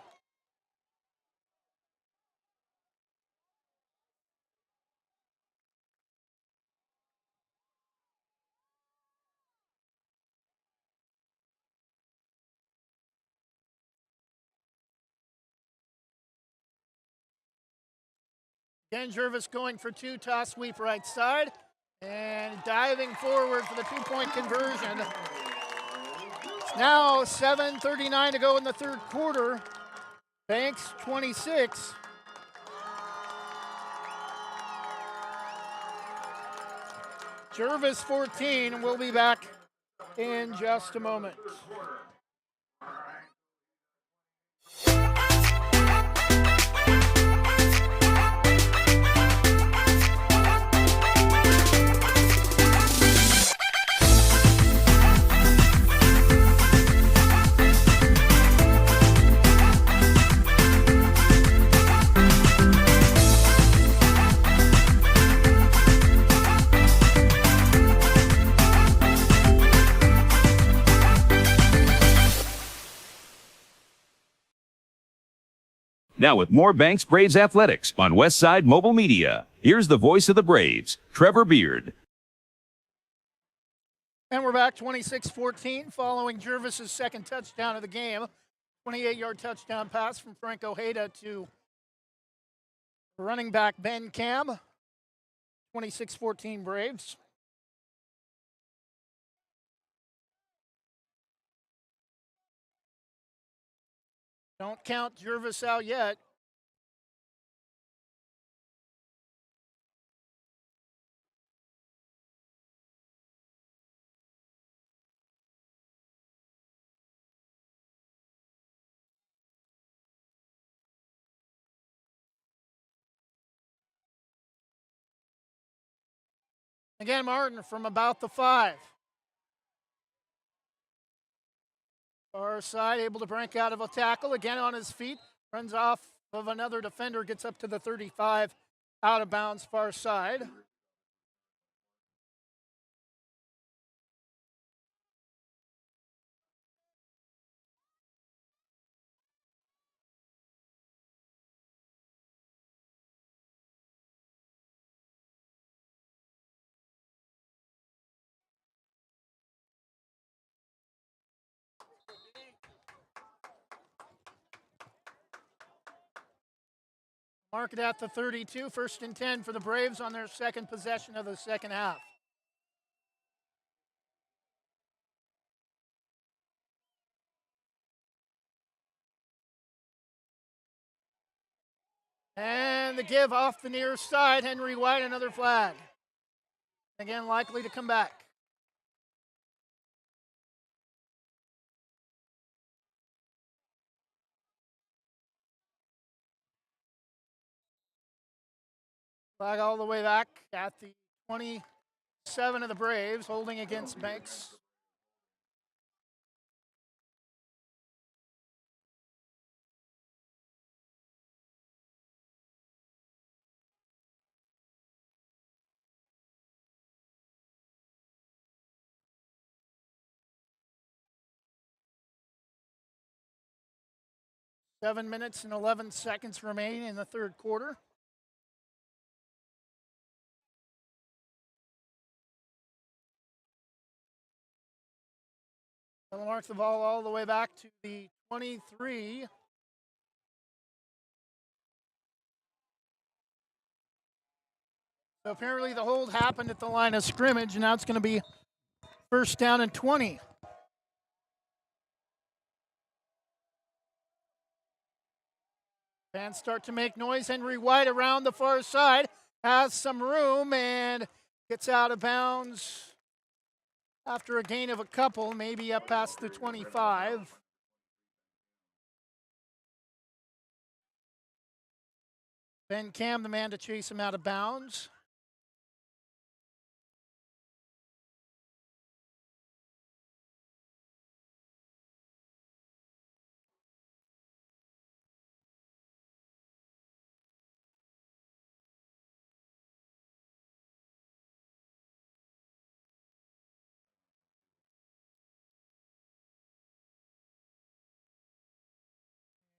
Again, Gervais going for 2, toss sweep right side, and diving forward for the 2-point conversion. It's now 7:39 to go in the third quarter. Banks 26. Gervais 14, and we'll be back in just a moment. Now with more Banks Braves athletics on Westside Mobile Media, here's the voice of the Braves, Trevor Beard. And we're back 26-14 following Gervais' second touchdown of the game. 28-yard touchdown pass from Frank Ojeda to running back Ben Cam. 26-14 Braves. Don't count Gervais out yet. Again, Martin from about the 5. Far side, able to break out of a tackle. Again on his feet. Runs off of another defender. Gets up to the 35. Out of bounds, far side. Mark it at the 32. 1st and 10 for the Braves on their second possession of the second half. And the give off the near side. Henry White, another flag. Again, likely to come back. Flag all the way back at the 27 of the Braves, holding against Banks. Seven minutes and 11 seconds remain in the third quarter. They'll mark the ball all the way back to the 23. So apparently the hold happened at the line of scrimmage, and now it's going to be 1st down and 20. Fans start to make noise. Henry White around the far side has some room and gets out of bounds after a gain of a couple, maybe up past the 25. Ben Cam, the man to chase him out of bounds.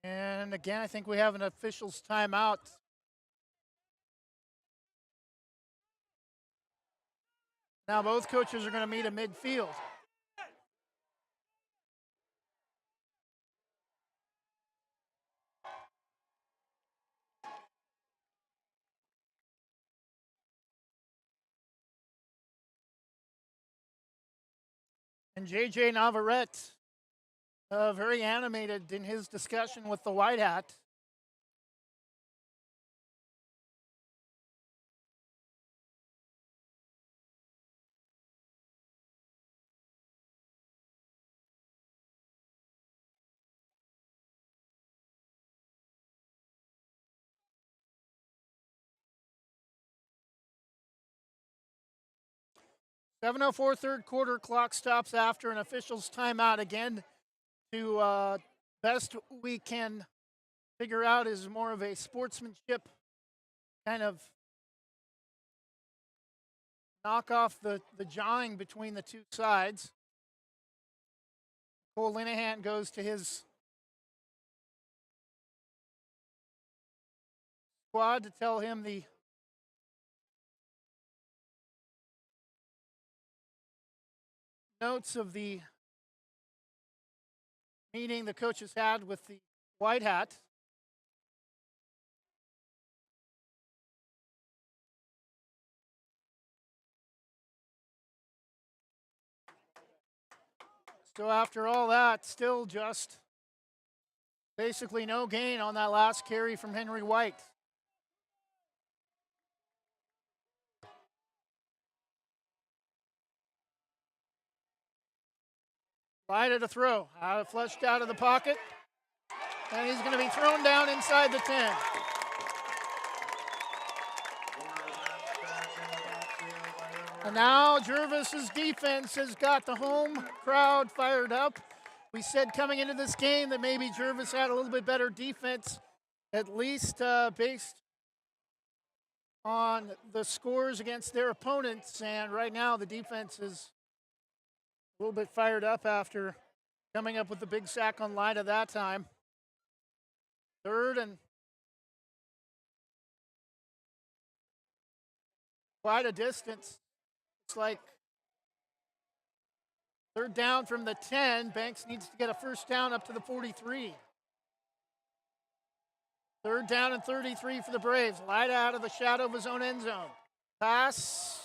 And again, I think we have an official's timeout. Now both coaches are going to meet at midfield. And J.J. Navarrete, very animated in his discussion with the White Hat. .704 third quarter, clock stops after an official's timeout again. To best we can figure out is more of a sportsmanship kind of knock off the jawing between the two sides. Cole Linehan goes to his squad to tell him the notes of the meeting the coaches had with the White Hat. So after all that, still just basically no gain on that last carry from Henry White. Lighted a throw, flushed out of the pocket, and he's going to be thrown down inside the 10. And now Gervais's defense has got the home crowd fired up. We said coming into this game that maybe Gervais had a little bit better defense, at least based on the scores against their opponents. And right now the defense is a little bit fired up after coming up with the big sack on line at that time. 3rd and quite a distance. It's like 3rd down from the 10. Banks needs to get a first down up to the 43. 3rd down and 33 for the Braves. Light out of the shadow of his own end zone. Pass.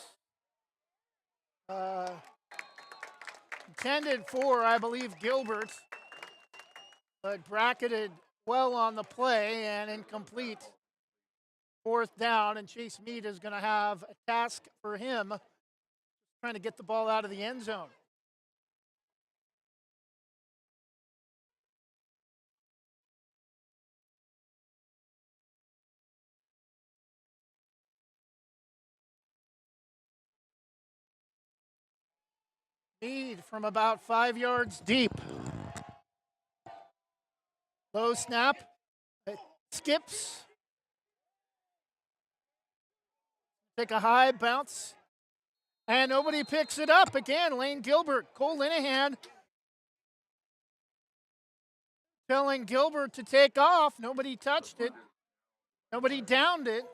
Intended for, I believe, Gilbert, but bracketed well on the play and incomplete. 4th down, and Chase Meade is going to have a task for him, trying to get the ball out of the end zone. Meade from about 5 yards deep. Low snap. It skips. Take a high bounce. And nobody picks it up. Again, Lane Gilbert. Cole Linehan telling Gilbert to take off. Nobody touched it. Nobody downed it.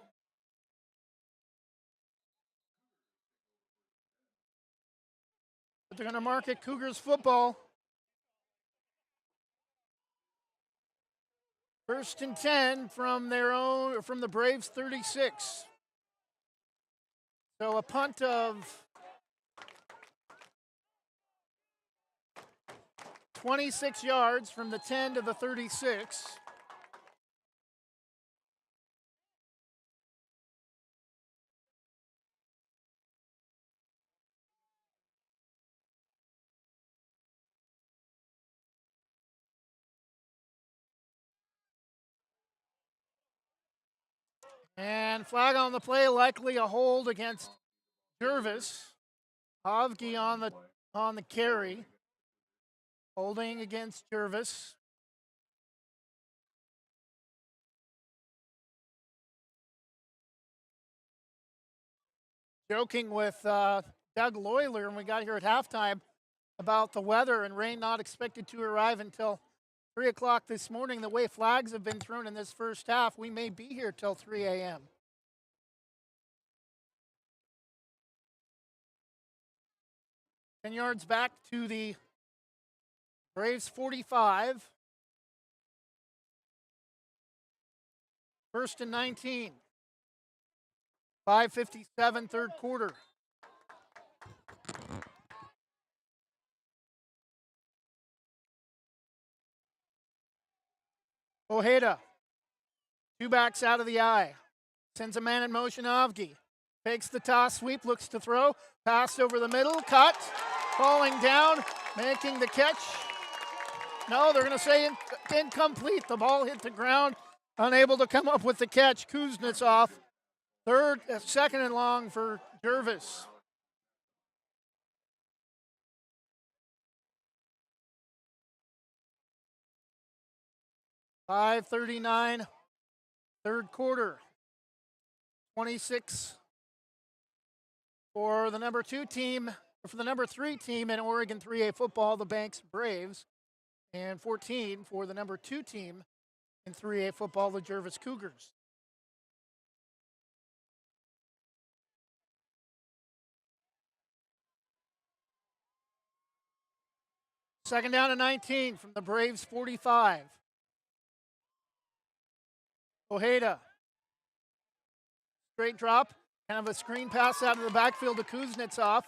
But they're going to mark it Cougars football. 1st and 10 from the Braves 36. So a punt of 26 yards from the 10 to the 36. And flag on the play, likely a hold against Gervais. Havgi on the carry. Holding against Gervais. Joking with Doug Loyler, and we got here at halftime about the weather and rain not expected to arrive until 3 o'clock this morning. The way flags have been thrown in this first half, we may be here till 3 a.m. Ten yards back to the Braves 45. 1st and 19. 5:57 third quarter. Ojeda, 2 backs out of the eye. Sends a man in motion, Avgi. Takes the toss, sweep, looks to throw. Pass over the middle, cut. Falling down, making the catch. No, they're going to say incomplete. The ball hit the ground, unable to come up with the catch. Kuznetsov, 2nd and long for Gervais. .539 third quarter. 26 for the number 3 team in Oregon 3A football, the Banks Braves, and 14 for the number 2 team in 3A football, the Gervais Cougars. Second down and 19 from the Braves 45. Ojeda. Straight drop. Kind of a screen pass out of the backfield to Kuznetsov.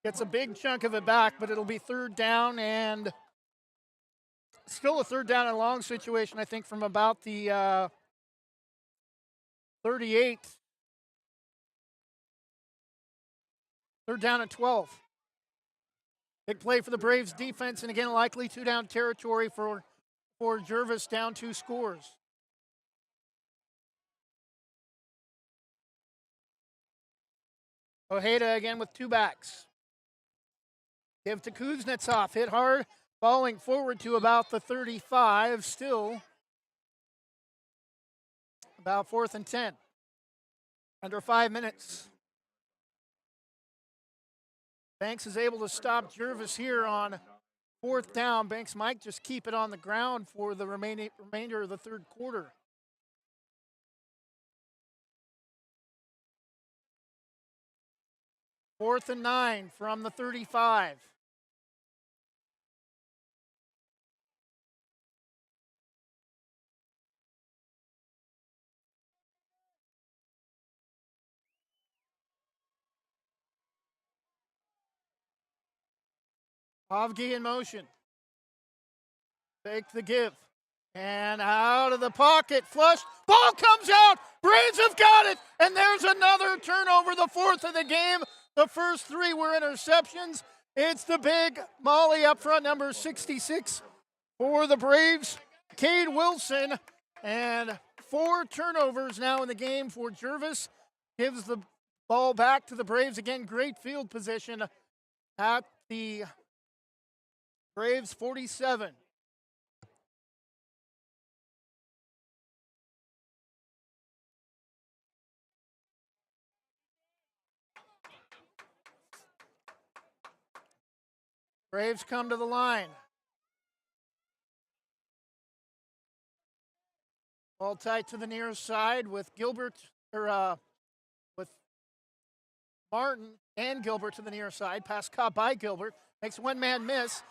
Gets a big chunk of it back, but it'll be third down and still a third down and long situation, I think, from about the 38. Third down at 12. Big play for the Braves defense, and again, likely two-down territory for Gervais, down 2 scores. Ojeda again with 2 backs. Give to Kuznetsov, hit hard, falling forward to about the 35, still about 4th and 10. Under 5 minutes. Banks is able to stop Gervais here on 4th down. Banks might just keep it on the ground for the remainder of the third quarter. Fourth and 9 from the 35. Avgi in motion. Take the give. And out of the pocket, flush. Ball comes out. Braves have got it. And there's another turnover, the 4th of the game. The first 3 were interceptions. It's the big Molly up front, number 66 for the Braves, Cade Wilson. And 4 turnovers now in the game for Gervais. Gives the ball back to the Braves. Again, great field position at the Braves 47. Braves come to the line. Ball tight to the near side with Gilbert, with Martin and Gilbert to the near side. Pass caught by Gilbert. Makes one man miss.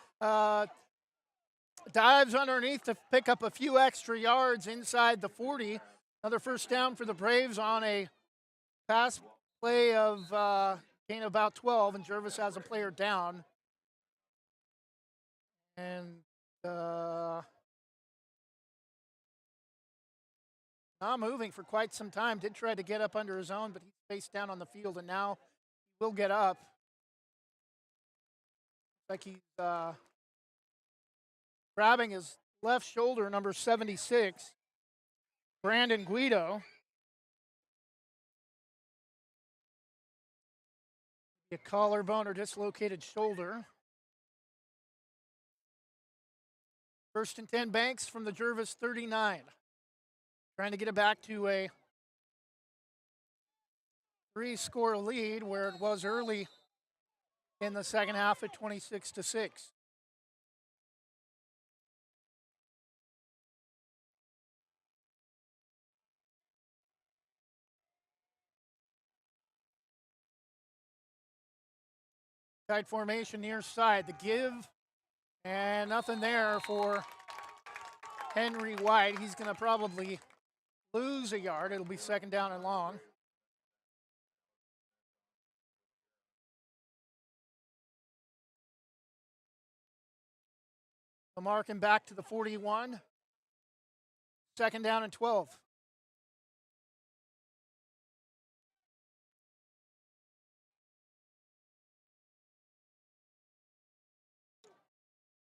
Dives underneath to pick up a few extra yards inside the 40. Another first down for the Braves on a pass play of gain of about 12, and Gervais has a player down. And not moving for quite some time. Did try to get up under his own, but he's face down on the field, and now he will get up. Like he's grabbing his left shoulder, number 76, Brandon Guido. A collarbone or dislocated shoulder. First and 10 Banks from the Gervais 39. Trying to get it back to a 3-score lead where it was early in the second half at 26-6. Tight formation near side. The give, and nothing there for Henry White. He's going to probably lose a yard. It'll be second down and long. Marking back to the 41. Second down and 12.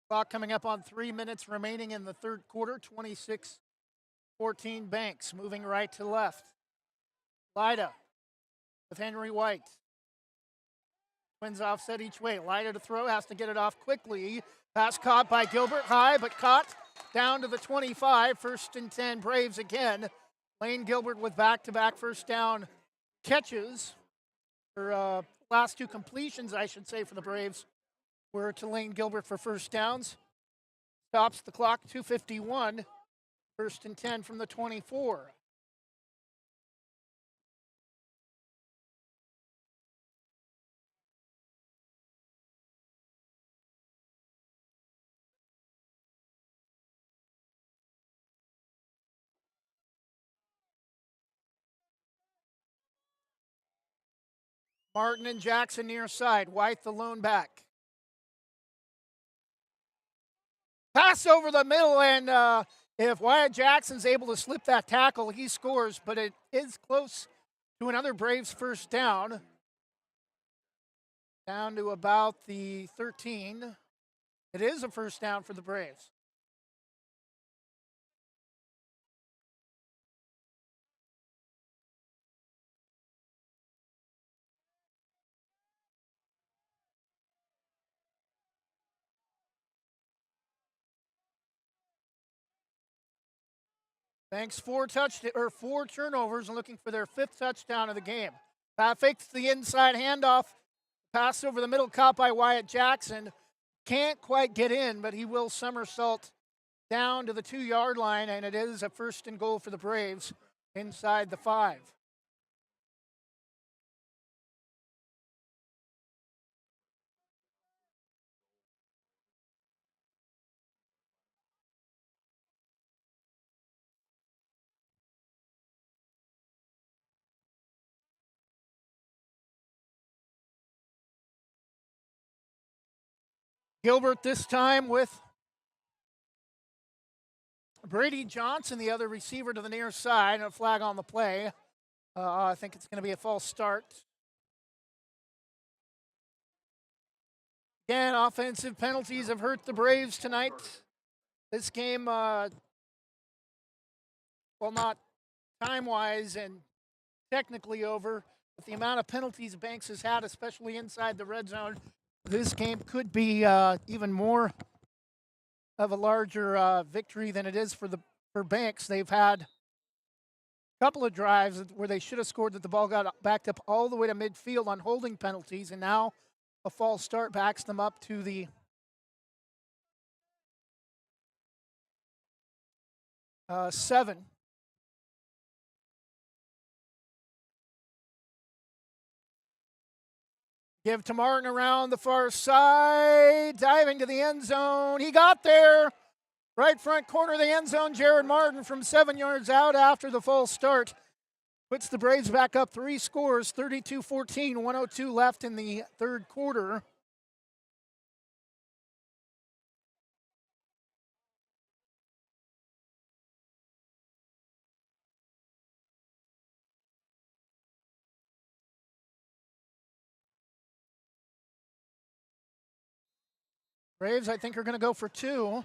Clock coming up on 3 minutes remaining in the third quarter. 26-14 Banks. Moving right to left. Lyda with Henry White. Twins offset each way. Lyda to throw. Has to get it off quickly. Pass caught by Gilbert. High, but caught down to the 25. First and 10 Braves again. Lane Gilbert with back-to-back first down catches. Or last 2 completions, I should say, for the Braves were to Lane Gilbert for first downs. Stops the clock, 2:51. First and 10 from the 24. Martin and Jackson near side. White the lone back. Pass over the middle, and if Wyatt Jackson's able to slip that tackle, he scores, but it is close to another Braves first down. Down to about the 13. It is a first down for the Braves. Banks four turnovers and looking for their 5th touchdown of the game. Fakes the inside handoff. Pass over the middle, caught by Wyatt Jackson. Can't quite get in, but he will somersault down to the 2-yard line, and it is a 1st and goal for the Braves inside the 5. Gilbert this time with Brady Johnson, the other receiver, to the near side, and a flag on the play. I think it's going to be a false start. Again, offensive penalties have hurt the Braves tonight. This game, well, not time-wise and technically over, but the amount of penalties Banks has had, especially inside the red zone, this game could be even more of a larger victory than it is for Banks. They've had a couple of drives where they should have scored that the ball got backed up all the way to midfield on holding penalties, and now a false start backs them up to the 7. Give to Martin around the far side, diving to the end zone. He got there. Right front corner of the end zone, Jared Martin from 7 yards out after the false start. Puts the Braves back up 3 scores, 32-14, 1:02 left in the 3rd quarter. Braves, I think, are going to go for 2.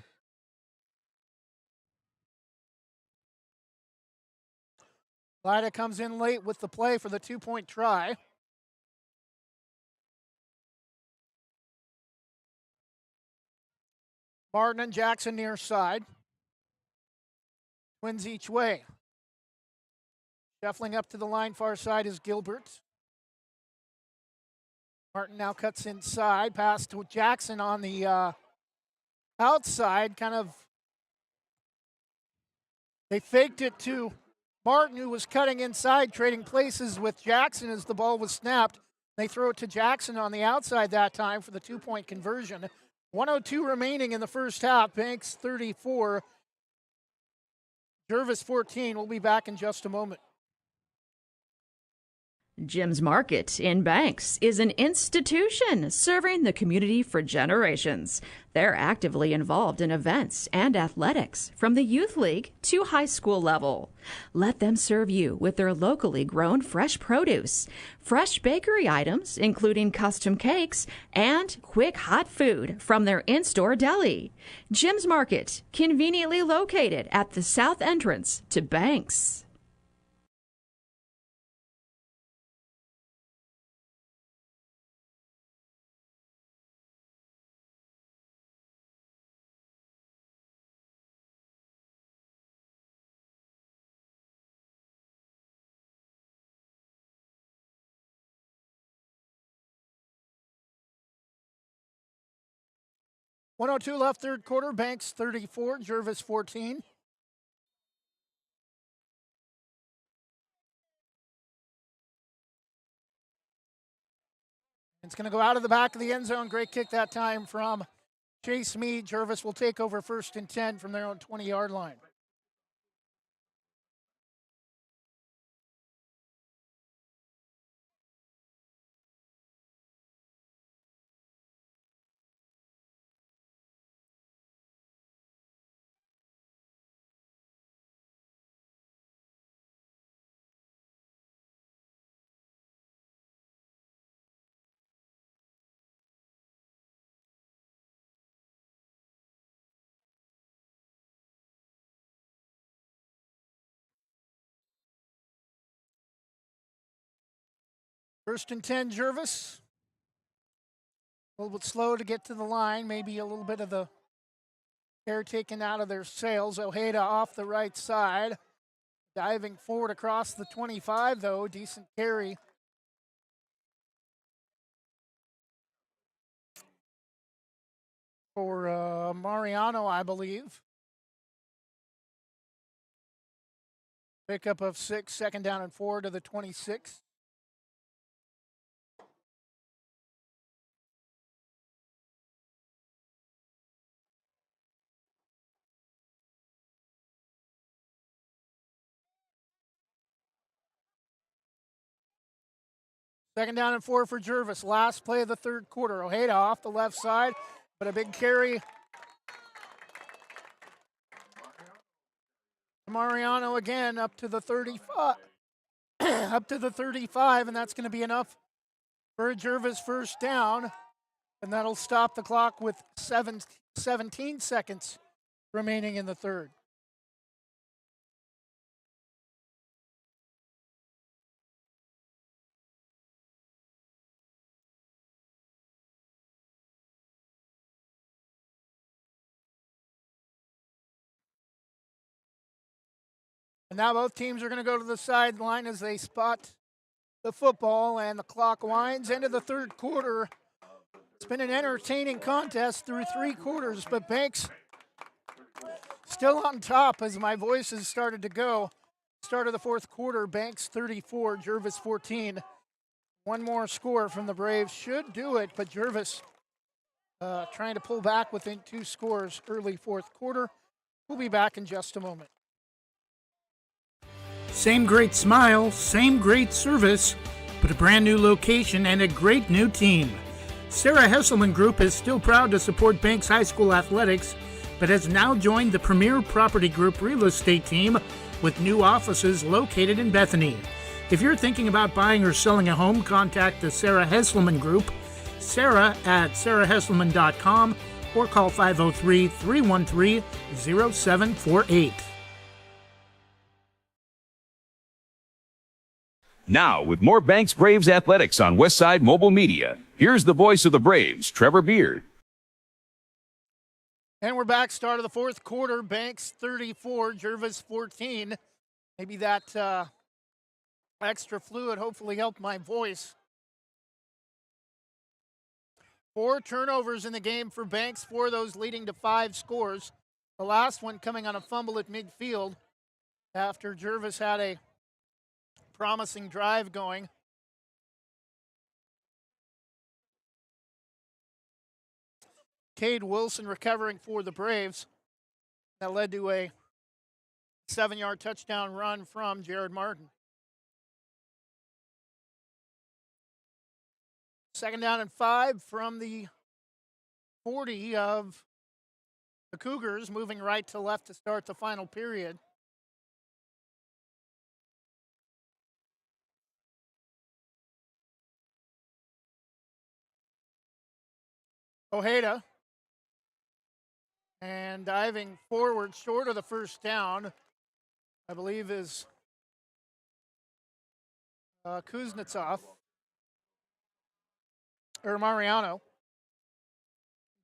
Lyda comes in late with the play for the 2-point try. Martin and Jackson near side. Twins each way. Shuffling up to the line far side is Gilbert. Martin now cuts inside. Pass to Jackson on the outside. They faked it to Martin, who was cutting inside, trading places with Jackson as the ball was snapped. They throw it to Jackson on the outside that time for the 2-point conversion. 1:02 remaining in the first half. Banks 34. Gervais 14. We'll be back in just a moment. Jim's Market in Banks is an institution serving the community for generations. They're actively involved in events and athletics from the youth league to high school level. Let them serve you with their locally grown fresh produce, fresh bakery items, including custom cakes, and quick hot food from their in-store deli. Jim's Market, conveniently located at the south entrance to Banks. .102 left, 3rd quarter. Banks 34, Gervais 14. It's going to go out of the back of the end zone. Great kick that time from Chase Mead. Gervais will take over 1st and 10 from their own 20-yard line. First and 10, Gervais. A little bit slow to get to the line. Maybe a little bit of the air taken out of their sails. Ojeda off the right side. Diving forward across the 25, though. Decent carry. For Mariano, I believe. Pickup of 6, second down and 4 to the 26. Second down and 4 for Gervais. Last play of the third quarter. Ojeda off the left side, but a big carry. Mariano again up to the 35. Up to the 35, and that's going to be enough for a Gervais first down. And that'll stop the clock with 17 seconds remaining in the third. And now both teams are going to go to the sideline as they spot the football, and the clock winds into the third quarter. It's been an entertaining contest through 3 quarters, but Banks still on top as my voice has started to go. Start of the fourth quarter, Banks 34, Gervais 14. One more score from the Braves should do it, but Gervais trying to pull back within 2 scores early fourth quarter. We'll be back in just a moment. Same great smile, same great service, but a brand new location and a great new team. Sarah Hesselman Group is still proud to support Banks High School athletics, but has now joined the Premier Property Group real estate team with new offices located in Bethany. If you're thinking about buying or selling a home, contact the Sarah Hesselman Group, Sarah at sarahhesselman.com, or call 503-313-0748. Now, with more Banks Braves athletics on Westside Mobile Media, here's the voice of the Braves, Trevor Beard. And we're back, start of the fourth quarter. Banks 34, Gervais 14. Maybe that extra fluid hopefully helped my voice. 4 turnovers in the game for Banks, 4 of those leading to 5 scores. The last one coming on a fumble at midfield after Gervais had a promising drive going. Cade Wilson recovering for the Braves. That led to a 7-yard touchdown run from Jared Martin. Second down and 5 from the 40 of the Cougars, moving right to left to start the final period. Ojeda, and diving forward short of the first down, I believe is Kuznetsov, or Mariano.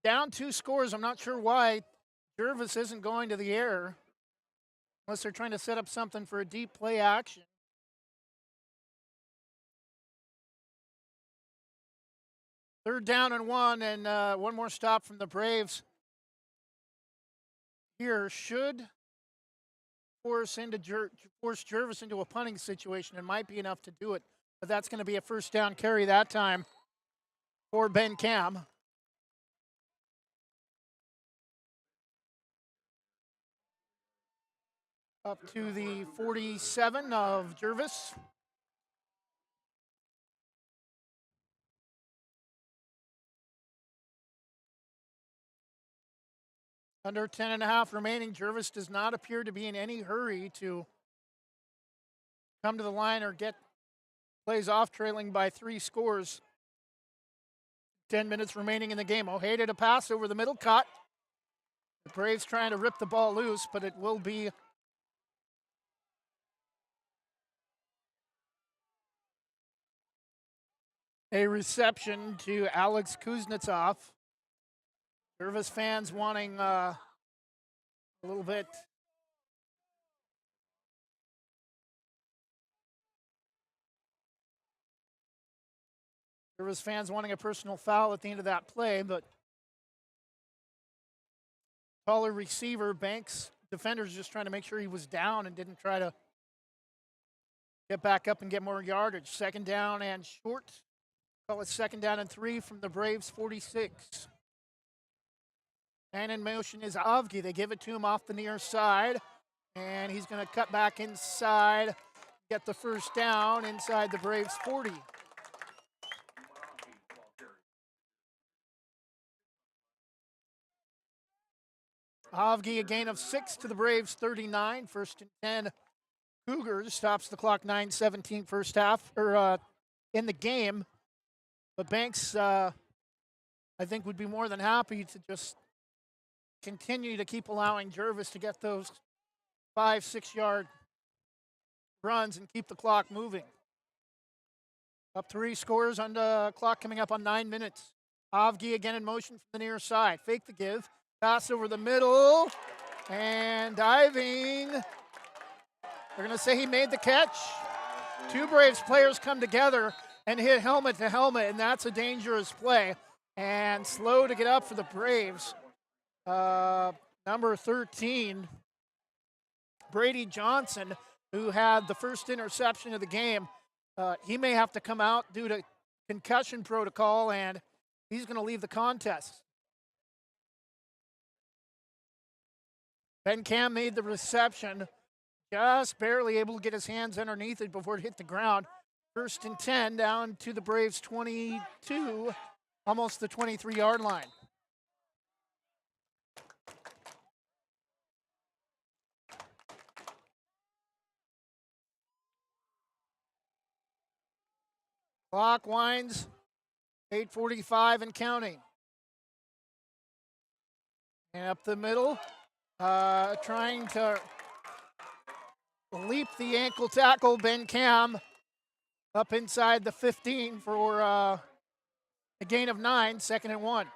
Down 2 scores. I'm not sure why Gervais isn't going to the air, unless they're trying to set up something for a deep play action. Third down and 1, and one more stop from the Braves here should force Gervais into a punting situation. It might be enough to do it, but that's going to be a first down carry that time for Ben Cam. Up to the 47 of Gervais. Under 10.5 remaining. Gervais does not appear to be in any hurry to come to the line or get plays off, trailing by 3 scores. 10 minutes remaining in the game. Ojeda to pass over the middle, caught. The Braves trying to rip the ball loose, but it will be A reception to Alex Kuznetsov. Gervais fans wanting a little bit. Gervais fans wanting a personal foul at the end of that play, but taller receiver, Banks defenders just trying to make sure he was down and didn't try to get back up and get more yardage. Second down and short. Call it second down and 3 from the Braves 46. And in motion is Avgi. They give it to him off the near side. And he's going to cut back inside, get the first down inside the Braves 40. Avgi, a gain of 6 to the Braves 39. First and 10. Cougars stops the clock 9:17 first half, or in the game. But Banks, I think, would be more than happy to just continue to keep allowing Gervais to get those 5-6 yard runs and keep the clock moving. Up 3 scores on the clock coming up on 9 minutes. Avgi again in motion from the near side. Fake the give. Pass over the middle. And diving. They're going to say he made the catch. 2 Braves players come together and hit helmet to helmet, and that's a dangerous play. And slow to get up for the Braves. Number 13, Brady Johnson, who had the first interception of the game. He may have to come out due to concussion protocol, and he's going to leave the contest. Ben Cam made the reception, just barely able to get his hands underneath it before it hit the ground. First and 10 down to the Braves 22, almost the 23-yard line. Clock winds, 8:45 and counting. And up the middle, trying to leap the ankle tackle, Ben Cam, up inside the 15 for a gain of 9, second and 1.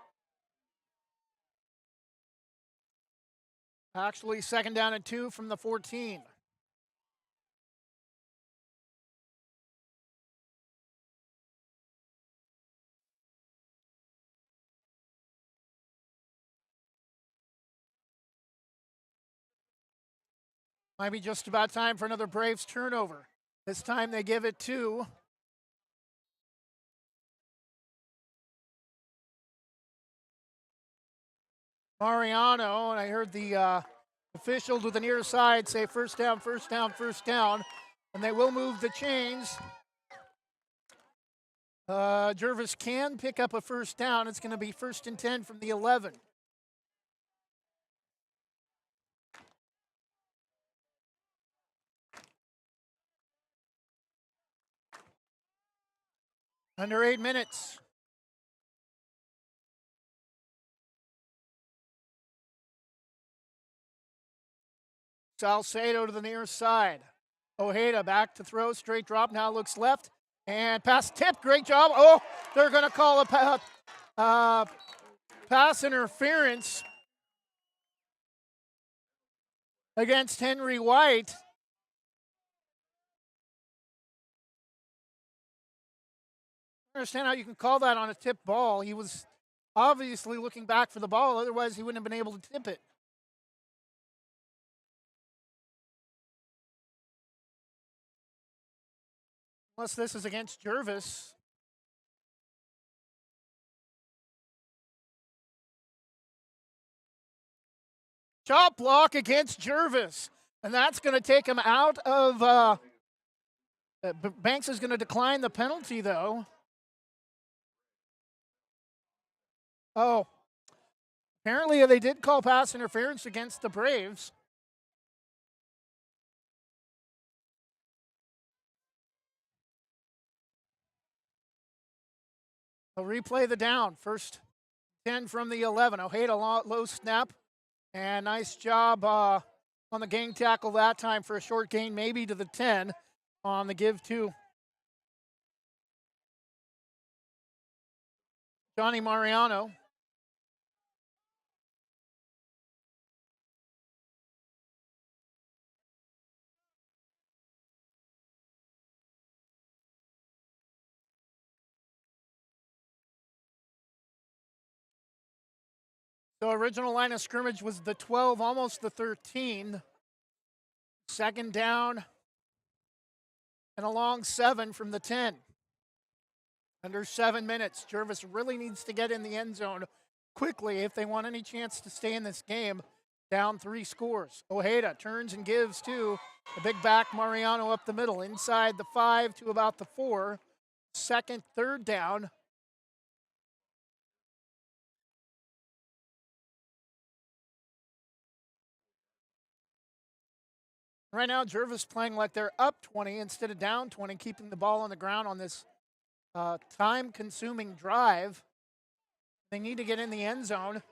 Actually, second down and 2 from the 14. Might be just about time for another Braves turnover. This time they give it to Mariano, and I heard the officials with the near side say first down, first down, first down, and they will move the chains. Gervais can pick up a first down. It's going to be first and 10 from the 11. Under 8 minutes. Salcedo to the near side. Ojeda back to throw, straight drop, now looks left, and pass tipped, great job. Oh, they're going to call a pass interference against Henry White. I understand how you can call that on a tip ball. He was obviously looking back for the ball, otherwise he wouldn't have been able to tip it. Unless this is against Gervais. Chop block against Gervais. And that's going to take him out of... Banks is going to decline the penalty, though. Oh. Apparently they did call pass interference against the Braves. They'll replay the down. First 10 from the 11. Ojeda low snap. And nice job on the gang tackle that time for a short gain, maybe to the 10 on the give to Johnny Mariano. So original line of scrimmage was the 12, almost the 13. Second down and a long 7 from the 10. Under 7 minutes. Gervais really needs to get in the end zone quickly if they want any chance to stay in this game. Down 3 scores. Ojeda turns and gives to the big back Mariano up the middle. Inside the 5 to about the 4. Second, third down. Right now, Gervais playing like they're up 20 instead of down 20, keeping the ball on the ground on this time-consuming drive. They need to get in the end zone.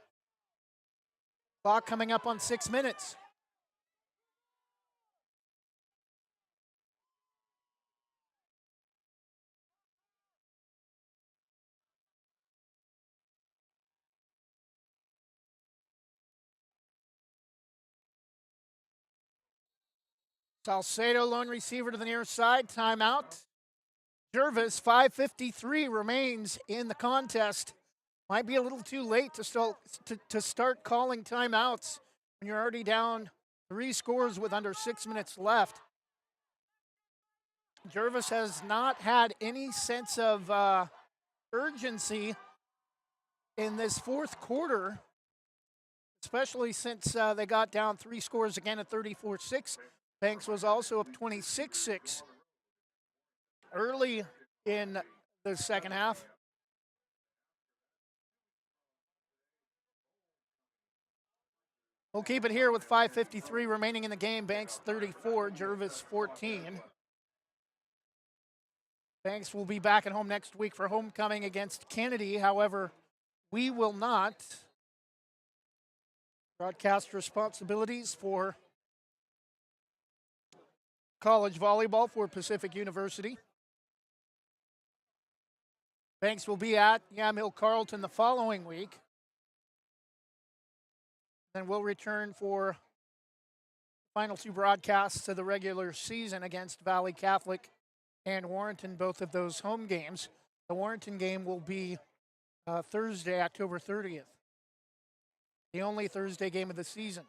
Clock coming up on 6 minutes. Salcedo, lone receiver to the near side. Timeout. Gervais, 5:53 remains in the contest. Might be a little too late to start calling timeouts when you're already down 3 scores with under 6 minutes left. Gervais has not had any sense of urgency in this fourth quarter, especially since they got down 3 scores again at 34-6. Banks was also up 26-6 early in the second half. We'll keep it here with 5:53 remaining in the game. Banks 34, Gervais 14. Banks will be back at home next week for homecoming against Kennedy. However, we will not. Broadcast responsibilities for college volleyball for Pacific University. Banks will be at Yamhill Carleton the following week. Then we'll return for final 2 broadcasts of the regular season against Valley Catholic and Warrenton, both of those home games. The Warrenton game will be Thursday, October 30th. The only Thursday game of the season.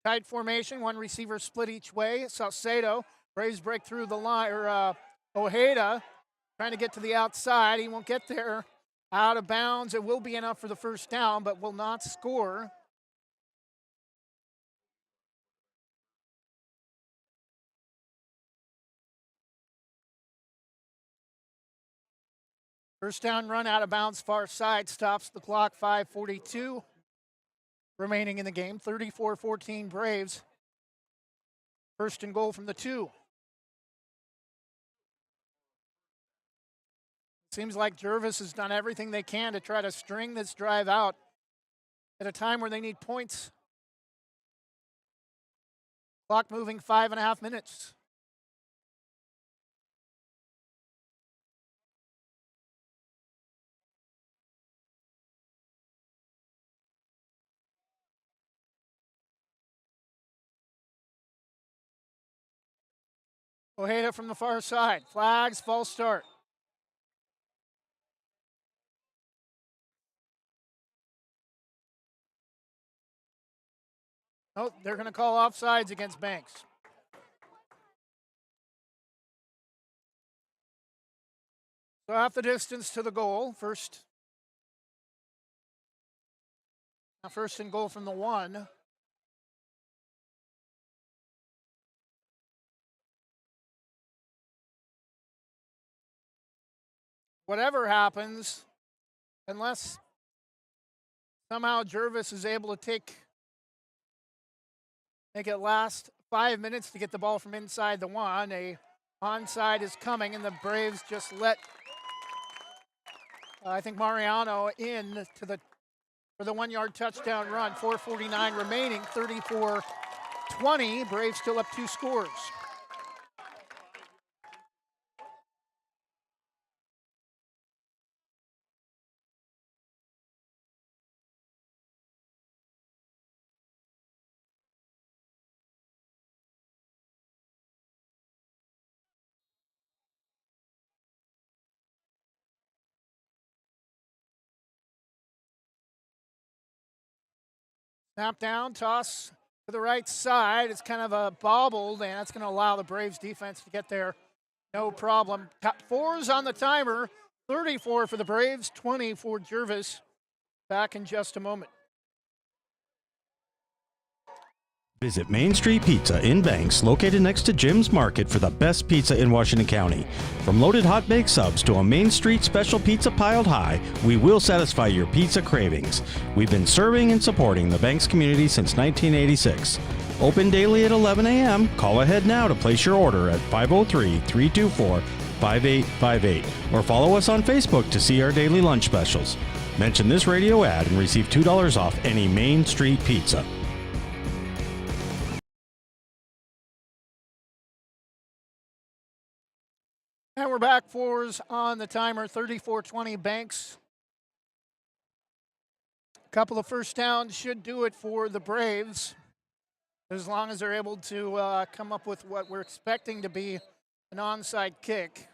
Tight formation, 1 receiver split each way. Salcedo, Braves break through the line, Ojeda trying to get to the outside. He won't get there. Out of bounds. It will be enough for the first down, but will not score. First down run out of bounds, far side, stops the clock, 5:42 remaining in the game. 34-14 Braves. First and goal from the 2. Seems like Gervais has done everything they can to try to string this drive out at a time where they need points. Clock moving 5.5 minutes. Ojeda from the far side. Flags, false start. Oh, they're going to call offsides against Banks. So half the distance to the goal. First and goal from the 1. Whatever happens, unless somehow Gervais is able to make it last 5 minutes to get the ball from inside the 1. A onside is coming, and the Braves just let, I think, Mariano in for the 1-yard touchdown run. 4:49 remaining, 34-20. Braves still up 2 scores. Snap down, toss to the right side. It's kind of a bobbled, and that's going to allow the Braves defense to get there. No problem. Top 4's on the timer. 34 for the Braves, 20 for Gervais. Back in just a moment. Visit Main Street Pizza in Banks, located next to Jim's Market, for the best pizza in Washington County. From loaded hot baked subs to a Main Street special pizza piled high, we will satisfy your pizza cravings. We've been serving and supporting the Banks community since 1986. Open daily at 11 a.m. Call ahead now to place your order at 503-324-5858 or follow us on Facebook to see our daily lunch specials. Mention this radio ad and receive $2 off any Main Street pizza. And we're back. 4's on the timer. 34-20 Banks. A couple of first downs should do it for the Braves, as long as they're able to come up with what we're expecting to be an onside kick.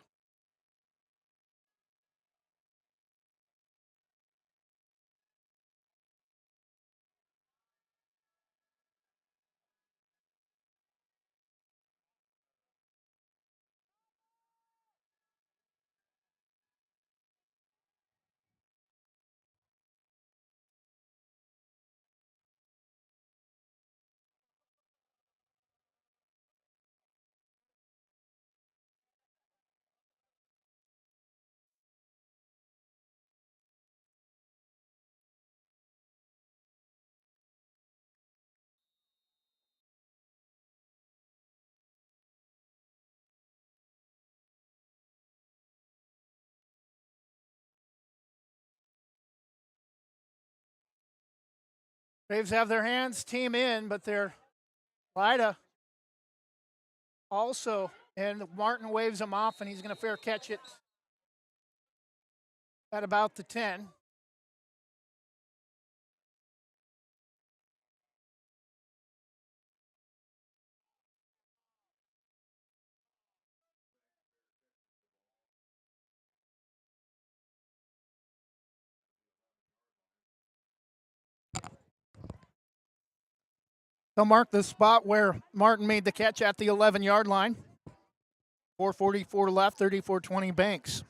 Braves have their hands team in, but they're Lida also, and Martin waves him off, and he's going to fair catch it at about the 10. They'll mark the spot where Martin made the catch at the 11-yard line. 4:44 left, 34-20 Banks.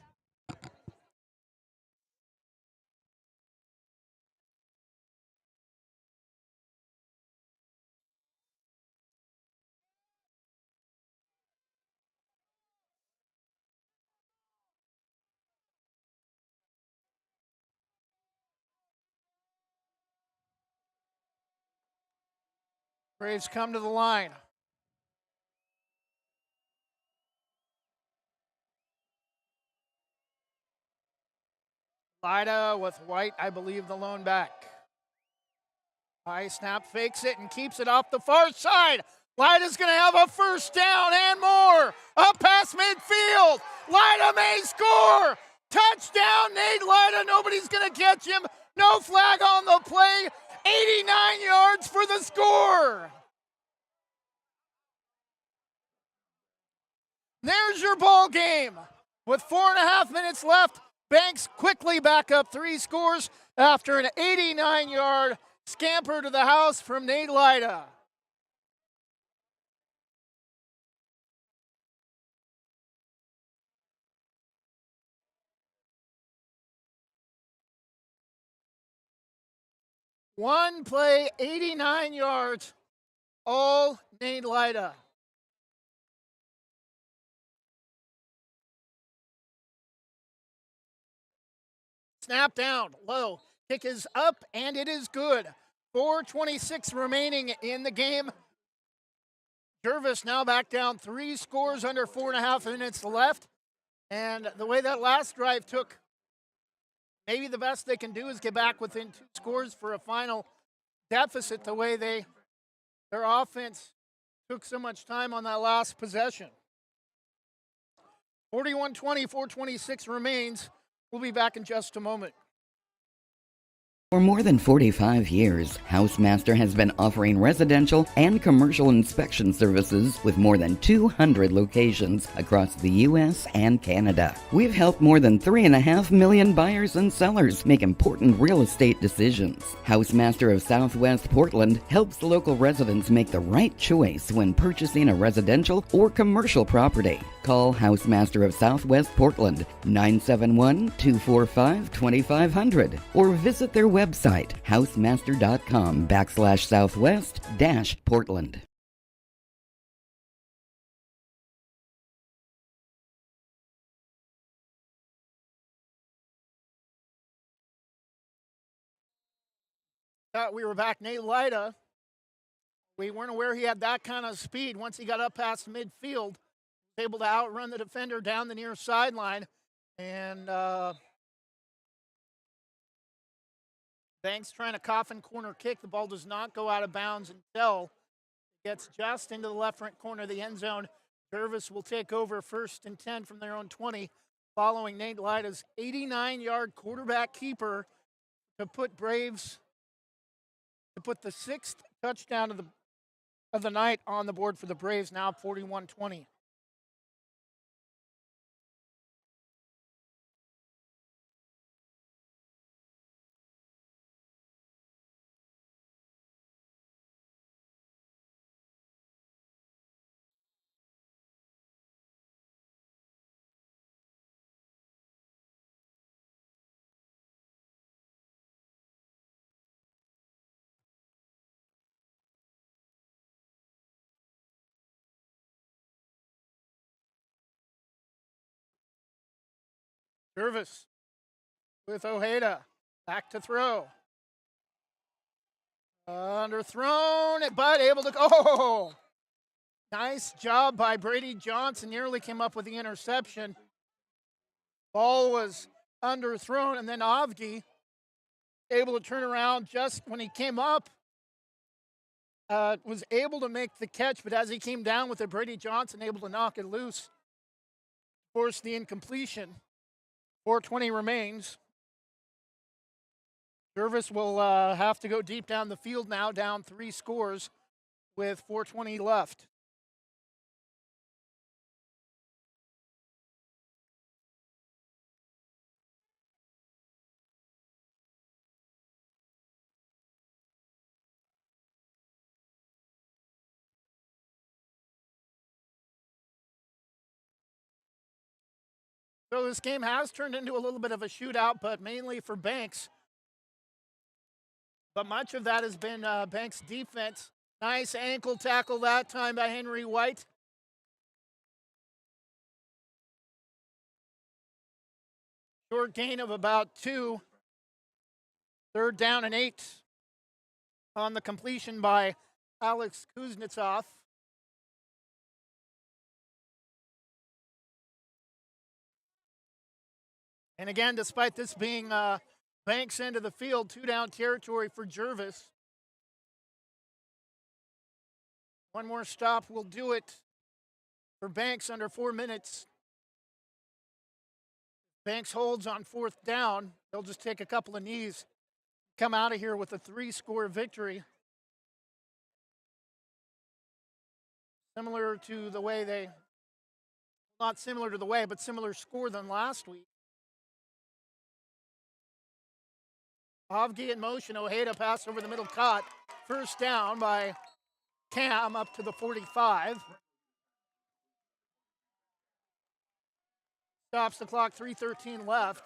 Braves come to the line. Lida with White, I believe, the lone back. High snap, fakes it, and keeps it off the far side. Lida's going to have a first down and more. Up past midfield. Lida may score. Touchdown, Nate Lida. Nobody's going to catch him. No flag on the play. 89 yards for the score. There's your ball game. With 4.5 minutes left, Banks quickly back up 3 scores after an 89-yard scamper to the house from Nate Lida. One play, 89 yards, all Nate Lida. Snap down, low. Kick is up, and it is good. 4:26 remaining in the game. Gervais now back down 3 scores under 4.5 minutes left. And the way that last drive took, maybe the best they can do is get back within 2 scores for a final deficit, the way their offense took so much time on that last possession. 41-20, 4:26 remains. We'll be back in just a moment. For more than 45 years, Housemaster has been offering residential and commercial inspection services with more than 200 locations across the U.S. and Canada. We've helped more than 3.5 million buyers and sellers make important real estate decisions. Housemaster of Southwest Portland helps local residents make the right choice when purchasing a residential or commercial property. Call Housemaster of Southwest Portland 971-245-2500 or visit their website housemaster.com/southwest-portland. We were back. Nate Lyda, we weren't aware he had that kind of speed. Once he got up past midfield, was able to outrun the defender down the near sideline. And Banks trying a coffin corner kick. The ball does not go out of bounds until it gets just into the left front corner of the end zone. Gervais will take over 1st and 10 from their own 20, following Nate Lyda's 89-yard quarterback keeper to put the 6th touchdown of the night on the board for the Braves, now 41-20. Gervais with Ojeda. Back to throw. Underthrown, but able to go. Oh, nice job by Brady Johnson. Nearly came up with the interception. Ball was underthrown, and then Avdi able to turn around just when he came up. Was able to make the catch, but as he came down with it, Brady Johnson able to knock it loose. Forced the incompletion. 4:20 remains. Gervais will have to go deep down the field now, down 3 scores with 4:20 left. So this game has turned into a little bit of a shootout, but mainly for Banks. But much of that has been Banks' defense. Nice ankle tackle that time by Henry White. Short gain of about 2. 3rd down and 8 on the completion by Alex Kuznetsov. And again, despite this being Banks' end of the field, 2-down territory for Gervais. One more stop will do it for Banks under 4 minutes. Banks holds on 4th down. They'll just take a couple of knees, come out of here with a 3-score victory. Similar to the way not similar to the way, but similar score than last week. Avgi in motion. Ojeda pass over the middle, caught. 1st down by Cam up to the 45. Stops the clock, 3:13 left.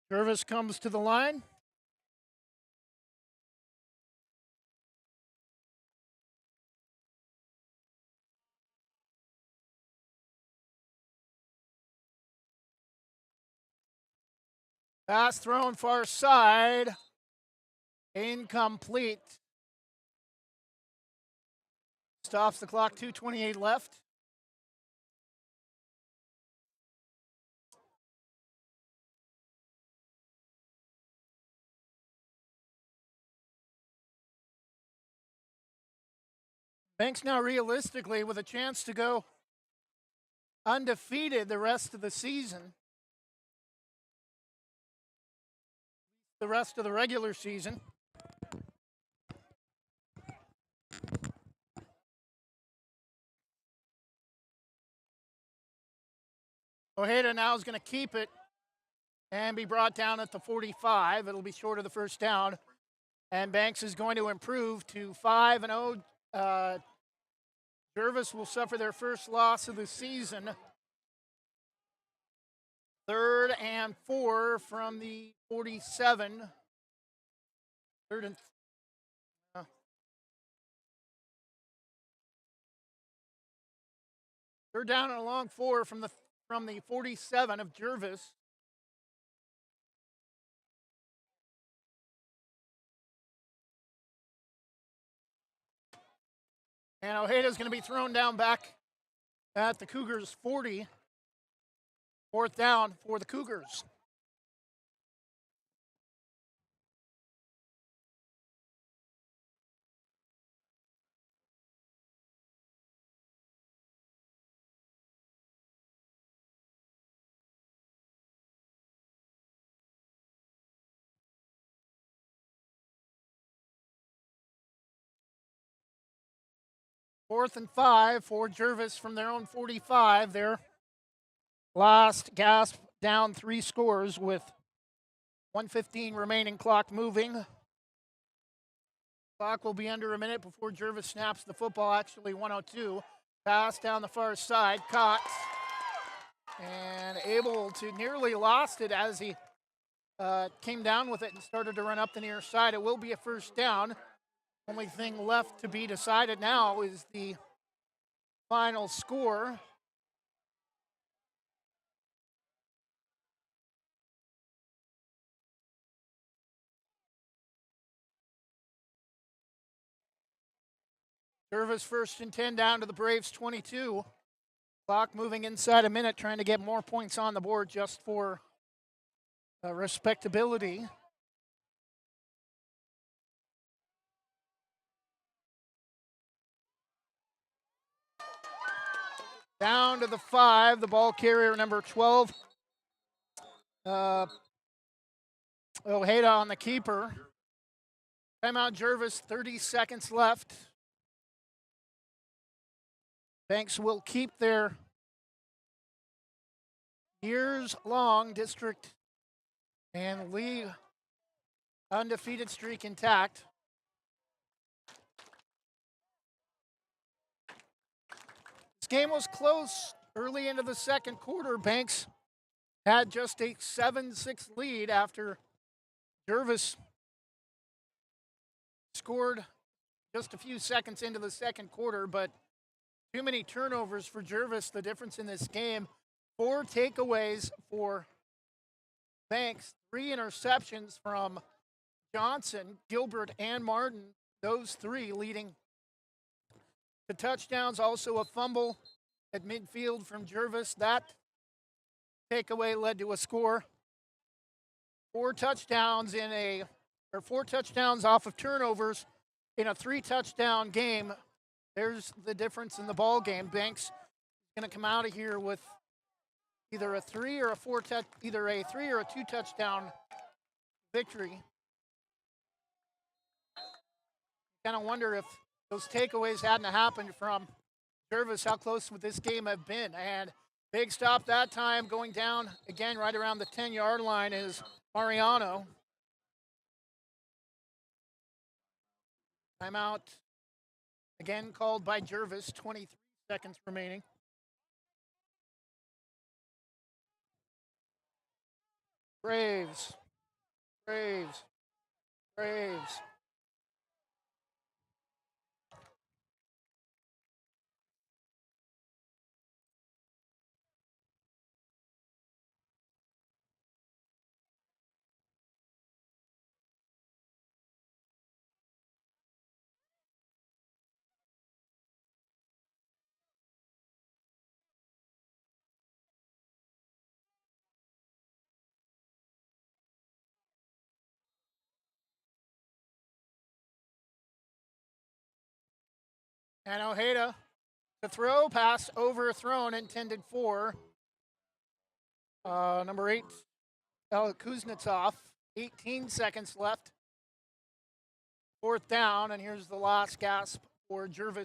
Gervais comes to the line. Pass thrown far side. Incomplete. Stops the clock, 2:28 left. Banks now realistically with a chance to go undefeated the rest of the season, the rest of the regular season. Ojeda now is going to keep it and be brought down at the 45. It'll be short of the first down. And Banks is going to improve to 5-0. Gervais will suffer their first loss of the season. 3rd and 4 from the 47. Third down and a long 4 from the 47 of Gervais. And Ojeda is going to be thrown down back at the Cougars 40. 4th down for the Cougars. Fourth and 5 for Gervais from their own 45. Their last gasp, down 3 scores with 1:15 remaining, clock moving. Clock will be under a minute before Gervais snaps the football. Actually 1:02. Pass down the far side, caught and able to nearly lost it as he came down with it and started to run up the near side. It will be a first down. Only thing left to be decided now is the final score. Gervais 1st and 10 down to the Braves 22. Clock moving inside a minute, trying to get more points on the board just for respectability. Down to the 5, the ball carrier number 12. Ojeda on the keeper. Timeout Gervais, 30 seconds left. Banks will keep their years-long district and league undefeated streak intact. This game was close early into the second quarter. Banks had just a 7-6 lead after Gervais scored just a few seconds into the second quarter, but too many turnovers for Gervais. The difference in this game, 4 takeaways for Banks, 3 interceptions from Johnson, Gilbert, and Martin. Those 3 leading to touchdowns. Also a fumble at midfield from Gervais. That takeaway led to a score. 4 touchdowns off of turnovers in a 3-touchdown game. There's the difference in the ball game. Banks is going to come out of here with either a 3 or a 2-touchdown victory. Kind of wonder if those takeaways hadn't happened from Gervais, how close would this game have been? And big stop that time, going down again right around the 10-yard line is Mariano. Timeout again called by Gervais, 23 seconds remaining. Braves. And Ojeda, the throw, pass overthrown, intended for number 8, Kuznetsov. 18 seconds left. 4th down, and here's the last gasp for Gervais.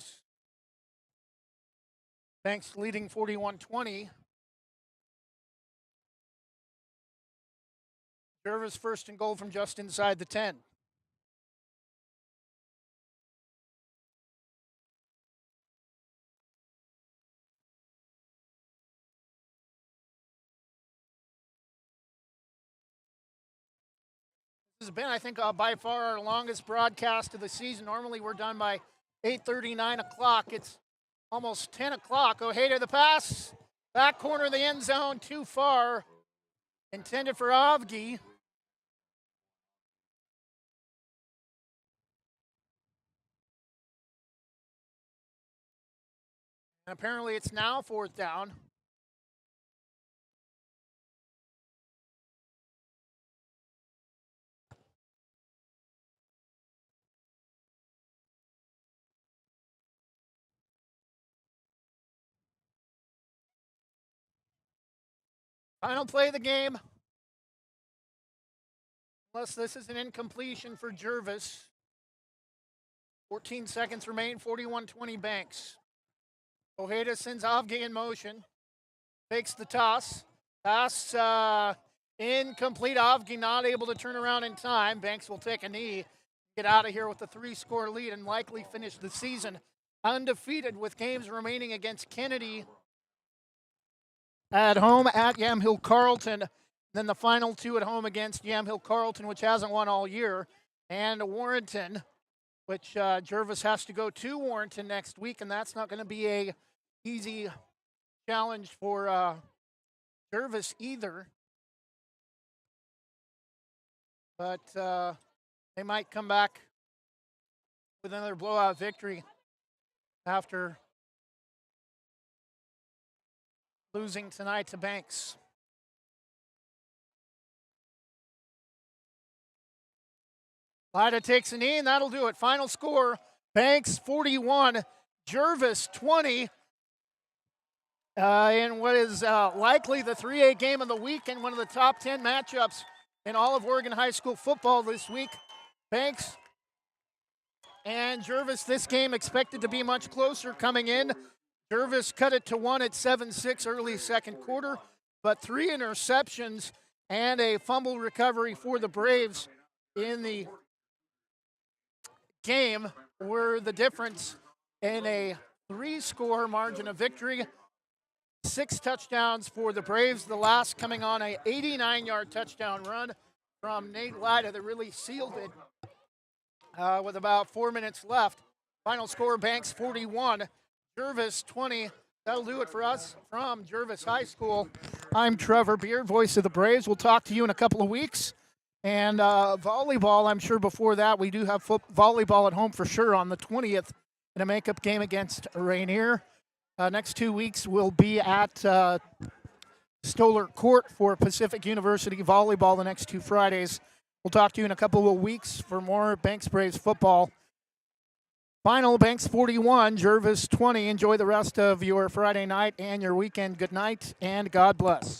Banks leading 41-20. Gervais first and goal from just inside the 10. This has been, I think, by far our longest broadcast of the season. Normally we're done by 8:30, 9 o'clock. It's almost 10 o'clock. Ojeda the pass. Back corner of the end zone, too far. Intended for Avgi. And apparently it's now 4th down. Final play of the game. Unless this is an incompletion for Gervais. 14 seconds remain, 41-20 Banks. Ojeda sends Avgi in motion. Fakes the toss. Pass incomplete. Avgi not able to turn around in time. Banks will take a knee, get out of here with a 3-score lead, and likely finish the season undefeated with games remaining against Kennedy at home at Yamhill Carleton. Then the final 2 at home against Yamhill Carleton, which hasn't won all year, and Warrenton, which Gervais has to go to Warrenton next week, and that's not going to be a easy challenge for Gervais either. But they might come back with another blowout victory after losing tonight to Banks. Lida takes a knee, and that'll do it. Final score, Banks 41, Gervais 20. In what is likely the 3A game of the week and one of the top 10 matchups in all of Oregon high school football this week. Banks and Gervais, this game expected to be much closer coming in. Gervais cut it to 1 at 7-6 early second quarter, but 3 interceptions and a fumble recovery for the Braves in the game were the difference in a 3-score margin of victory. 6 touchdowns for the Braves, the last coming on a 89-yard touchdown run from Nate Lida that really sealed it with about 4 minutes left. Final score, Banks 41, Gervais 20. That'll do it for us from Gervais High School. I'm Trevor Beard, voice of the Braves. We'll talk to you in a couple of weeks. And volleyball, I'm sure before that, we do have volleyball at home for sure on the 20th in a makeup game against Rainier. Next 2 weeks, we'll be at Stoller Court for Pacific University volleyball the next 2 Fridays. We'll talk to you in a couple of weeks for more Banks Braves football. Final, Banks 41, Gervais 20. Enjoy the rest of your Friday night and your weekend. Good night, and God bless.